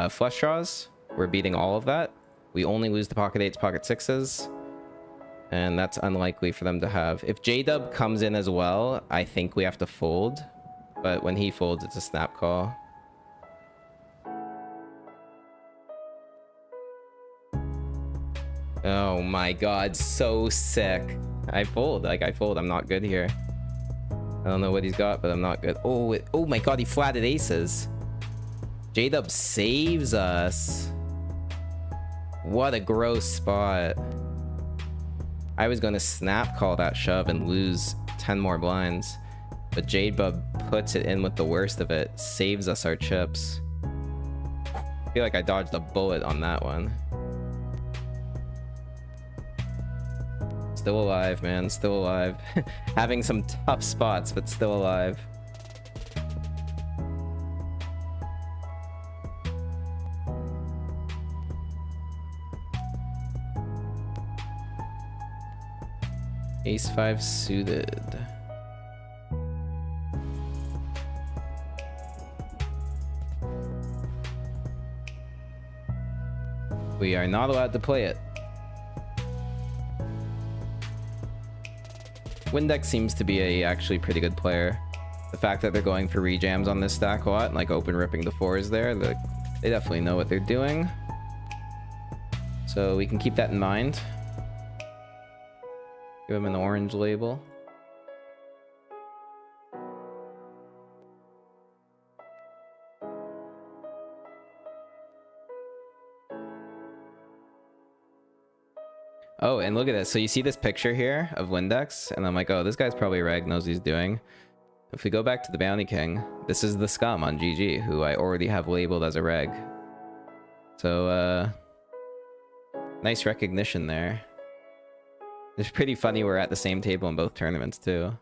flush draws. We're beating all of that. We only lose the pocket eights, pocket sixes. And that's unlikely for them to have. If J-Dub comes in as well, I think we have to fold. But when he folds, it's a snap call. Oh my god, so sick. I fold, like I fold. I'm not good here. I don't know what he's got, but I'm not good. Oh, oh my god, he flatted aces. J-Dub saves us. What a gross spot. I was going to snap call that shove and lose 10 more blinds. But J-Dub puts it in with the worst of it. Saves us our chips. I feel like I dodged a bullet on that one. Still alive, man. Still alive. Having some tough spots, but still alive. Ace 5 suited. We are not allowed to play it. Windex seems to be a actually pretty good player. The fact that they're going for rejams on this stack a lot, and like open ripping the fours there, they definitely know what they're doing. So we can keep that in mind. Give him an orange label. Oh, and look at this. So you see this picture here of Windex, and I'm like, oh, this guy's probably reg, knows what he's doing. If we go back to the Bounty King, this is the scum on GG, who I already have labeled as a reg. So, nice recognition there. It's pretty funny we're at the same table in both tournaments, too.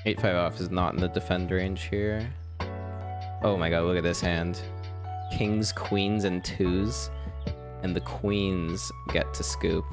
Eight 5 off is not in the defend range here. Oh my god, look at this hand. Kings, queens, and twos. And the queens get to scoop.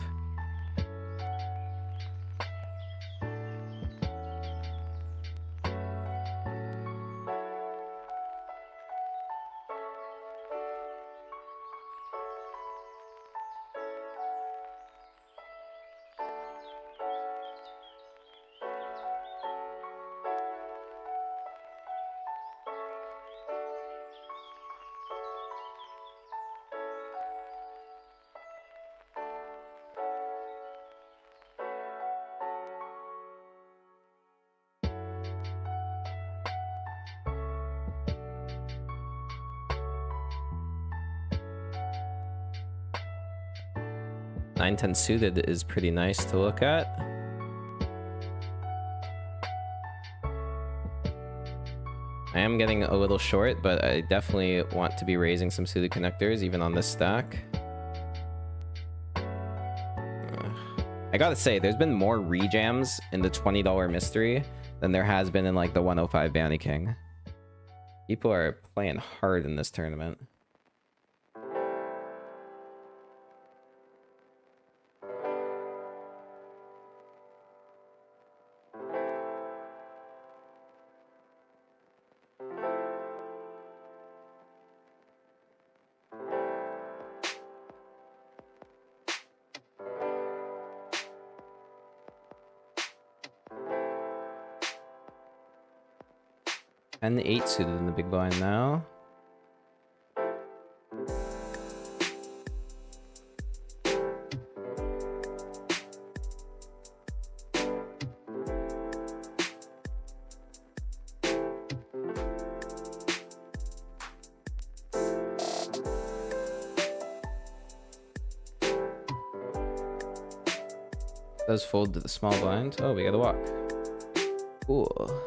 9-10 suited is pretty nice to look at. I am getting a little short, but I definitely want to be raising some suited connectors even on this stack. I gotta say, there's been more rejams in the $20 mystery than there has been in like the 105 Bounty King. People are playing hard in this tournament. And the 8 suited in the big blind now. Does fold to the small blind. Oh, we got a walk. Cool.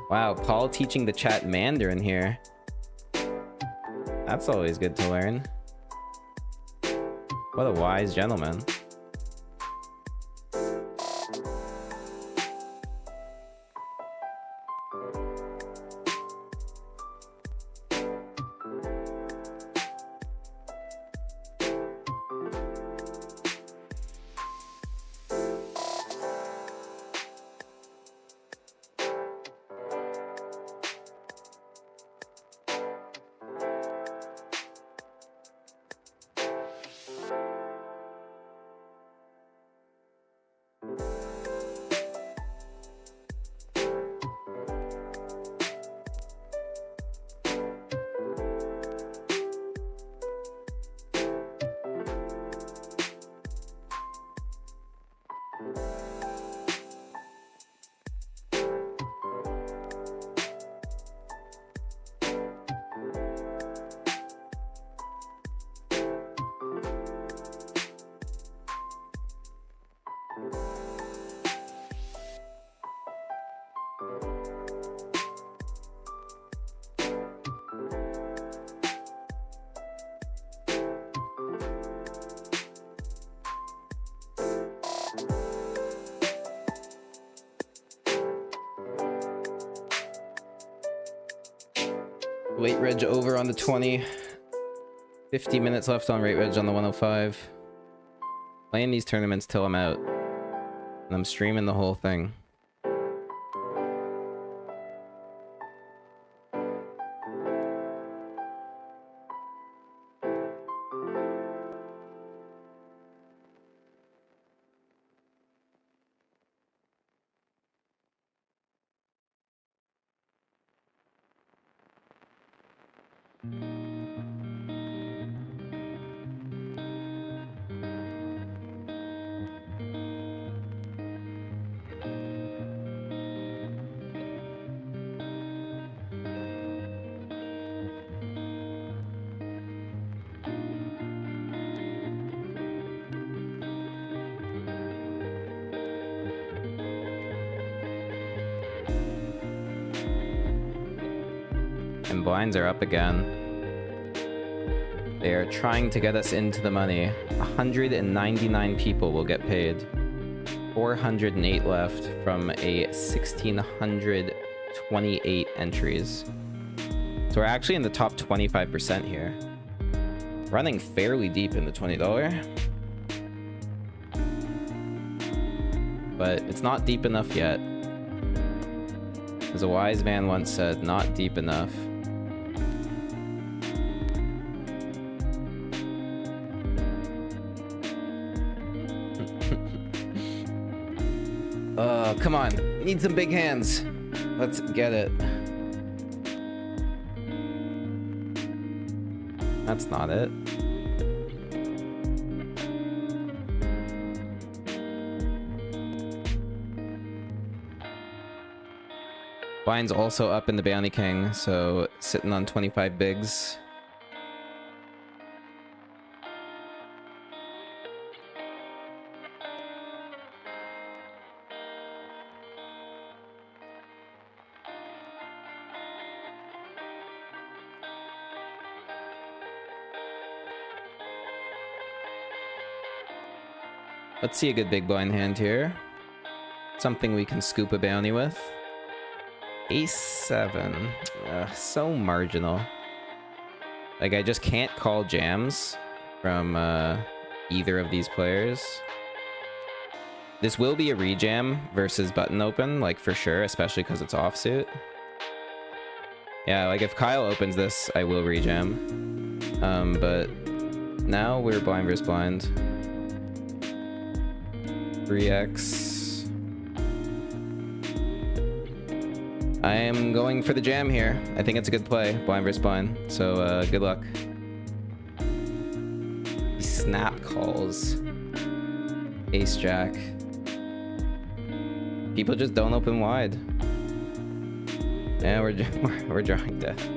Wow, Paul teaching the chat Mandarin here. That's always good to learn. What a wise gentleman. Weight reg over on the 20. 50 minutes left on rate reg on the 105. Playing these tournaments till I'm out. And I'm streaming the whole thing. And blinds are up again. They are trying to get us into the money. 199 people will get paid. 408 left from a 1,628 entries. So we're actually in the top 25% here. Running fairly deep in the $20. But it's not deep enough yet. As a wise man once said, not deep enough. Come on, we need some big hands. Let's get it. That's not it. Bind's also up in the Bounty King, so sitting on 25 bigs. Let's see a good big blind hand here. Something we can scoop a bounty with. Ace 7. So marginal. Like, I just can't call jams from either of these players. This will be a rejam versus button open, like, for sure, especially because it's offsuit. Yeah, like, if Kyle opens this, I will rejam. But now we're blind versus blind. 3x. I am going for the jam here. I think it's a good play, blind versus blind. So good luck. Snap calls. Ace jack. People just don't open wide. Yeah, we're drawing death.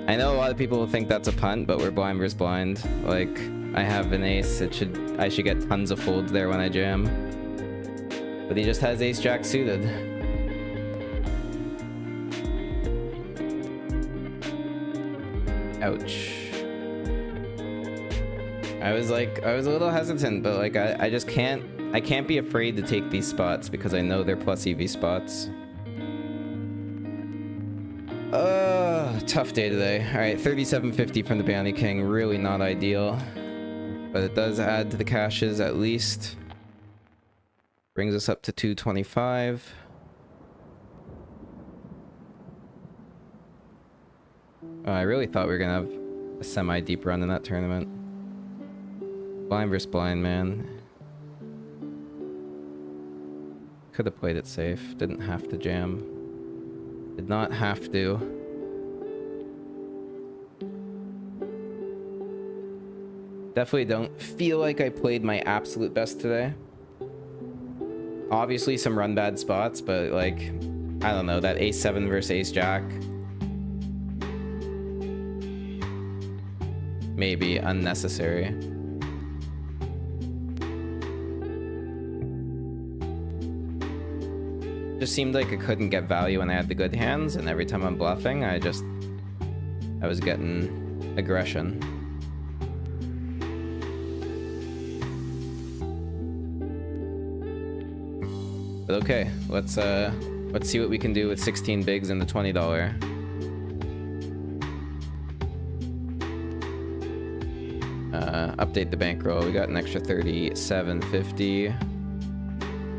I know a lot of people will think that's a punt, but we're blind versus blind. Like, I have an ace. I should get tons of folds there when I jam. But he just has ace jack suited. Ouch. I was a little hesitant, but like I just can't be afraid to take these spots because I know they're plus EV spots. Tough day today. All right, 3750 from the Bounty King, really not ideal, but it does add to the cashes at least. Brings us up to 225. Oh, I really thought we were gonna have a semi-deep run in that tournament. Blind versus blind, man. Could have played it safe. Didn't have to jam. Did not have to. Definitely don't feel like I played my absolute best today. Obviously some run bad spots, but like, I don't know, that ace 7 versus ace jack. Maybe unnecessary. Just seemed like I couldn't get value when I had the good hands, and every time I'm bluffing, I was getting aggression. But okay, let's see what we can do with 16 bigs and the $20. Update the bankroll. We got an extra 3750.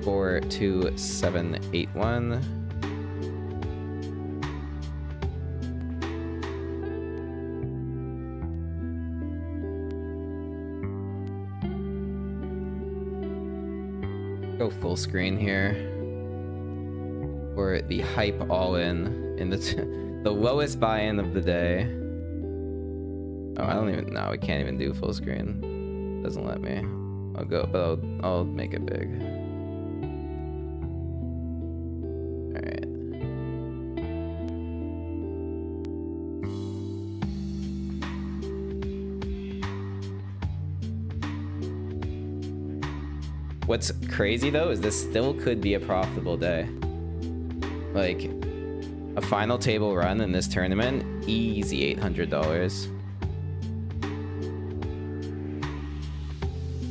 42781. Go full screen here. Or the hype all in the lowest buy-in of the day. Oh, I don't even know. We can't even do full screen. Doesn't let me. I'll go, but I'll make it big. Alright. What's crazy though is this still could be a profitable day. Like, a final table run in this tournament, easy $800.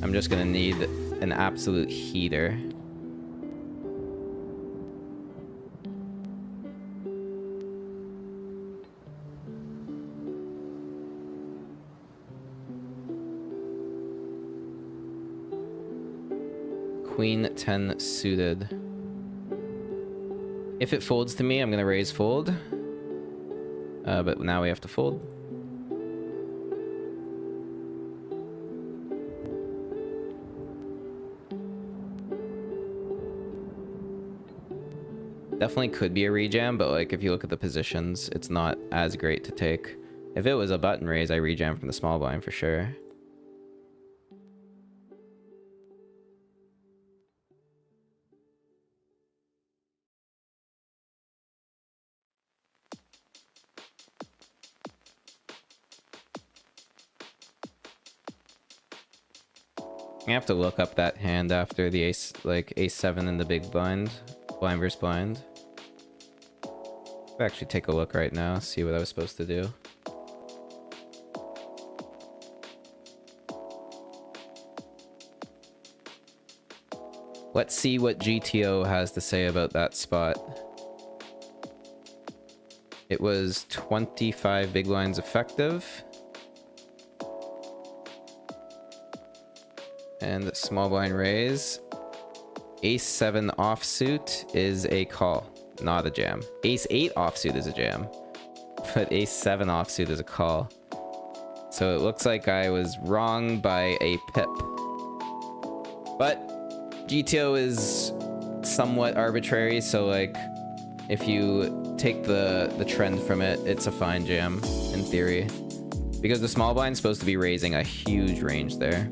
I'm just gonna need an absolute heater. Queen 10 suited. If it folds to me, I'm gonna raise fold. But now we have to fold. Definitely could be a rejam, but like if you look at the positions, it's not as great to take. If it was a button raise, I rejam from the small blind for sure. I have to look up that hand after the ace, like ace-7 in the big blind. Blind versus blind. I'll actually take a look right now, see what I was supposed to do. Let's see what GTO has to say about that spot. It was 25 big blinds effective. And small blind raise. Ace-7 offsuit is a call, not a jam. Ace-8 offsuit is a jam, but Ace-7 offsuit is a call. So it looks like I was wrong by a pip. But GTO is somewhat arbitrary, so like if you take the trend from it, it's a fine jam in theory. Because the small blind's supposed to be raising a huge range there.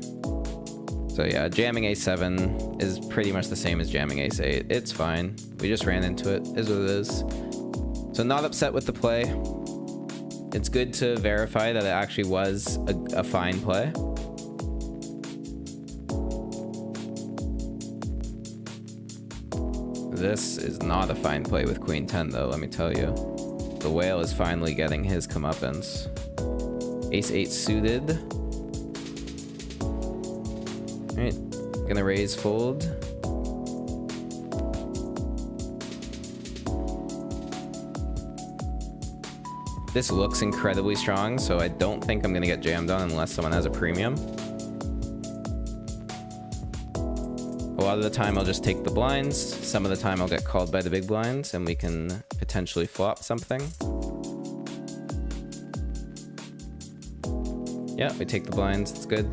So yeah, jamming Ace-7 is pretty much the same as jamming Ace-8. It's fine. We just ran into it. Is what it is. So not upset with the play. It's good to verify that it actually was a fine play. This is not a fine play with Queen 10 though, let me tell you. The whale is finally getting his comeuppance. Ace-8 suited. Alright, gonna raise fold. This looks incredibly strong, so I don't think I'm gonna get jammed on unless someone has a premium. A lot of the time I'll just take the blinds, some of the time I'll get called by the big blinds and we can potentially flop something. Yeah, we take the blinds, it's good.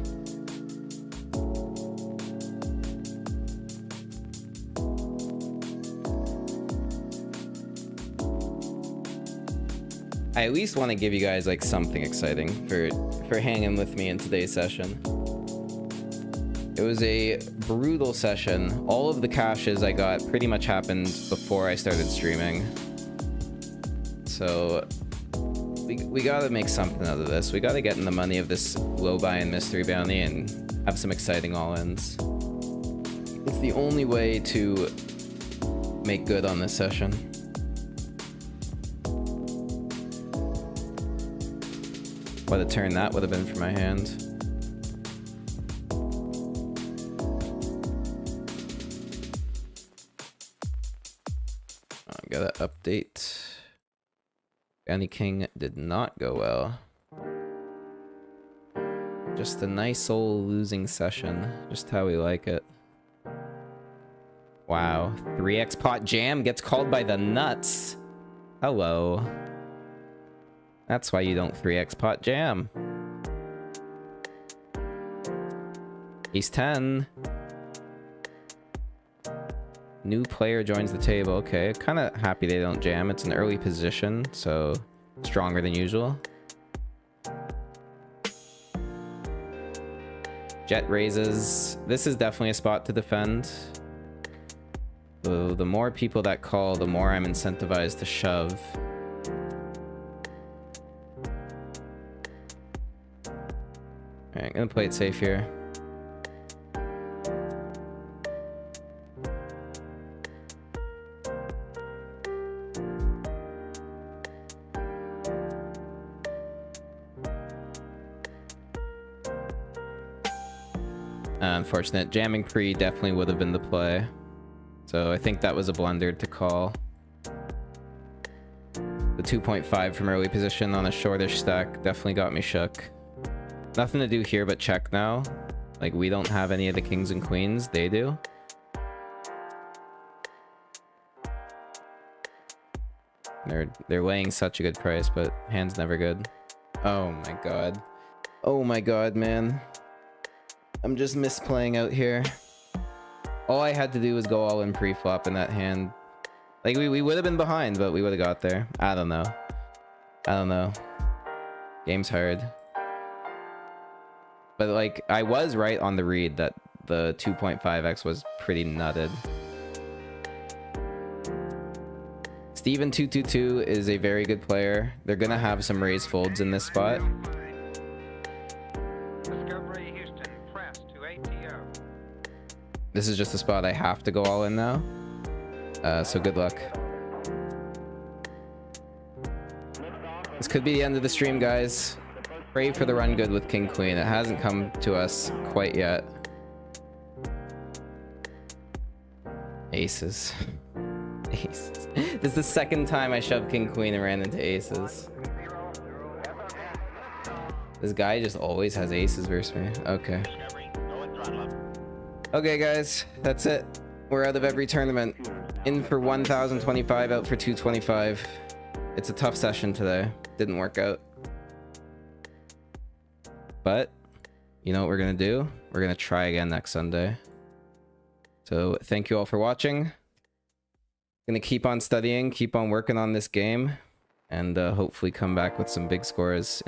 I at least want to give you guys like something exciting for hanging with me in today's session. It was a brutal session. All of the cashes I got pretty much happened before I started streaming. So we gotta make something out of this. We gotta get in the money of this low buy-in mystery bounty and have some exciting all-ins. It's the only way to make good on this session. What a turn that would have been for my hand. I gotta update. Bounty King did not go well. Just a nice old losing session. Just how we like it. Wow. 3x pot jam gets called by the nuts. Hello. That's why you don't 3x pot jam. Ace 10. New player joins the table. Okay, kind of happy they don't jam. It's an early position, so stronger than usual. Jet raises. This is definitely a spot to defend. The more people that call, the more I'm incentivized to shove. Alright, I'm gonna play it safe here. Unfortunate. Jamming pre definitely would have been the play. So I think that was a blunder to call. The 2.5 from early position on a shortish stack definitely got me shook. Nothing to do here but check now. Like, we don't have any of the kings and queens. They do. They're laying such a good price, but hand's never good. Oh my god. Oh my god, man. I'm just misplaying out here. All I had to do was go all in pre-flop in that hand. Like, we would have been behind, but we would have got there. I don't know. I don't know. Game's hard. But, like, I was right on the read that the 2.5x was pretty nutted. Steven222 is a very good player. They're gonna have some raise folds in this spot. This is just a spot I have to go all in now. So good luck. This could be the end of the stream, guys. Pray for the run good with King Queen. It hasn't come to us quite yet. Aces. Aces. This is the second time I shoved King Queen and ran into aces. This guy just always has aces versus me. Okay. Okay, guys. That's it. We're out of every tournament. In for 1,025, out for 225. It's a tough session today. Didn't work out. But, you know what we're going to do? We're going to try again next Sunday. So, thank you all for watching. Gonna keep on studying, keep on working on this game, and hopefully come back with some big scores in